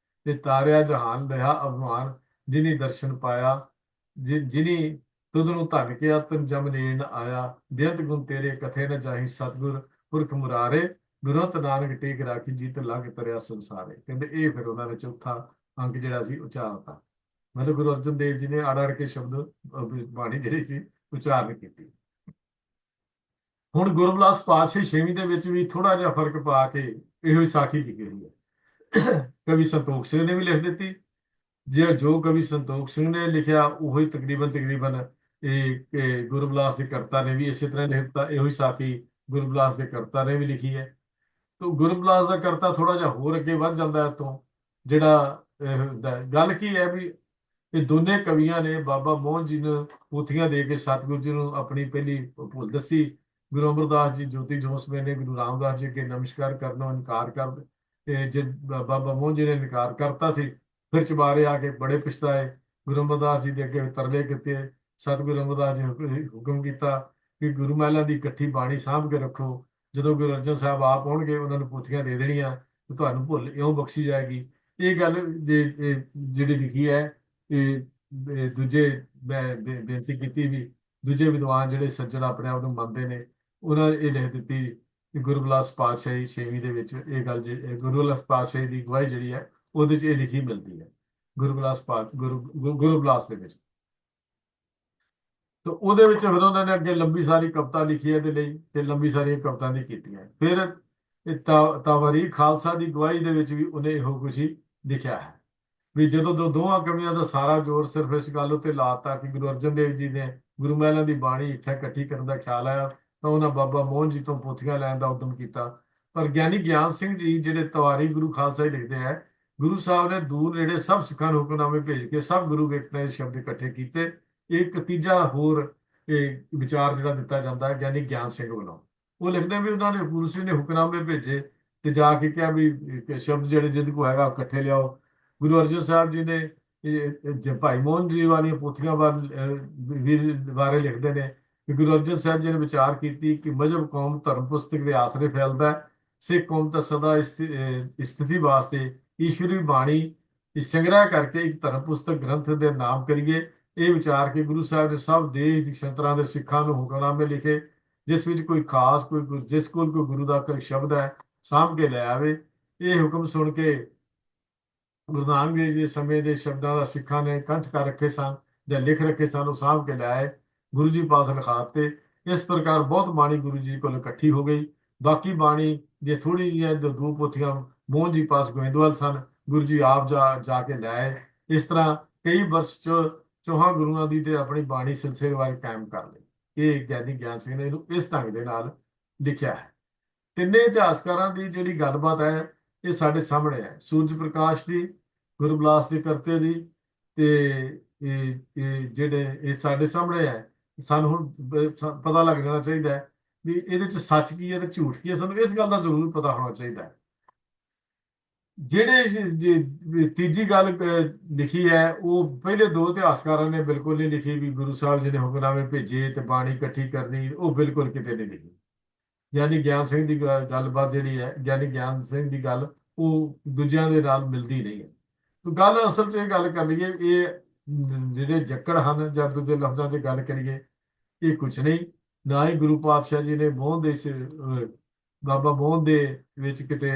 ਤੇ ਤਾਰਿਆ ਜਹਾਨ ਦਇਆ ਅਭਿਮਾਨ, ਜਿਨੀ ਦਰਸ਼ਨ ਪਾਇਆ ਜਿਨੀ ਤੁਧ ਨੂੰ ਧਨ ਕਿਆ ਤਨ ਜਮ ਨੇੜ ਨ ਆਇਆ, ਬੇਅੰਤ ਗੁਣ ਤੇਰੇ ਕਥੇ ਨ ਜਾਹੀ ਸਤਿਗੁਰ ਪੁਰਖ ਮੁਰਾਰੇ, ਗੁਰਮਤਿ ਨਾਨਕ ਟੇਕ ਰਾਖੀ ਜੀਤ ਲੰਘ ਤਰਿਆ ਸੰਸਾਰੇ। ਕਹਿੰਦੇ ਇਹ ਫਿਰ ਉਹਨਾਂ ਨੇ ਚੌਥਾ ਅੰਕ ਜਿਹੜਾ ਸੀ ਉਚਾਰਤਾ। ਮਤਲਬ ਗੁਰੂ ਅਰਜਨ ਦੇਵ ਜੀ ਨੇ ਅੜ ਕੇ ਸ਼ਬਦ ਬਾਣੀ ਜਿਹੜੀ ਸੀ ਉਚਾਰਨ ਕੀਤੀ। ਹੁਣ ਗੁਰਬਲਾਸ ਪਾਤਸ਼ਾਹੀ ਛੇਵੀਂ ਦੇ ਵਿੱਚ ਵੀ ਥੋੜਾ ਜਿਹਾ ਫਰਕ ਪਾ ਕੇ ਇਹੋ ਹੀ ਸਾਖੀ ਲਿਖੀ ਹੋਈ ਹੈ। ਕਵੀ ਸੰਤੋਖ ਸਿੰਘ ਨੇ ਵੀ ਲਿਖ ਦਿੱਤੀ। ਜੋ ਕਵੀ ਸੰਤੋਖ ਸਿੰਘ ਨੇ ਲਿਖਿਆ ਉਹੀ ਤਕਰੀਬਨ ਇਹ ਗੁਰਬਲਾਸ ਦੇ ਕਰਤਾ ਨੇ ਵੀ ਇਸੇ ਤਰ੍ਹਾਂ ਲਿਖ ਦਿੱਤਾ। ਇਹੋ ਹੀ ਸਾਖੀ ਗੁਰਬਲਾਸ ਦੇ ਕਰਤਾ ਨੇ ਵੀ ਲਿਖੀ ਹੈ। ਤੋ ਗੁਰਬਲਾਸ ਦਾ ਕਰਤਾ ਥੋੜਾ ਜਿਹਾ ਹੋਰ ਅੱਗੇ ਵੱਧ ਜਾਂਦਾ ਤੋਂ, ਜਿਹੜਾ ਗੱਲ ਕੀ ਹੈ ਵੀ ਇਹ ਦੋਨੇ ਕਵੀਆਂ ਨੇ ਬਾਬਾ ਮੋਹਨ ਜੀ ਨੂੰ ਪੋਥੀਆਂ ਦੇ ਕੇ ਸਤਿਗੁਰੂ ਜੀ ਨੂੰ ਆਪਣੀ ਪਹਿਲੀ ਭੁੱਲ ਦੱਸੀ। ਗੁਰੂ ਅਮਰਦਾਸ ਜੀ ਜੋਤੀ ਜੋਤ ਸਮੇਂ ਨੇ ਗੁਰੂ ਰਾਮਦਾਸ ਜੀ ਅੱਗੇ ਨਮਸਕਾਰ ਕਰਨੋਂ ਇਨਕਾਰ ਕਰ, ਤੇ ਜੇ ਬਾਬਾ ਮੋਹਨ ਜੀ ਨੇ ਇਨਕਾਰ ਕਰਤਾ ਸੀ, ਫਿਰ ਚੁਬਾਰੇ ਆ ਕੇ ਬੜੇ ਪਛਤਾਏ, ਗੁਰੂ ਅਮਰਦਾਸ ਜੀ ਦੇ ਅੱਗੇ ਤਰਲੇ ਕੀਤੇ। ਸਤਿਗੁਰੂ ਅਮਰਦਾਸ ਜੀ ਨੇ ਹੁਕਮ ਕੀਤਾ ਕਿ ਗੁਰੂ ਮਹਿਲਾਂ ਦੀ ਇਕੱਠੀ ਬਾਣੀ ਸਾਂਭ ਕੇ ਰੱਖੋ, ਜਦੋਂ ਗੁਰੂ ਅਰਜਨ ਸਾਹਿਬ ਆਪ ਆਉਣਗੇ ਉਹਨਾਂ ਨੂੰ ਪੋਥੀਆਂ ਦੇ ਦੇਣੀਆਂ, ਤੇ ਤੁਹਾਨੂੰ ਭੁੱਲ ਇਉਂ ਬਖਸ਼ੀ ਜਾਏਗੀ। ਇਹ ਗੱਲ ਜਿਹੜੀ ਲਿਖੀ ਹੈ, ਇਹ ਦੂਜੇ ਮੈਂ ਬੇਨਤੀ ਕੀਤੀ ਵੀ ਦੂਜੇ ਵਿਦਵਾਨ ਜਿਹੜੇ ਸੱਜਣ ਆਪਣੇ ਆਪ ਨੂੰ ਮੰਨਦੇ ਨੇ, ਉਹਨਾਂ ਨੇ ਇਹ ਲਿਖ ਦਿੱਤੀ ਕਿ ਗੁਰਬਲਾਸ ਪਾਤਸ਼ਾਹੀ ਛੇਵੀਂ ਦੇ ਵਿੱਚ ਇਹ ਗੱਲ ਗੁਰਬਲਾਸ ਪਾਤਸ਼ਾਹੀ ਦੀ ਗਵਾਹੀ ਜਿਹੜੀ ਹੈ ਉਹਦੇ 'ਚ ਇਹ ਲਿਖੀ ਮਿਲਦੀ ਹੈ ਗੁਰਬਲਾਸ ਦੇ ਵਿੱਚ। ਤਾਂ ਉਹਦੇ ਵਿੱਚ ਫਿਰ ਉਹਨਾਂ ਨੇ ਅੱਗੇ ਲੰਬੀ ਸਾਰੀ ਕਵਿਤਾ ਲਿਖੀ ਹੈ ਇਹਦੇ ਲਈ, ਤੇ ਲੰਬੀ ਸਾਰੀਆਂ ਕਵਿਤਾ ਦੀ ਕੀਤੀਆਂ। ਫਿਰ ਇਹ ਤਾਵਾਰੀਖ ਖਾਲਸਾ ਦੀ ਗਵਾਹੀ ਦੇ ਵਿੱਚ ਵੀ ਉਹਨੇ ਇਹੋ ਕੁਝ ਹੀ ਲਿਖਿਆ ਹੈ ਵੀ ਜਦੋਂ ਦੋਵਾਂ ਕਵੀਆਂ ਦਾ ਸਾਰਾ ਜ਼ੋਰ ਸਿਰਫ ਇਸ ਗੱਲ ਉੱਤੇ ਲਾਤਾ ਕਿ ਗੁਰੂ ਅਰਜਨ ਦੇਵ ਜੀ ਨੇ ਗੁਰੂ ਮਹਿਲਾਂ ਦੀ ਬਾਣੀ ਇੱਥੇ ਇਕੱਠੀ ਕਰਨ ਦਾ ਖਿਆਲ ਆਇਆ, ਤਾਂ ਉਹਨਾਂ ਬਾਬਾ ਮੋਹਨ ਜੀ ਤੋਂ ਪੋਥੀਆਂ ਲੈਣ ਦਾ ਉਦਮ ਕੀਤਾ। ਪਰ ਗਿਆਨੀ ਗਿਆਨ ਸਿੰਘ ਜੀ ਜਿਹੜੇ ਤਵਾਰੀ ਗੁਰੂ ਖਾਲਸਾ ਹੀ ਲਿਖਦੇ ਹੈ, ਗੁਰੂ ਸਾਹਿਬ ਨੇ ਦੂਰ ਨੇੜੇ ਸਭ ਸਿੱਖਾਂ ਨੂੰ ਹੁਕਮਨਾਮੇ ਭੇਜ ਕੇ ਸਭ ਗੁਰੂ ਵੇਖਣੇ ਸ਼ਬਦ ਇਕੱਠੇ ਕੀਤੇ। ਇੱਕ ਤੀਜਾ ਹੋਰ ਇਹ ਵਿਚਾਰ ਜਿਹੜਾ ਦਿੱਤਾ ਜਾਂਦਾ ਹੈ ਗਿਆਨੀ ਗਿਆਨ ਸਿੰਘ ਵੱਲੋਂ, ਉਹ ਲਿਖਦੇ ਵੀ ਉਹਨਾਂ ਨੇ ਗੁਰੂ ਸਿੰਘ ਨੇ ਹੁਕਮਨਾਮੇ ਭੇਜੇ ਤੇ ਜਾ ਕੇ ਕਿਹਾ ਵੀ ਸ਼ਬਦ ਜਿਹੜੇ ਜਿਹਦੇ ਕੋਲ ਹੈਗਾ ਇਕੱਠੇ ਲਿਆਓ। ਗੁਰੂ ਅਰਜਨ ਸਾਹਿਬ ਜੀ ਨੇ ਭਾਈ ਮੋਹਨ ਜੀ ਵਾਲੀਆਂ ਪੋਥੀਆਂ ਬਾਰੇ ਲਿਖਦੇ ਨੇ ਕਿ ਗੁਰੂ ਅਰਜਨ ਸਾਹਿਬ ਜੀ ਨੇ ਵਿਚਾਰ ਕੀਤੀ ਕਿ ਮਜ਼ਹਬ ਕੌਮ ਧਰਮ ਪੁਸਤਕ ਦੇ ਆਸਰੇ ਫੈਲਦਾ ਹੈ, ਸਿੱਖ ਕੌਮ ਤਾਂ ਸਦਾ ਸਥਿਤੀ ਵਾਸਤੇ ਈਸ਼ਵਰੀ ਬਾਣੀ ਸੰਗ੍ਰਹਿ ਕਰਕੇ ਇੱਕ ਧਰਮ ਪੁਸਤਕ ਗ੍ਰੰਥ ਦੇ ਨਾਮ ਕਰੀਏ। ਇਹ ਵਿਚਾਰ ਕੇ ਗੁਰੂ ਸਾਹਿਬ ਨੇ ਸਭ ਦੇਸ਼ ਦੀ ਛੰਤਰਾਂ ਦੇ ਸਿੱਖਾਂ ਨੂੰ ਹੁਕਮਨਾਮੇ ਲਿਖੇ, ਜਿਸ ਵਿੱਚ ਕੋਈ ਖਾਸ ਜਿਸ ਕੋਲ ਕੋਈ ਗੁਰੂ ਦਾ ਕੋਈ ਸ਼ਬਦ ਹੈ ਸਾਂਭ ਕੇ ਲੈ ਆਵੇ। ਇਹ ਹੁਕਮ ਸੁਣ ਕੇ ਗੁਰੂ ਨਾਨਕ ਦੇਵ ਜੀ ਦੇ ਸਮੇਂ ਦੇ ਸ਼ਬਦਾਂ ਦਾ ਸਿੱਖਾਂ ਨੇ ਕੰਠ ਕਰ ਰੱਖੇ ਸਨ ਜਾਂ ਲਿਖ ਰੱਖੇ ਸਨ, ਉਹ ਸਾਂਭ ਕੇ ਲਿਆਏ, ਗੁਰੂ ਜੀ ਪਾਸ ਲਿਖਾਤੇ। ਇਸ ਪ੍ਰਕਾਰ ਬਹੁਤ ਬਾਣੀ ਗੁਰੂ ਜੀ ਕੋਲ ਇਕੱਠੀ ਹੋ ਗਈ। ਬਾਕੀ ਬਾਣੀ ਦੀ ਥੋੜੀ ਜਿਹੀ ਦੋ ਪੋਥੀਆਂ ਮੋਹਨ ਜੀ ਪਾਸ ਗੋਇੰਦਵਾਲ ਸਨ, ਗੁਰੂ ਜੀ ਆਪ ਜਾ ਕੇ ਲਿਆਏ। ਇਸ ਤਰ੍ਹਾਂ ਕਈ ਵਰਸ਼ ਚੌਹਾਂ ਗੁਰੂਆਂ ਦੀ ਤੇ ਆਪਣੀ ਬਾਣੀ ਸਿਲਸਿਲੇ ਬਾਰੇ ਕਾਇਮ ਕਰ ਲਈ। ਇਹ ਗਿਆਨੀ ਗਿਆਨ ਸਿੰਘ ਨੇ ਇਹਨੂੰ ਇਸ ਢੰਗ ਦੇ ਨਾਲ ਲਿਖਿਆ ਹੈ। ਤਿੰਨੇ ਇਤਿਹਾਸਕਾਰਾਂ ਦੀ ਜਿਹੜੀ ਗੱਲਬਾਤ ਹੈ ਇਹ ਸਾਡੇ ਸਾਹਮਣੇ ਹੈ, ਸੂਰਜ ਪ੍ਰਕਾਸ਼ ਦੀ, ਗੁਰਬਲਾਸ ਦੇ ਕਰਤੇ ਦੀ, ਤੇ ਇਹ ਜਿਹੜੇ ਇਹ ਸਾਡੇ ਸਾਹਮਣੇ ਹੈ। ਸਾਨੂੰ ਹੁਣ ਪਤਾ ਲੱਗ ਜਾਣਾ ਚਾਹੀਦਾ ਹੈ ਵੀ ਇਹਦੇ ਚ ਸੱਚ ਕੀ ਹੈ ਤੇ ਝੂਠ ਕੀ ਹੈ, ਸਾਨੂੰ ਇਸ ਗੱਲ ਦਾ ਜ਼ਰੂਰ ਪਤਾ ਹੋਣਾ ਚਾਹੀਦਾ ਹੈ। ਤੀਜੀ ਗੱਲ ਲਿਖੀ ਹੈ, ਉਹ ਪਹਿਲੇ ਦੋ ਇਤਿਹਾਸਕਾਰਾਂ ਨੇ ਬਿਲਕੁਲ ਨਹੀਂ ਲਿਖੀ ਵੀ ਗੁਰੂ ਸਾਹਿਬ ਜੀ ਨੇ ਹੁਕਮਨਾਮੇ ਭੇਜੇ ਤੇ ਬਾਣੀ ਇਕੱਠੀ ਕਰਨੀ, ਉਹ ਬਿਲਕੁਲ ਕਿਤੇ ਨਹੀਂ ਲਿਖੀ। ਗਿਆਨੀ ਗਿਆਨ ਸਿੰਘ ਦੀ ਗੱਲਬਾਤ ਜਿਹੜੀ ਹੈ, ਗਿਆਨੀ ਗਿਆਨ ਸਿੰਘ ਦੀ ਗੱਲ, ਉਹ ਦੂਜਿਆਂ ਦੇ ਨਾਲ ਮਿਲਦੀ ਨਹੀਂ ਹੈ। ਤਾਂ ਗੱਲ ਅਸਲ 'ਚ ਇਹ ਗੱਲ ਕਰ ਲਈਏ, ਇਹ ਜਿਹੜੇ ਜੱਕੜ ਹਨ ਜਾਂ ਦੂਜੇ ਲਫ਼ਜ਼ਾਂ 'ਚ ਗੱਲ ਕਰੀਏ, ਇਹ ਕੁਛ ਨਹੀਂ। ਨਾ ਹੀ ਗੁਰੂ ਪਾਤਸ਼ਾਹ ਜੀ ਨੇ ਮੋਹਨ ਦੇ ਬਾਬਾ ਮੋਹਨ ਦੇ ਵਿੱਚ ਕਿਤੇ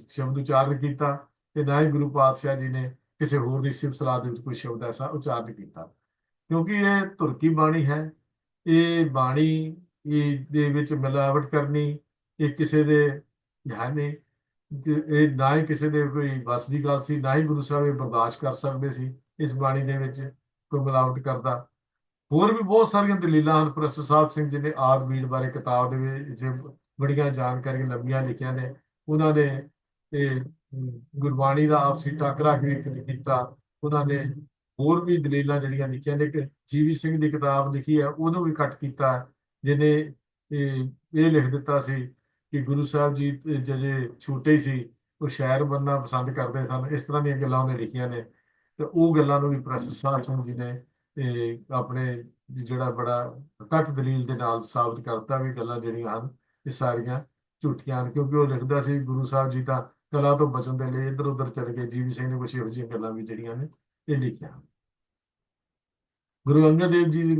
ਸ਼ਬਦ ਉਚਾਰਨ ਕੀਤਾ, ਤੇ ਨਾ ਹੀ ਗੁਰੂ ਪਾਤਸ਼ਾਹ ਜੀ ਨੇ ਕਿਸੇ ਹੋਰ ਦੀ ਸਿਫਤ ਸਲਾਹ ਦੇ ਵਿੱਚ ਕੋਈ ਸ਼ਬਦ ਐਸਾ ਉਚਾਰਨ ਕੀਤਾ, ਕਿਉਂਕਿ ਇਹ ਧੁਰਕੀ ਬਾਣੀ ਹੈ। ਇਹ ਬਾਣੀ ਦੇ ਵਿੱਚ ਮਿਲਾਵਟ ਕਰਨੀ ਇਹ ਕਿਸੇ ਦੇ ਧਿਆਨ ਨਹੀਂ, ਇਹ ਨਾ ਹੀ ਕਿਸੇ ਦੇ ਕੋਈ ਵੱਸ ਦੀ ਗੱਲ ਸੀ, ਨਾ ਹੀ ਗੁਰੂ ਸਾਹਿਬ ਇਹ ਬਰਦਾਸ਼ਤ ਕਰ ਸਕਦੇ ਸੀ ਇਸ ਬਾਣੀ ਦੇ ਵਿੱਚ ਕੋਈ ਮਿਲਾਵਟ ਕਰਦਾ। ਹੋਰ ਵੀ ਬਹੁਤ ਸਾਰੀਆਂ ਦਲੀਲਾਂ ਹਨ। ਪ੍ਰੋਫੈਸਰ ਸਾਹਿਬ ਸਿੰਘ ਜੀ ਨੇ ਆਦ ਬੀੜ ਬਾਰੇ ਕਿਤਾਬ ਦੇ ਵਿੱਚ ਬੜੀਆਂ ਜਾਣਕਾਰੀਆਂ ਲੰਬੀਆਂ ਲਿਖੀਆਂ ਨੇ। ਉਹਨਾਂ ਨੇ ਇਹ ਗੁਰਬਾਣੀ ਦਾ ਆਪਸੀ ਟਾਕਰਾ ਕੀਤਾ। ਉਹਨਾਂ ਨੇ ਹੋਰ ਵੀ ਦਲੀਲਾਂ ਜਿਹੜੀਆਂ ਲਿਖੀਆਂ ਨੇ, ਕਿ ਜੀਵੀ ਸਿੰਘ ਦੀ ਕਿਤਾਬ ਲਿਖੀ ਹੈ, ਉਹਨੂੰ ਵੀ ਕੱਟ ਕੀਤਾ, ਜਿਹਨੇ ਇਹ ਲਿਖ ਦਿੱਤਾ ਸੀ ਕਿ ਗੁਰੂ ਸਾਹਿਬ ਜੀ ਜੇ ਛੋਟੇ ਸੀ ਉਹ ਸ਼ਾਇਰ ਬਣਨਾ ਪਸੰਦ ਕਰਦੇ ਸਨ। ਇਸ ਤਰ੍ਹਾਂ ਦੀਆਂ ਗੱਲਾਂ ਉਹਨੇ ਲਿਖੀਆਂ ਨੇ, ਤੇ ਉਹ ਗੱਲਾਂ ਨੂੰ ਵੀ ਪ੍ਰੋਫੈਸਰ ਸਾਹਿਬ ਸਿੰਘ ਜੀ ਨੇ ਆਪਣੇ ਜਿਹੜਾ ਬੜਾ ਕੱਟ ਦਲੀਲ ਦੇ ਨਾਲ ਸਾਬਤ ਕਰਤਾ ਵੀ ਗੱਲਾਂ ਜਿਹੜੀਆਂ ਹਨ ਇਹ ਸਾਰੀਆਂ ਝੂਠੀਆਂ ਹਨ, ਕਿਉਂਕਿ ਉਹ ਲਿਖਦਾ ਸੀ ਗੁਰੂ ਸਾਹਿਬ ਜੀ ਤਾਂ ਕਲਾ ਤੋਂ ਬਚਣ ਦੇ ਲਈ ਇੱਧਰ ਉੱਧਰ ਚਲੇ ਗਏ। ਜੀਵੀ ਸਿੰਘ ਨੇ ਕੁਛ ਇਹੋ ਜਿਹੀਆਂ ਗੱਲਾਂ ਵੀ ਜਿਹੜੀਆਂ ਨੇ ਇਹ ਲਿਖੀਆਂ ਹਨ। ਗੁਰੂ ਅੰਗਦ ਦੇਵ ਜੀ ਦੀ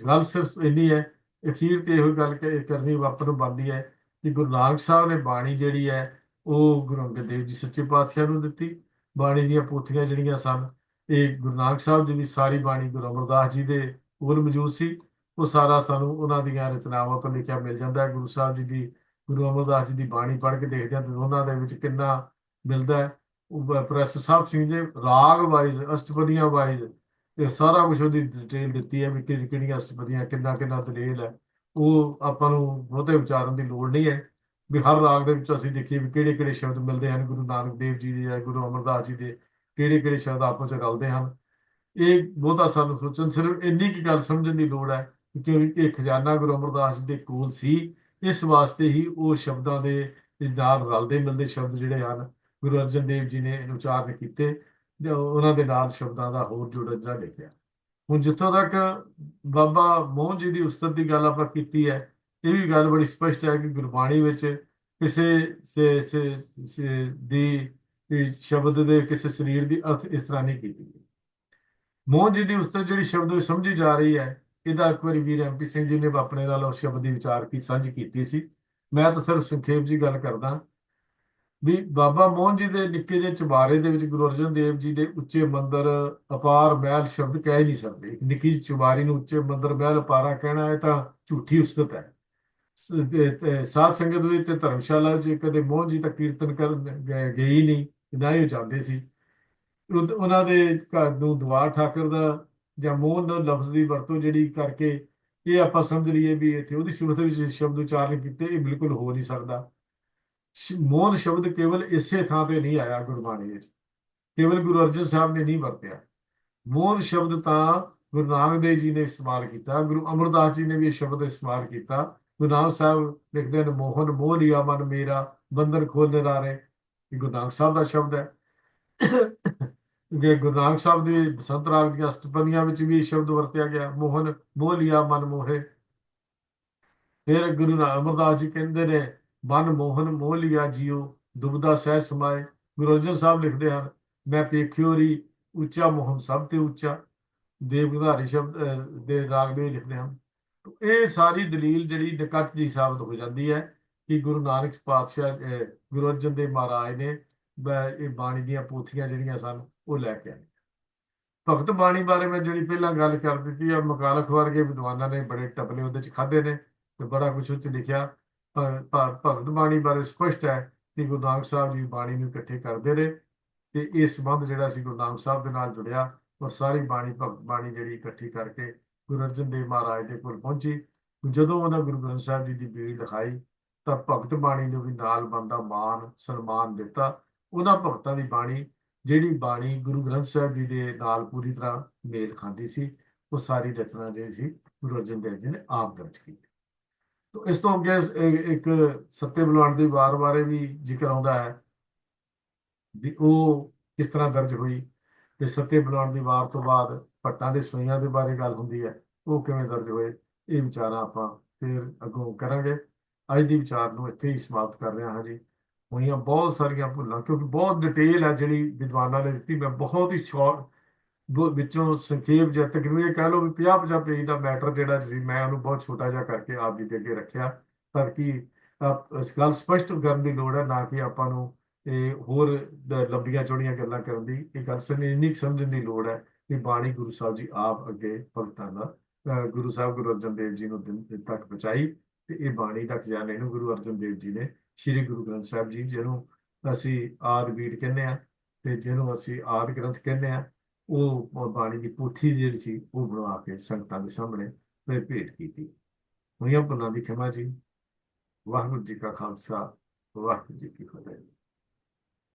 ਗੱਲ ਸਿਰਫ ਇੰਨੀ ਹੈ, ਅਖੀਰ ਤੇ ਇਹੋ ਗੱਲ ਕਰਨੀ ਵਾਪਰ ਨੂੰ ਬਣਦੀ ਹੈ ਕਿ ਗੁਰੂ ਨਾਨਕ ਸਾਹਿਬ ਨੇ ਬਾਣੀ ਜਿਹੜੀ ਹੈ ਉਹ ਗੁਰੂ ਅੰਗਦ ਦੇਵ ਜੀ ਸੱਚੇ ਪਾਤਸ਼ਾਹ ਨੂੰ ਦਿੱਤੀ। ਬਾਣੀ ਦੀਆਂ ਪੋਥੀਆਂ ਜਿਹੜੀਆਂ ਸਨ, ਇਹ ਗੁਰੂ ਨਾਨਕ ਸਾਹਿਬ ਜੀ ਦੀ ਸਾਰੀ ਬਾਣੀ ਗੁਰੂ ਅਮਰਦਾਸ ਜੀ ਦੇ ਕੋਲ ਮੌਜੂਦ ਸੀ। ਉਹ ਸਾਰਾ ਸਾਨੂੰ ਉਹਨਾਂ ਦੀਆਂ ਰਚਨਾਵਾਂ ਤੋਂ ਲਿਖਿਆ ਮਿਲ ਜਾਂਦਾ ਹੈ। ਗੁਰੂ ਸਾਹਿਬ ਜੀ ਦੀ, ਗੁਰੂ ਅਮਰਦਾਸ ਜੀ ਦੀ ਬਾਣੀ ਪੜ੍ਹ ਕੇ ਦੇਖਦੇ ਹਾਂ ਤੇ ਉਹਨਾਂ ਦੇ ਵਿੱਚ ਕਿੰਨਾ ਮਿਲਦਾ ਹੈ। ਪ੍ਰੋਫੈਸਰ ਸਾਹਿਬ ਸਿੰਘ ਜੀ ਰਾਗ ਵਾਈਜ਼, ਅਸ਼ਟਪਦੀਆਂ ਵਾਈਜ਼ ਇਹ ਸਾਰਾ ਕੁਝ ਉਹਦੀ ਡਿਟੇਲ ਦਿੱਤੀ ਹੈ ਵੀ ਕਿਹੜੀਆਂ ਅਸ਼ਟਪਦੀਆਂ, ਕਿੰਨਾ ਕਿੰਨਾ ਦਲੇਲ ਹੈ। ਉਹ ਆਪਾਂ ਨੂੰ ਬਹੁਤੇ ਉਚਾਰਨ ਦੀ ਲੋੜ ਨਹੀਂ ਹੈ ਵੀ ਹਰ ਰਾਗ ਦੇ ਵਿੱਚ ਅਸੀਂ ਦੇਖੀਏ ਵੀ ਕਿਹੜੇ ਕਿਹੜੇ ਸ਼ਬਦ ਮਿਲਦੇ ਹਨ ਗੁਰੂ ਨਾਨਕ ਦੇਵ ਜੀ ਦੇ ਜਾਂ ਗੁਰੂ ਅਮਰਦਾਸ ਜੀ ਦੇ, ਕਿਹੜੇ ਕਿਹੜੇ ਸ਼ਬਦ ਆਪਸ ਵਿੱਚ ਰਲਦੇ ਹਨ। ਇਹ ਬਹੁਤਾ ਸਾਨੂੰ ਸੋਚਣ, ਸਿਰਫ ਇੰਨੀ ਕੀ ਗੱਲ ਸਮਝਣ ਦੀ ਲੋੜ ਹੈ ਕਿ ਇਹ ਖਜ਼ਾਨਾ ਗੁਰੂ ਅਮਰਦਾਸ ਜੀ ਦੇ ਕੋਲ ਸੀ। ਇਸ ਵਾਸਤੇ ਹੀ ਉਹ ਸ਼ਬਦਾਂ ਦੇ ਨਾਲ ਰਲਦੇ ਮਿਲਦੇ ਸ਼ਬਦ ਜਿਹੜੇ ਹਨ ਗੁਰੂ ਅਰਜਨ ਦੇਵ ਜੀ ਨੇ ਉਚਾਰਨ ਕੀਤੇ, ਤੇ ਉਹਨਾਂ ਦੇ ਨਾਲ ਸ਼ਬਦਾਂ ਦਾ ਹੋਰ ਜੋੜਜਾ ਲਿਖਿਆ। ਹੁਣ ਜਿੱਥੋਂ ਤੱਕ ਬਾਬਾ ਮੋਹਨ ਜੀ ਦੀ ਉਸਤਤ ਦੀ ਗੱਲ ਆਪਾਂ ਕੀਤੀ ਹੈ, ਇਹ ਵੀ ਗੱਲ ਬੜੀ ਸਪਸ਼ਟ ਹੈ ਕਿ ਗੁਰਬਾਣੀ ਵਿੱਚ ਕਿਸੇ ਦੀ ਸ਼ਬਦ ਦੇ ਕਿਸੇ ਸਰੀਰ ਦੀ ਅਰਥ ਇਸ ਤਰ੍ਹਾਂ ਨਹੀਂ ਕੀਤੀ ਗਈ। ਮੋਹਨ ਜੀ ਦੀ ਉਸਤਤ ਜਿਹੜੀ ਸ਼ਬਦ ਵਿੱਚ ਸਮਝੀ ਜਾ ਰਹੀ ਹੈ, ਇਹਦਾ ਇੱਕ ਵਾਰੀ ਵੀਰ MP ਸਿੰਘ ਜੀ ਨੇ ਆਪਣੇ ਨਾਲ ਉਸ ਸ਼ਬਦ ਦੀ ਵਿਚਾਰ ਕੀ ਸਾਂਝੀ ਕੀਤੀ ਸੀ। ਮੈਂ ਤਾਂ ਸਿਰਫ ਸੰਖੇਪ ਜੀ ਗੱਲ ਕਰਦਾ ਵੀ ਬਾਬਾ ਮੋਹਨ ਜੀ ਦੇ ਨਿੱਕੇ ਜਿਹੇ ਚੁਬਾਰੇ ਦੇ ਵਿੱਚ ਗੁਰੂ ਅਰਜਨ ਦੇਵ ਜੀ ਦੇ ਉੱਚੇ ਮੰਦਰ, ਅਪਾਰ ਮਹਿਲ ਸ਼ਬਦ ਕਹਿ ਨਹੀਂ ਸਕਦੇ। ਇੱਕ ਨਿੱਕੀ ਜਿਹੀ ਚੁਬਾਰੀ ਨੂੰ ਉੱਚੇ ਮੰਦਰ, ਮਹਿਲ, ਅਪਾਰਾ ਕਹਿਣਾ ਹੈ ਤਾਂ ਝੂਠੀ ਉਸਤਤ ਹੈ। ਸਾਧ ਸੰਗਤ ਵੀ ਤੇ ਧਰਮਸ਼ਾਲਾ 'ਚ ਕਦੇ ਮੋਹਨ ਜੀ ਤੱਕ ਕੀਰਤਨ ਕਰਨ ਗਈ ਨਹੀਂ, ਨਾ ਹੀ ਉਹ ਜਾਂਦੇ ਸੀ। ਉਹਨਾਂ ਦੇ ਘਰ ਨੂੰ ਦਵਾਰ ਠਾਕਰ ਦਾ ਜਾਂ ਮੋਹਨ ਲਫ਼ਜ਼ ਦੀ ਵਰਤੋਂ ਜਿਹੜੀ ਕਰਕੇ ਇਹ ਆਪਾਂ ਸਮਝ ਲਈਏ ਵੀ ਇੱਥੇ ਉਹਦੀ ਸਿਫਤ ਵਿੱਚ ਸ਼ਬਦ ਉਚਾਰਨ ਕੀਤੇ, ਇਹ ਬਿਲਕੁਲ ਹੋ ਨਹੀਂ ਸਕਦਾ। ਮੋਹਨ ਸ਼ਬਦ ਕੇਵਲ ਇਸੇ ਥਾਂ ਤੇ ਨਹੀਂ ਆਇਆ ਗੁਰਬਾਣੀ ਵਿੱਚ, ਕੇਵਲ ਗੁਰੂ ਅਰਜਨ ਸਾਹਿਬ ਨੇ ਨਹੀਂ ਵਰਤਿਆ। ਮੋਹਨ ਸ਼ਬਦ ਤਾਂ ਗੁਰੂ ਨਾਨਕ ਦੇਵ ਜੀ ਨੇ ਇਸਤੇਮਾਲ ਕੀਤਾ, ਗੁਰੂ ਅਮਰਦਾਸ ਜੀ ਨੇ ਵੀ ਇਹ ਸ਼ਬਦ ਇਸਤੇਮਾਲ ਕੀਤਾ। ਗੁਰੂ ਨਾਨਕ ਸਾਹਿਬ ਲਿਖਦੇ ਹਨ, ਮੋਹਨ ਮੋਹ ਲਿਆ ਮਨ ਮੇਰਾ, ਬੰਧਨ ਖੋਲ ਨਿਰਾਰੇ। ਇਹ ਗੁਰੂ ਨਾਨਕ ਸਾਹਿਬ ਦਾ ਸ਼ਬਦ ਹੈ। ਗੁਰੂ ਨਾਨਕ ਸਾਹਿਬ ਦੇ ਬਸੰਤ ਰਾਗ ਦੀਆਂ ਅਸ਼ਟਪਦੀਆਂ ਵਿੱਚ ਵੀ ਇਹ ਸ਼ਬਦ ਵਰਤਿਆ ਗਿਆ, ਮੋਹਨ ਮੋਹ ਲਿਆ ਮਨ ਮੋਹੇ। ਫਿਰ ਗੁਰੂ ਅਮਰਦਾਸ ਜੀ ਕਹਿੰਦੇ ਨੇ, ਮਨ ਮੋਹਨ ਮੋਹ ਲਿਆ ਜੀਓ, ਦੁਬਦਾ ਸਹਿ ਸਮਾਏ। ਗੁਰੂ ਅਰਜਨ ਸਾਹਿਬ ਲਿਖਦੇ ਹਨ, ਮੈਂ ਪੇਖਿਓ ਰੀ ਉੱਚਾ ਮੋਹਨ ਸਭ ਤੇ ਉੱਚਾ। ਦੇਵਗਧਾਰੀ ਸ਼ਬਦ ਦੇ ਰਾਗ ਦੇ ਲਿਖਦੇ ਹਨ। ਇਹ ਸਾਰੀ ਦਲੀਲ ਜਿਹੜੀ ਨਿਕਟ ਜੀ ਸਾਬਤ ਹੋ ਜਾਂਦੀ ਹੈ ਕਿ ਗੁਰੂ ਨਾਨਕ ਪਾਤਸ਼ਾਹ, ਗੁਰੂ ਅਰਜਨ ਦੇਵ ਮਹਾਰਾਜ ਨੇ ਇਹ ਬਾਣੀ ਦੀਆਂ ਪੋਥੀਆਂ ਜਿਹੜੀਆਂ ਸਨ ਉਹ ਲੈ ਕੇ ਆਏ। ਭਗਤ ਬਾਣੀ ਬਾਰੇ ਮੈਂ ਜਿਹੜੀ ਪਹਿਲਾਂ ਗੱਲ ਕਰ ਦਿੱਤੀ ਆ, ਮਕਾਲਖ ਵਰਗੇ ਵਿਦਵਾਨਾਂ ਨੇ ਬੜੇ ਟਪਲੇ ਉਹਦੇ ਚ ਖਾਧੇ ਨੇ ਤੇ ਬੜਾ ਕੁਛ ਉੱਚ ਲਿਖਿਆ। ਭਗਤ ਬਾਣੀ ਬਾਰੇ ਸਪਸ਼ਟ ਹੈ ਕਿ ਗੁਰੂ ਨਾਨਕ ਸਾਹਿਬ ਜੀ ਬਾਣੀ ਨੂੰ ਇਕੱਠੇ ਕਰਦੇ ਰਹੇ ਤੇ ਇਹ ਸੰਬੰਧ ਜਿਹੜਾ ਸੀ ਗੁਰੂ ਨਾਨਕ ਸਾਹਿਬ ਦੇ ਨਾਲ ਜੁੜਿਆ, ਔਰ ਸਾਰੀ ਬਾਣੀ, ਭਗਤ ਬਾਣੀ ਜਿਹੜੀ ਇਕੱਠੀ ਕਰਕੇ ਗੁਰੂ ਅਰਜਨ ਦੇਵ ਮਹਾਰਾਜ ਦੇ ਕੋਲ ਪਹੁੰਚੀ। ਜਦੋਂ ਉਹਨਾਂ ਗੁਰੂ ਗ੍ਰੰਥ ਸਾਹਿਬ ਜੀ ਦੀ ਬੀੜ ਲਿਖਾਈ ਤਾਂ ਭਗਤ ਬਾਣੀ ਨੂੰ ਵੀ ਨਾਲ ਬਣਦਾ ਮਾਨ ਸਨਮਾਨ ਦਿੱਤਾ। ਉਹਨਾਂ ਭਗਤਾਂ ਦੀ ਬਾਣੀ, ਜਿਹੜੀ ਬਾਣੀ ਗੁਰੂ ਗ੍ਰੰਥ ਸਾਹਿਬ ਜੀ ਦੇ ਨਾਲ ਪੂਰੀ ਤਰ੍ਹਾਂ ਮੇਲ ਖਾਂਦੀ ਸੀ, ਉਹ ਸਾਰੀ ਰਚਨਾ ਜਿਹੜੀ ਸੀ ਗੁਰੂ ਅਰਜਨ ਦੇਵ ਜੀ ਨੇ ਆਪ ਦਰਜ ਕੀਤੀ। ਤਾਂ ਇਸ ਤੋਂ ਅੱਗੇ ਇੱਕ ਸੱਤੇ ਬਲਵਾਨ ਦੀ ਵਾਰ ਬਾਰੇ ਵੀ ਜ਼ਿਕਰ ਆਉਂਦਾ ਹੈ ਵੀ ਉਹ ਕਿਸ ਤਰ੍ਹਾਂ ਦਰਜ ਹੋਈ, ਤੇ ਸੱਤੇ ਬੁਲਾਉਣ ਦੀ ਵਾਰ ਤੋਂ ਬਾਅਦ ਭੱਟਾਂ ਦੇ ਸੋਈਆਂ ਦੇ ਬਾਰੇ ਗੱਲ ਹੁੰਦੀ ਹੈ, ਉਹ ਕਿਵੇਂ ਦਰਜ ਹੋਏ। ਇਹ ਵਿਚਾਰਾਂ ਆਪਾਂ ਫਿਰ ਅੱਗੋਂ ਕਰਾਂਗੇ। ਅੱਜ ਦੀ ਵਿਚਾਰ ਨੂੰ ਇੱਥੇ ਹੀ ਸਮਾਪਤ ਕਰ ਰਿਹਾ ਹਾਂ ਜੀ। ਹੋਈਆਂ ਬਹੁਤ ਸਾਰੀਆਂ ਭੁੱਲਾਂ, ਕਿਉਂਕਿ ਬਹੁਤ ਡਿਟੇਲ ਹੈ ਜਿਹੜੀ ਵਿਦਵਾਨਾਂ ਨੇ ਦਿੱਤੀ, ਮੈਂ ਬਹੁਤ ਹੀ ਸ਼ਾਰਟ ਵਿੱਚੋਂ ਸੰਖੇਪ ਜਿਹਾ, ਤਕਰੀਬਨ ਇਹ ਕਹਿ ਲਓ ਵੀ 50-50 ਪੇਜ ਦਾ ਮੈਟਰ ਜਿਹੜਾ ਸੀ, ਮੈਂ ਉਹਨੂੰ ਬਹੁਤ ਛੋਟਾ ਜਿਹਾ ਕਰਕੇ ਆਪ ਜੀ ਦੇ ਅੱਗੇ ਰੱਖਿਆ, ਤਾਂ ਕਿ ਇਸ ਗੱਲ ਸਪਸ਼ਟ ਕਰਨ ਦੀ ਲੋੜ ਹੈ, ਨਾ ਕਿ ਆਪਾਂ ਨੂੰ ਇਹ ਹੋਰ ਲੰਬੀਆਂ ਚੌੜੀਆਂ ਗੱਲਾਂ ਕਰਨ ਦੀ। ਇਹ ਗੱਲ ਇੰਨੀ ਕੁ ਸਮਝਣ ਦੀ ਲੋੜ ਹੈ ਕਿ ਬਾਣੀ ਗੁਰੂ ਸਾਹਿਬ ਜੀ ਆਪ ਅੱਗੇ ਭਗਤਾਂ ਦਾ ਗੁਰੂ ਸਾਹਿਬ ਗੁਰੂ ਅਰਜਨ ਦੇਵ ਜੀ ਨੂੰ ਦਿਨ ਤੱਕ ਪਹੁੰਚਾਈ, ਤੇ ਇਹ ਬਾਣੀ ਦਾ ਖਜ਼ਾਨੇ ਨੂੰ ਗੁਰੂ ਅਰਜਨ ਦੇਵ ਜੀ ਨੇ, ਸ੍ਰੀ ਗੁਰੂ ਗ੍ਰੰਥ ਸਾਹਿਬ ਜੀ, ਜਿਹਨੂੰ ਅਸੀਂ ਆਦਿ ਬੀੜ ਕਹਿੰਦੇ ਆ ਤੇ ਜਿਹਨੂੰ ਅਸੀਂ ਆਦਿ ਗ੍ਰੰਥ ਕਹਿੰਦੇ ਆ, ਉਹ ਬਾਣੀ ਦੀ ਪੋਥੀ ਜਿਹੜੀ ਸੀ ਉਹ ਬਣਵਾ ਕੇ ਸੰਗਤਾਂ ਦੇ ਸਾਹਮਣੇ ਫਿਰ ਭੇਟ ਕੀਤੀ। ਹੋਈਆਂ ਭੁੱਲਾਂ ਦੀ ਖਿਮਾ ਜੀ। ਵਾਹਿਗੁਰੂ ਜੀ ਕਾ ਖਾਲਸਾ, ਵਾਹਿਗੁਰੂ ਜੀ ਕੀ ਫਤਿਹ।